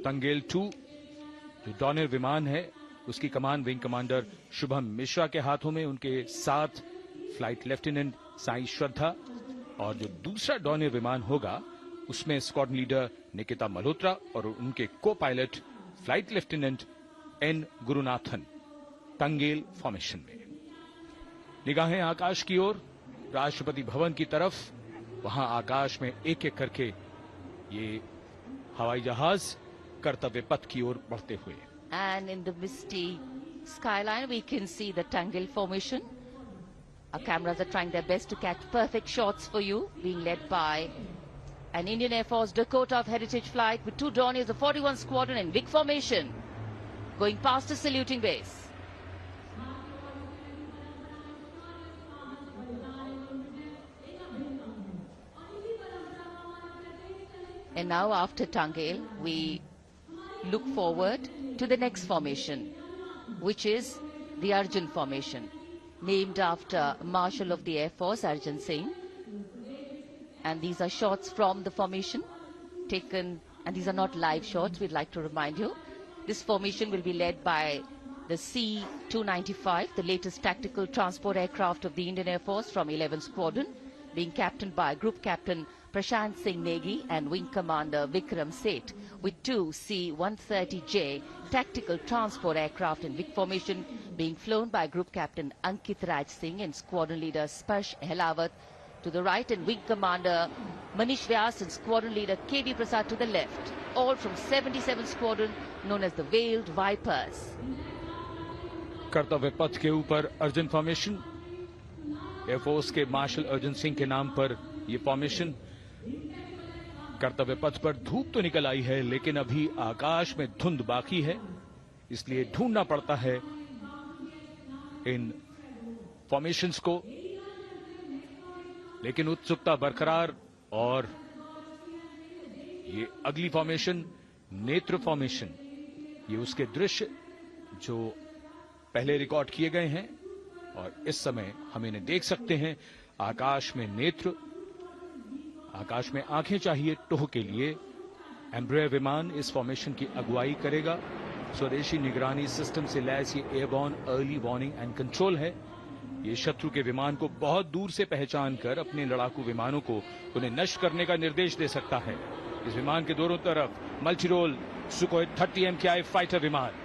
तंगेल 2 जो डॉनियर विमान है उसकी कमान विंग कमांडर शुभम मिश्रा के हाथों में, उनके साथ फ्लाइट लेफ्टिनेंट साई श्रद्धा, और जो दूसरा डॉनियर विमान होगा उसमें स्क्वाड्रन लीडर निकिता मल्होत्रा और उनके को pilot flight lieutenant N Gurunathan. Tangail formation में निगाहें आकाश की ओर, राष्ट्रपति भवन की तरफ। वहां आकाश में एक एक करके ये हवाई जहाज कर्तव्य पथ की ओर बढ़ते हुए। And in the misty skyline we can see the Tangel formation. Our cameras are trying their best to catch perfect shots for you, being led by an Indian Air Force Dakota of Heritage Flight with 2 Dorniers of 41 Squadron in big formation, going past the saluting base. And now after Tangel, we look forward to the next formation, which is the Arjun formation, named after Marshal of the Air Force Arjun Singh. And these are shots from the formation taken, and these are not live shots, we'd like to remind you. This formation will be led by the C-295, the latest tactical transport aircraft of the Indian Air Force from 11th Squadron, being captained by Group Captain Prashant Singh Negi and Wing Commander Vikram Seth, with 2 C-130J tactical transport aircraft in big formation being flown by Group Captain Ankit Raj Singh and Squadron Leader Sparsh Helawat to the right, and Wing Commander Manish Vyas and Squadron Leader KV Prasad to the left, all from 77th Squadron known as the Veiled Vipers. कर्तव्य पथ के ऊपर Arjun formation, air force के martial Arjun Singh के नाम पर यह formation. कर्तव्य पथ पर धूप तो निकल आई है लेकिन अभी आकाश में धुंध बाकी है, इसलिए ढूंढना पड़ता है इन फॉर्मेशंस को, लेकिन उत्सुकता बरकरार। और ये अगली फॉर्मेशन नेत्र फॉर्मेशन, ये उसके दृश्य जो पहले रिकॉर्ड किए गए हैं और इस समय हम इन्हें देख सकते हैं। आकाश में नेत्र, आकाश में आंखें चाहिए टोह के लिए। एम्ब्रेयर विमान इस फॉर्मेशन की अगुवाई करेगा। स्वदेशी निगरानी सिस्टम से लैस ये airborne early warning and control है। ये शत्रु के विमान को बहुत दूर से पहचान कर अपने लड़ाकू विमानों को उन्हें नष्ट करने का निर्देश दे सकता है। इस विमान के दोनों तरफ मल्टीरोल सुखोई 30 MKI फाइटर विमान।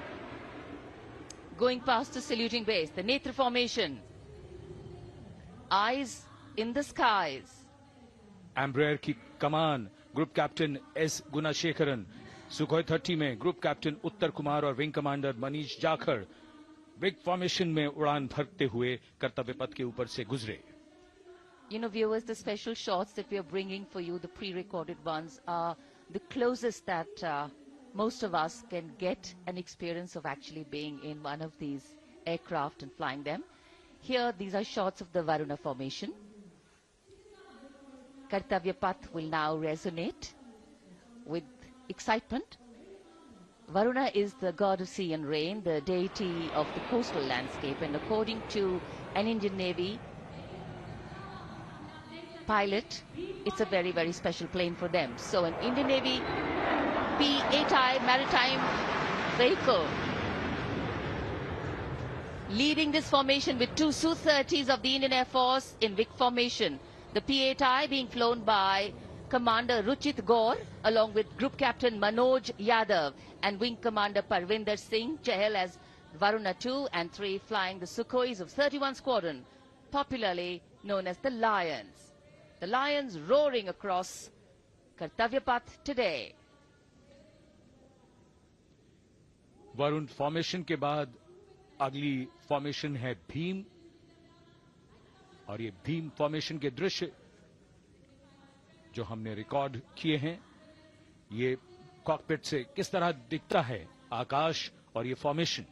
Going past the saluting base, the Netra formation, eyes in the skies. Embraer की कमान ग्रुप कैप्टन S गुणाशेखरन, सुखोई 30 में ग्रुप कैप्टन उत्तर कुमार और wing commander Manish Jakhar big formation में उड़ान भरते हुए कर्तव्य पथ के ऊपर से गुजरे। You know, viewers, the special shots that we are bringing for you, the pre-recorded ones, are the closest that most of us can get an experience of actually being in one of these aircraft and flying them. Here, these are shots of the Varuna formation. Kartavya Path will now resonate with excitement. Varuna is the god of sea and rain, the deity of the coastal landscape, and according to an Indian Navy pilot, it's a very, very special plane for them. So an Indian Navy P-8I maritime vehicle leading this formation with two Su-30s of the Indian Air Force in Vic formation. The P-8I being flown by Commander Ruchit Gaur along with Group Captain Manoj Yadav and Wing Commander Parvinder Singh Chahal as Varuna 2 and 3 flying the Sukhois of 31 Squadron, popularly known as the Lions. The Lions roaring across Kartavya Path today. Varun formation के बाद अगली formation है भीम, और ये Bhim formation के दृश्य जो हमने रिकॉर्ड किए हैं, ये कॉकपिट से किस तरह दिखता है आकाश और ये फॉर्मेशन।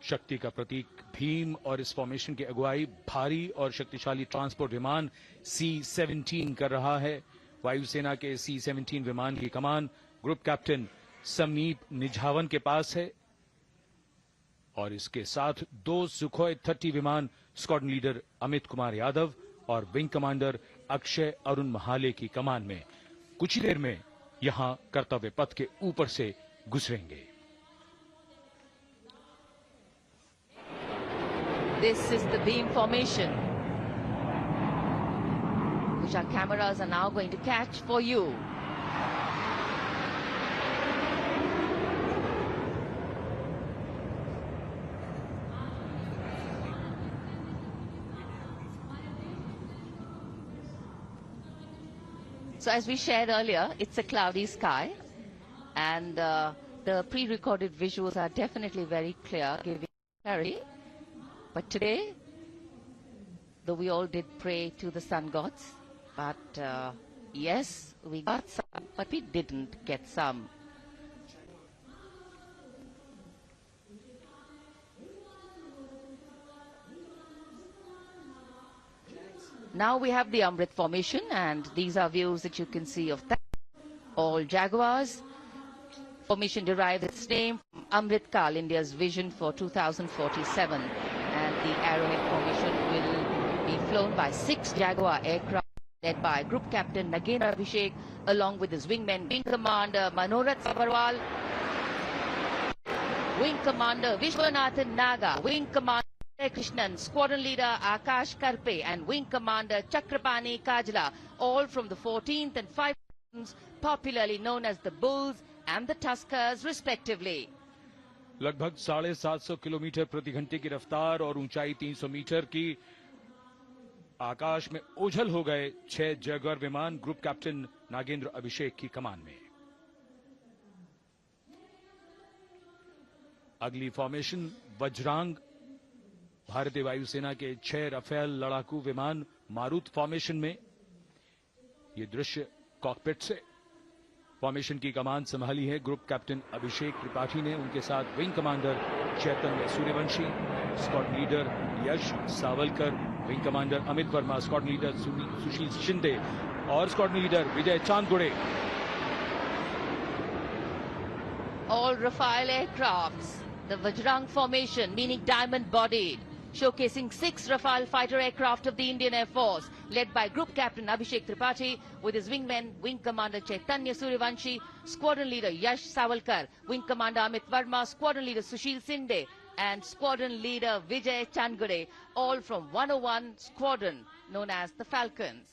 शक्ति का प्रतीक भीम और इस फॉर्मेशन की अगुवाई भारी और शक्तिशाली ट्रांसपोर्ट विमान C-17 कर रहा है। वायुसेना के C-17 विमान की कमान ग्रुप कैप्टन समनीप निझावन के पास है और इसके साथ दो सुखोई 30 विमान स्क्वाड्रन लीडर अमित कुमार यादव और विंग कमांडर अक्षय अरुण महाले की कमान में कुछ ही देर में यहां कर्तव्य पथ के ऊपर से गुजरेंगे। This is the beam formation, which our cameras are now going to catch for you. So as we shared earlier, it's a cloudy sky, and the pre-recorded visuals are definitely very clear, giving clarity. But today, though we all did pray to the sun gods, but yes, we got some, but we didn't get some. Now we have the Amrit formation, and these are views that you can see of that. All Jaguars. Formation derived its name from Amrit Kal, India's vision for 2047. And the Arrowhead formation will be flown by 6 Jaguar aircraft led by Group Captain Nagendra Abhishek along with his wingmen Wing Commander Manorat Sabarwal, Wing Commander Vishwanathan Naga, Wing Commander Krishnan, Squadron Leader Akash Karpe and Wing Commander Chakrapani Kajla, all from the 14th and 5th squadrons, popularly known as the Bulls and the Tuskers respectively. लगभग 750 kilometre प्रति घंटे की रफ्तार और ऊंचाई 300 metre की आकाश में ओझल हो गए 6 जैगुआर विमान ग्रुप कैप्टन नागेंद्र अभिषेक की कमान में। अगली फॉर्मेशन वज्रांग, भारतीय वायुसेना के 6 राफेल लड़ाकू विमान मारुत फॉर्मेशन में। ये दृश्य कॉकपिट से। फॉर्मेशन की कमान संभाली है ग्रुप कैप्टन अभिषेक त्रिपाठी ने, उनके साथ wing commander Chaitanya Suryavanshi, squad leader Yash Savalkar, wing commander Amit Verma, squad leader Sushil Shinde और squad leader Vijay Chandgude. All Rafale aircrafts, the Vajrang formation, meaning diamond-bodied, showcasing 6 Rafale fighter aircraft of the Indian Air Force, led by Group Captain Abhishek Tripathi with his wingmen, Wing Commander Chaitanya Suryavanshi, Squadron Leader Yash Savalkar, Wing Commander Amit Verma, Squadron Leader Sushil Sinde, and Squadron Leader Vijay Chandgure, all from 101 Squadron, known as the Falcons.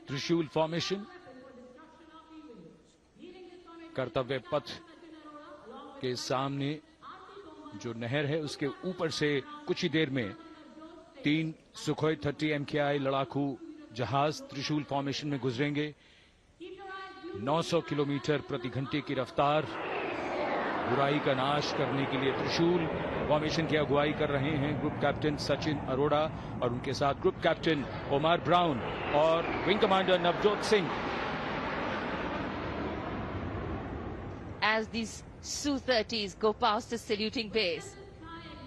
त्रिशूल formation, कर्तव्य पथ के सामने जो नहर है उसके ऊपर से कुछ ही देर में 3 सुखोई 30 MKI लड़ाकू जहाज त्रिशूल फॉर्मेशन में गुजरेंगे। 900 किलोमीटर प्रति घंटे की रफ्तार बुराई का नाश करने के लिए त्रिशूल फॉर्मेशन की अगुवाई कर रहे हैं ग्रुप कैप्टन सचिन अरोड़ा और उनके साथ ग्रुप कैप्टन ओमार ब्राउन और wing commander Navjot Singh. As these Su-30s go past the saluting base,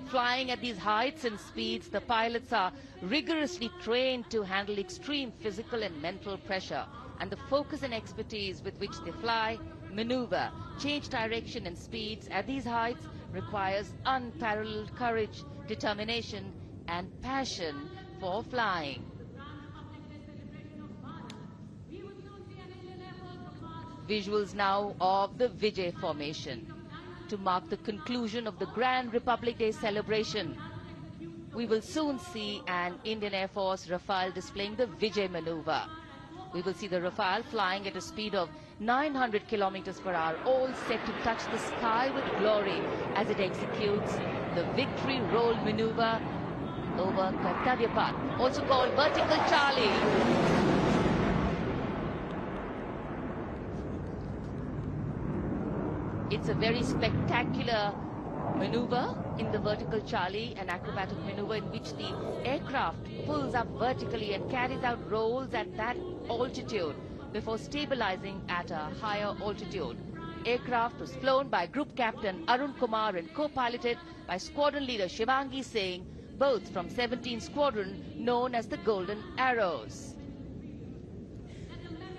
flying at these heights and speeds, the pilots are rigorously trained to handle extreme physical and mental pressure, and the focus and expertise with which they fly, maneuver, change direction and speeds at these heights requires unparalleled courage, determination and passion for flying. Visuals now of the Vijay formation to mark the conclusion of the Grand Republic Day celebration. We will soon see an Indian Air Force Rafale displaying the Vijay maneuver. We will see the Rafale flying at a speed of 900 kilometers per hour, all set to touch the sky with glory as it executes the Victory Roll maneuver over Kartavya Path, also called Vertical Charlie. It's a very spectacular maneuver in the Vertical Charlie, an acrobatic maneuver in which the aircraft pulls up vertically and carries out rolls at that altitude before stabilizing at a higher altitude. Aircraft was flown by Group Captain Arun Kumar and co-piloted by Squadron Leader Shivangi Singh, both from 17th Squadron, known as the Golden Arrows.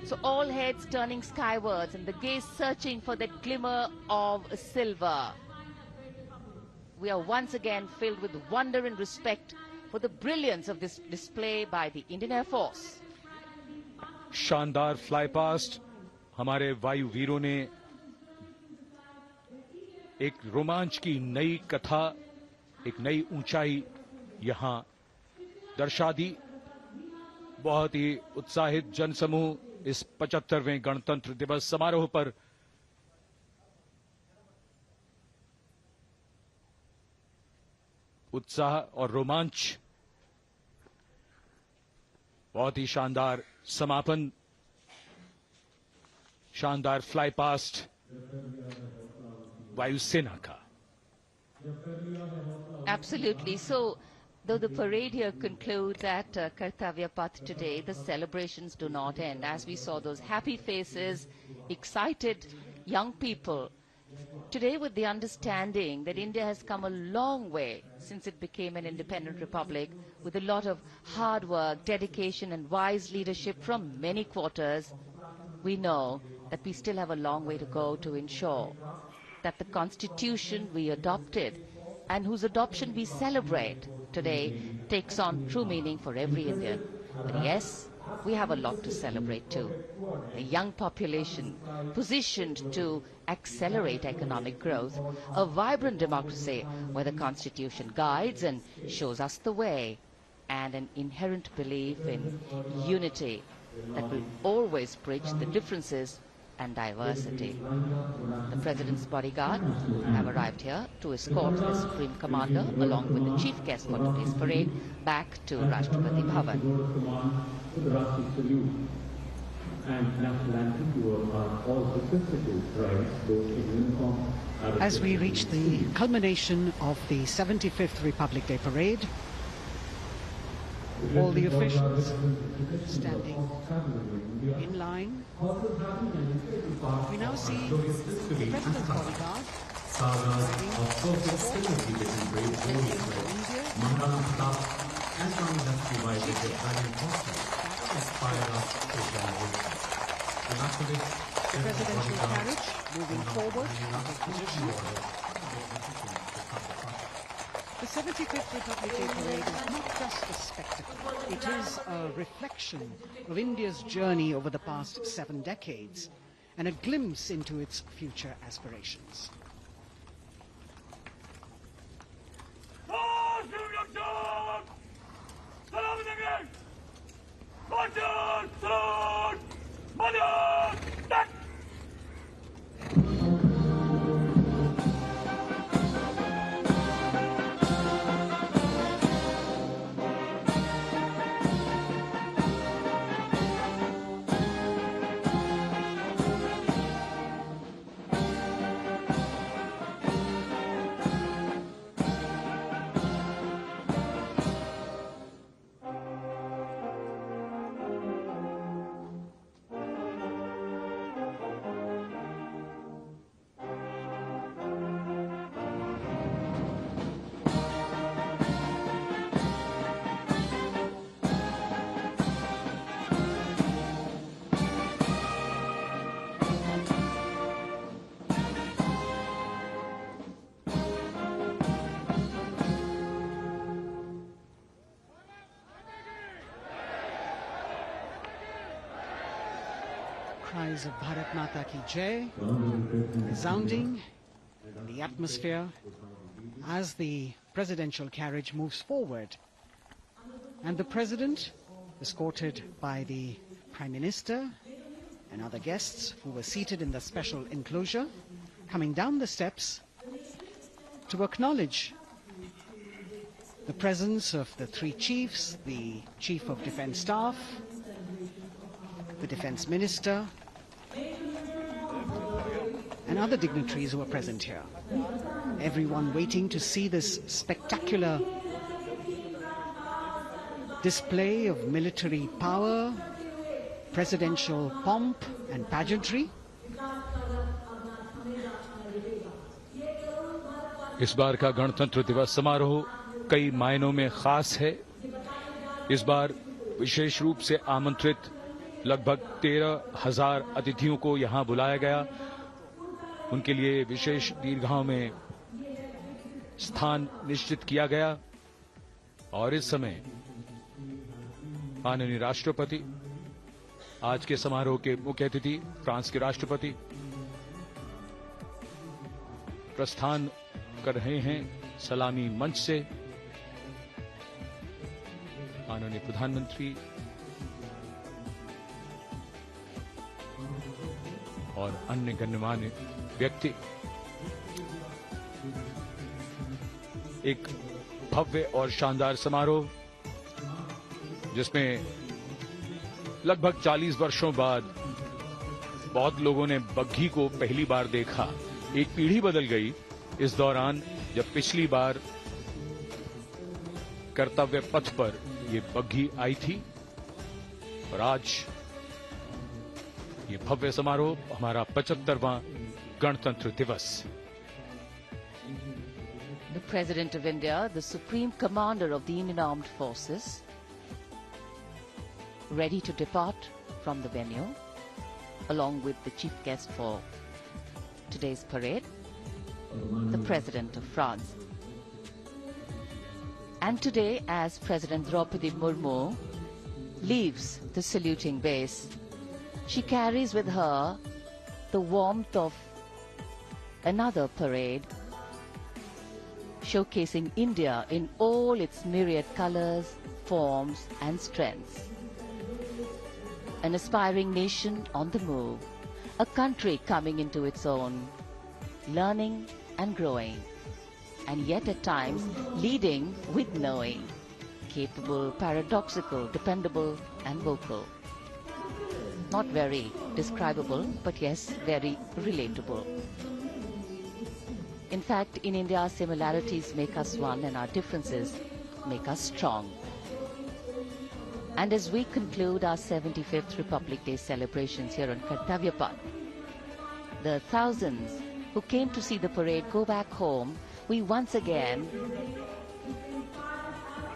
So all heads turning skywards and the gaze searching for that glimmer of silver. We are once again filled with wonder and respect for the brilliance of this display by the Indian Air Force. शानदार fly past हमारे वायु वीरों ने एक रोमांच की नई कथा, एक नई ऊंचाई यहां दर्शा दी. बहुत ही उत्साहित जनसमूह इस 75वें गणतंत्र दिवस समारोह पर उत्साह और रोमांच. बहुत ही शानदार समापन, शानदार फ्लाई पास्ट वायुसेना का. Absolutely. So, though the parade here concludes at Kartavya Path today, the celebrations do not end. As we saw those happy faces, excited young people, today with the understanding that India has come a long way since it became an independent republic, with a lot of hard work, dedication and wise leadership from many quarters, we know that we still have a long way to go to ensure that the constitution we adopted and whose adoption we celebrate today takes on true meaning for every Indian. But yes, we have a lot to celebrate too. A young population positioned to accelerate economic growth, a vibrant democracy where the Constitution guides and shows us the way, and an inherent belief in unity that will always bridge the differences and diversity. The President's bodyguard have arrived here to escort the Supreme Commander along with the chief guest for today's parade back to Rashtrapati Bhavan. As we reach the culmination of the 75th Republic Day Parade, all the officials standing in line. We now see the President's bodyguard the presidential carriage moving forward to position. The 75th Republic Day Parade is not just a spectacle. It is a reflection of India's journey over the past 7 decades and a glimpse into its future aspirations. cries of Bharat Mata Ki Jai resounding in the atmosphere as the presidential carriage moves forward. And the President, escorted by the Prime Minister and other guests who were seated in the special enclosure, coming down the steps to acknowledge the presence of the three chiefs, the Chief of Defence Staff, the Defence Minister, and other dignitaries who are present here. Everyone waiting to see this spectacular display of military power, presidential pomp and pageantry. इस बार का गणतंत्र दिवस समारोह कई मायनों में खास है। इस बार विशेष रूप से आमंत्रित लगभग 13,000 अतिथियों को यहां बुलाया गया। उनके लिए विशेष दीर्घाओं में स्थान निश्चित किया गया और इस समय माननीय राष्ट्रपति, आज के समारोह के मुख्य अतिथि फ्रांस के राष्ट्रपति, प्रस्थान कर रहे हैं सलामी मंच से। माननीय प्रधानमंत्री और अन्य गण्यमान्य व्यक्ति एक भव्य और शानदार समारोह जिसमें लगभग 40 वर्षों बाद बहुत लोगों ने बग्घी को पहली बार देखा। एक पीढ़ी बदल गई इस दौरान, जब पिछली बार कर्तव्य पथ पर ये बग्घी आई थी और आज ये भव्य समारोह हमारा 75वां गणतंत्र दिवस। The President of India, the Supreme Commander of the Indian Armed Forces, ready to depart from the venue, along with the chief guest for today's parade, the President of France. And today, as President Draupadi Murmu leaves the saluting base, she carries with her the warmth of another parade, showcasing India in all its myriad colors, forms and strengths. An aspiring nation on the move, a country coming into its own, learning and growing, and yet at times leading with knowing, capable, paradoxical, dependable and vocal. Not very describable, but yes, very relatable. In fact, in India, similarities make us one and our differences make us strong. And as we conclude our 75th Republic Day celebrations here on Kartavya Path, the thousands who came to see the parade go back home, we once again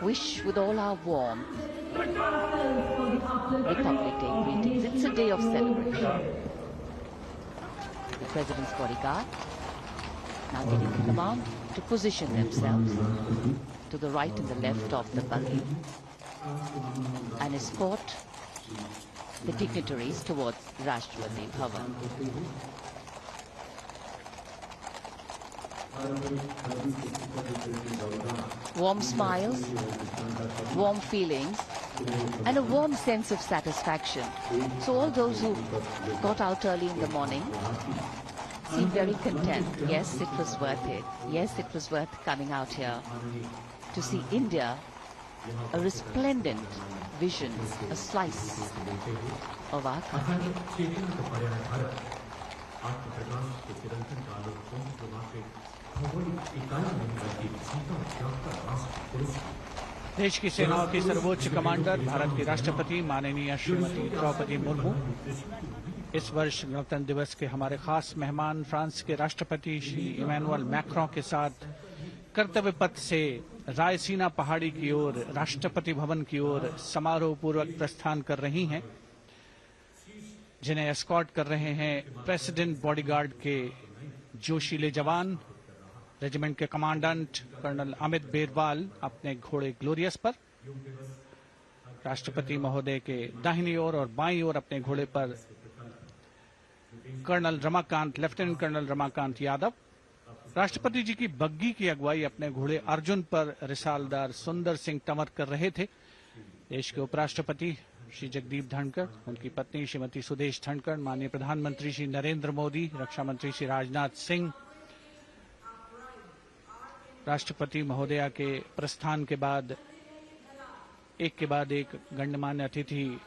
wish with all our warmth Republic Day greetings. It's a day of celebration. The President's bodyguard now getting the command to position themselves to the right and the left of the buggy and escort the dignitaries towards Rashtrapati Bhavan. Warm smiles, warm feelings, and a warm sense of satisfaction. So all those who got out early in the morning seem very content. Yes, it was worth it. Yes, it was worth coming out here to see India, a resplendent vision, a slice of our country. देश की सेनाओं की सर्वोच्च commander Bharat की राष्ट्रपति माननीय श्रीमती द्रौपदी मुर्मू इस वर्ष गणतंत्र दिवस के हमारे खास मेहमान फ्रांस के राष्ट्रपति श्री इमैनुअल मैक्रों के साथ कर्तव्य पथ से रायसीना पहाड़ी की ओर राष्ट्रपति भवन की ओर समारोह पूर्वक प्रस्थान कर रही हैं, जिन्हें एस्कॉर्ट कर रहे हैं प्रेसिडेंट बॉडीगार्ड के जोशीले जवान, रेजिमेंट के कमांडेंट कर्नल अमित बेरवाल अपने घोड़े ग्लोरियस पर, राष्ट्रपति महोदय के दाहिनी ओर और बाईं ओर अपने घोड़े पर colonel Ramakant, lieutenant colonel Ramakant Yadav. राष्ट्रपति जी की बग्गी की अगुवाई अपने घोड़े अर्जुन पर रिसालदार सुंदर सिंह तंवर कर रहे थे। देश के उपराष्ट्रपति श्री जगदीप धनखड़, उनकी पत्नी श्रीमती सुदेश धनखड़, माननीय प्रधानमंत्री श्री नरेंद्र मोदी, रक्षा मंत्री श्री राजनाथ सिंह, राष्ट्रपति महोदया के प्रस्थान के बाद एक गण्यमान्य अतिथि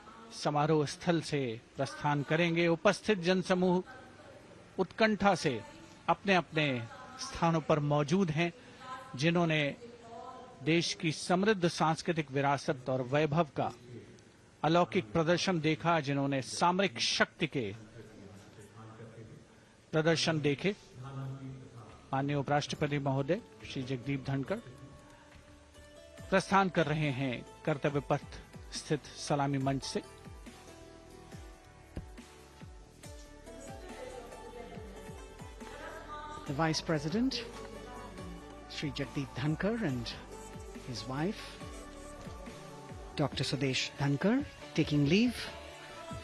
समारोह स्थल से प्रस्थान करेंगे। उपस्थित जनसमूह उत्कंठा से अपने अपने स्थानों पर मौजूद हैं। जिन्होंने देश की समृद्ध सांस्कृतिक विरासत और वैभव का अलौकिक प्रदर्शन देखा, जिन्होंने सामरिक शक्ति के प्रदर्शन देखे। माननीय उपराष्ट्रपति महोदय श्री जगदीप धनखड़ प्रस्थान कर रहे हैं कर्तव्य पथ स्थित सलामी मंच से। The Vice President, Shri Jagdeep Dhankar, and his wife, Dr. Sudesh Dhankar, taking leave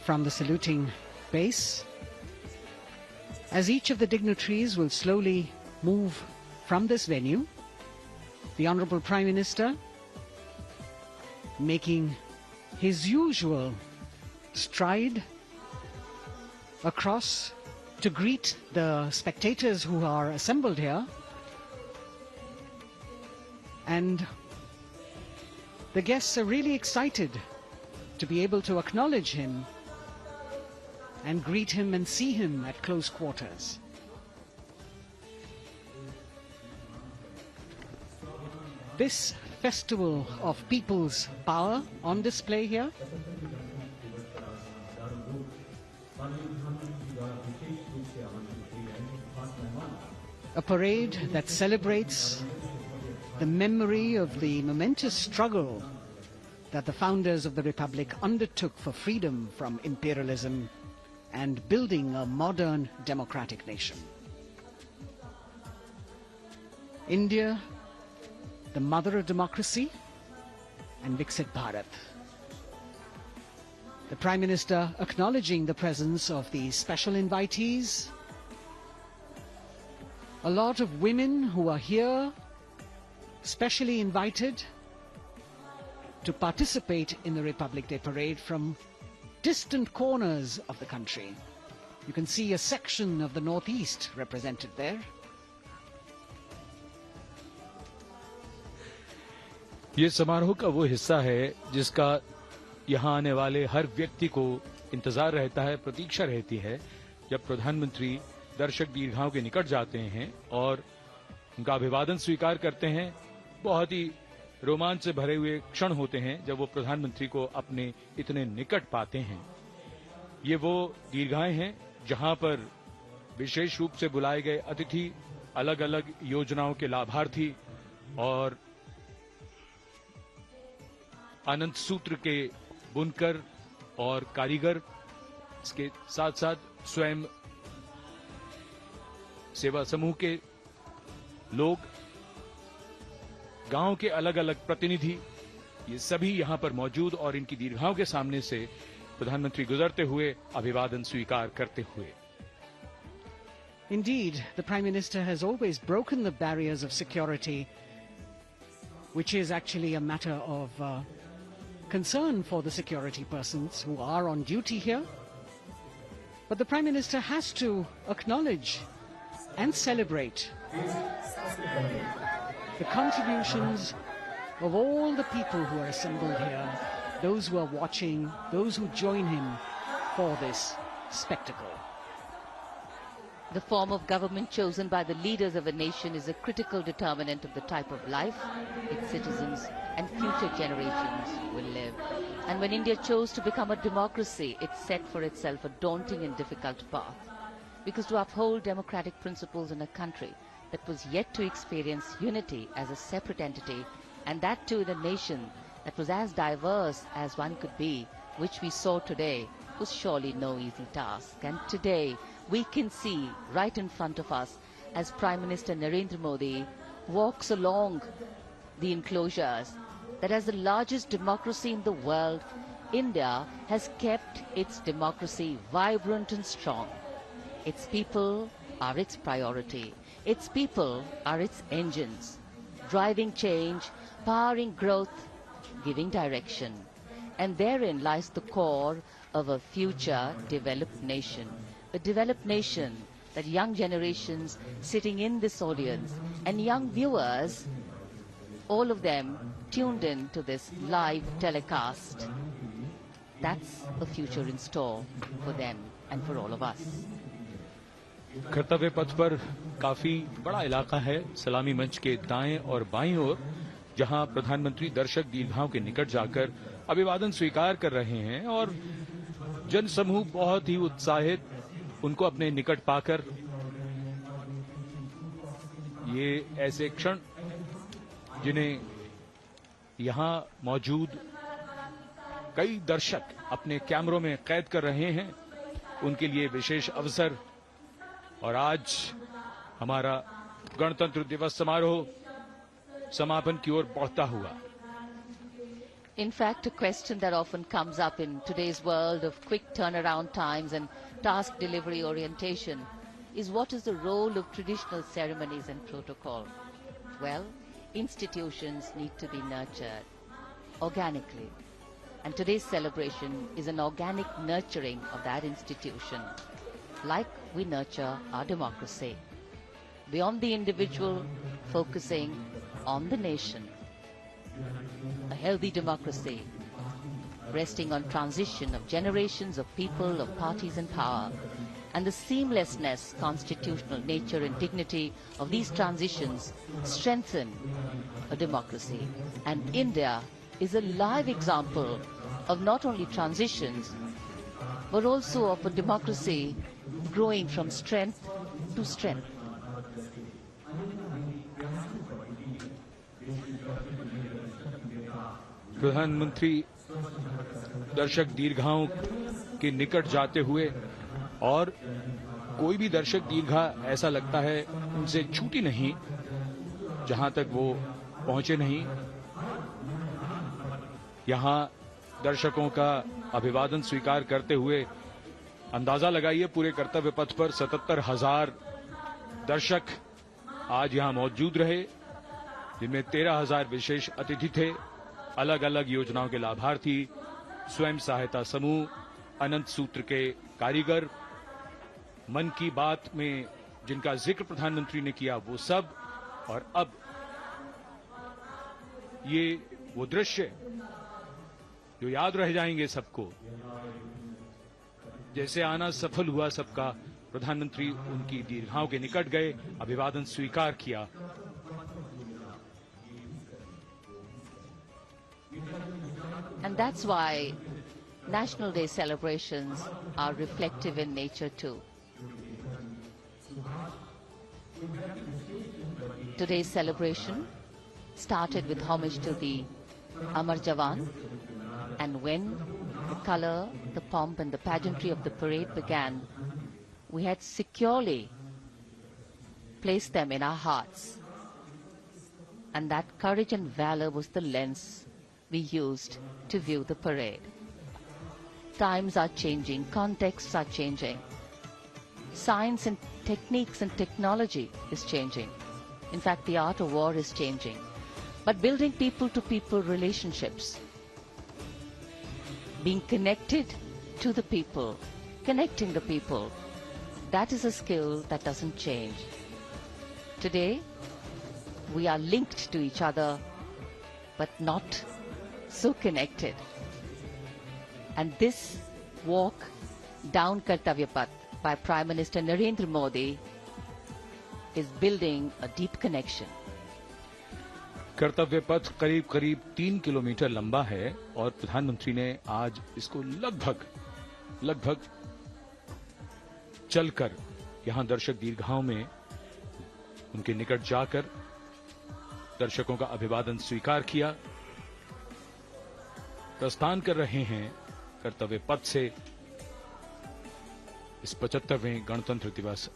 from the saluting base. As each of the dignitaries will slowly move from this venue, the Honorable Prime Minister making his usual stride across to greet the spectators who are assembled here, and the guests are really excited to be able to acknowledge him and greet him and see him at close quarters. This festival of people's power on display here a parade that celebrates the memory of the momentous struggle that the founders of the Republic undertook for freedom from imperialism and building a modern democratic nation. India, the mother of democracy, and Viksit Bharat. The Prime Minister acknowledging the presence of these special invitees, a lot of women who are here, specially invited to participate in the Republic Day Parade from distant corners of the country. You can see a section of the Northeast represented there. ये समारोह का वो हिस्सा है जिसका यहाँ आने वाले हर व्यक्ति को इंतजार रहता है, प्रतीक्षा रहती है, जब प्रधानमंत्री दर्शक दीर्घाओं के निकट जाते हैं और उनका अभिवादन स्वीकार करते हैं। बहुत ही रोमांच से भरे हुए क्षण होते हैं जब वो प्रधानमंत्री को अपने इतने निकट पाते हैं। ये वो दीर्घाएं हैं जहां पर विशेष रूप से बुलाए गए अतिथि, अलग अलग योजनाओं के लाभार्थी और आनंद सूत्र के बुनकर और कारीगर, इसके साथ साथ स्वयं सेवा समूह के लोग, गांव के अलग अलग प्रतिनिधि, ये सभी यहां पर मौजूद और इनकी दीर्घाओं के सामने से प्रधानमंत्री गुजरते हुए अभिवादन स्वीकार करते हुए। Indeed, the Prime Minister has always broken the barriers of security, which is actually a matter of concern for the security persons who are on duty here. But the Prime Minister has to acknowledge and celebrate the contributions of all the people who are assembled here, those who are watching, those who join him for this spectacle. The form of government chosen by the leaders of a nation is a critical determinant of the type of life its citizens and future generations will live. And when India chose to become a democracy, it set for itself a daunting and difficult path. Because to uphold democratic principles in a country that was yet to experience unity as a separate entity, and that too in a nation that was as diverse as one could be, which we saw today, was surely no easy task. And today, we can see right in front of us as Prime Minister Narendra Modi walks along the enclosures that as the largest democracy in the world, India has kept its democracy vibrant and strong. Its people are its priority. Its people are its engines, driving change, powering growth, giving direction. And therein lies the core of a future developed nation. A developed nation that young generations sitting in this audience and young viewers, all of them tuned in to this live telecast, that's a future in store for them and for all of us. कर्तव्य पथ पर काफी बड़ा इलाका है, सलामी मंच के दाएं और बाईं ओर, जहां प्रधानमंत्री दर्शक दीर्घाओं के निकट जाकर अभिवादन स्वीकार कर रहे हैं और जनसमूह बहुत ही उत्साहित उनको अपने निकट पाकर, ये ऐसे क्षण जिन्हें यहां मौजूद कई दर्शक अपने कैमरों में कैद कर रहे हैं, उनके लिए विशेष अवसर। और आज हमारा गणतंत्र दिवस समारोह समापन की ओर बढ़ता हुआ। In fact, a question that often comes up in today's world of quick turnaround times and task delivery orientation is what is the role of traditional ceremonies and protocol? Well, institutions need to be nurtured organically. And today's celebration is an organic nurturing of that institution, like we nurture our democracy. Beyond the individual, focusing on the nation. A healthy democracy, resting on transition of generations of people, of parties in power, and the seamlessness, constitutional nature and dignity of these transitions strengthen a democracy. And India is a live example of not only transitions, but also of a democracy growing from strength to strength. प्रधानमंत्री दर्शक दीर्घाओं के निकट जाते हुए, और कोई भी दर्शक दीर्घा ऐसा लगता है उनसे छूटी नहीं जहां तक वो पहुंचे नहीं। यहां दर्शकों का अभिवादन स्वीकार करते हुए अंदाजा लगाइए, पूरे कर्तव्य पथ पर 77,000 दर्शक आज यहां मौजूद रहे, जिनमें 13,000 विशेष अतिथि थे, अलग अलग योजनाओं के लाभार्थी, स्वयं सहायता समूह, अनंत सूत्र के कारीगर, मन की बात में जिनका जिक्र प्रधानमंत्री ने किया वो सब। और अब ये वो दृश्य जो याद रह जाएंगे सबको, जैसे आना सफल हुआ सबका, प्रधानमंत्री उनकी दीर्घाओं के निकट गए, अभिवादन स्वीकार किया। And that's why National Day celebrations are reflective in nature too. Today's celebration started with homage to the Amar Jawan, and when the color, the pomp and the pageantry of the parade began, we had securely placed them in our hearts. And that courage and valor was the lens we used to view the parade. Times are changing, contexts are changing. Science and techniques and technology is changing. In fact, the art of war is changing. But building people-to-people relationships, being connected to the people, connecting the people, that is a skill that doesn't change. Today, we are linked to each other, but not so connected. And this walk down Kartavya Path by Prime Minister Narendra Modi is building a deep connection. कर्तव्य पथ करीब करीब 3 kilometre लंबा है और प्रधानमंत्री ने आज इसको लगभग चलकर यहां दर्शक दीर्घाओं में उनके निकट जाकर दर्शकों का अभिवादन स्वीकार किया। प्रस्थान कर रहे हैं कर्तव्य पथ से इस 75वें गणतंत्र दिवस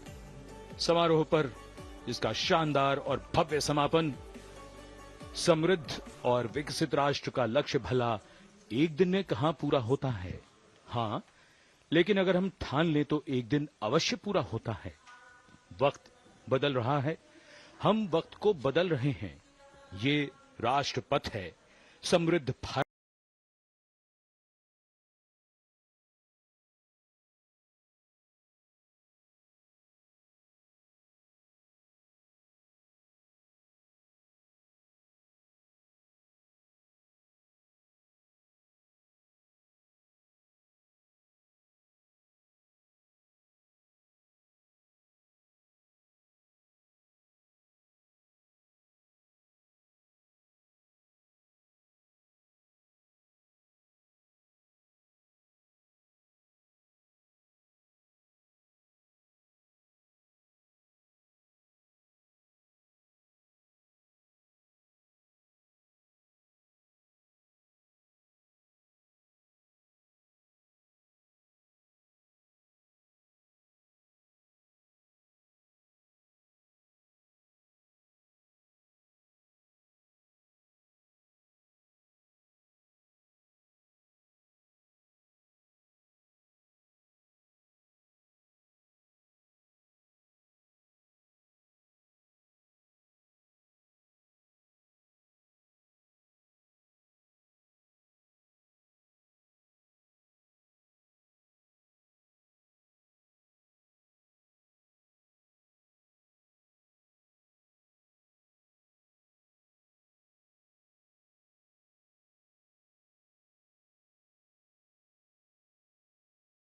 समारोह पर, जिसका शानदार और भव्य समापन समृद्ध और विकसित राष्ट्र का लक्ष्य भला एक दिन में कहां पूरा होता है। हां, लेकिन अगर हम ठान लें तो एक दिन अवश्य पूरा होता है। वक्त बदल रहा है, हम वक्त को बदल रहे हैं। ये राष्ट्रपथ है, समृद्ध भारत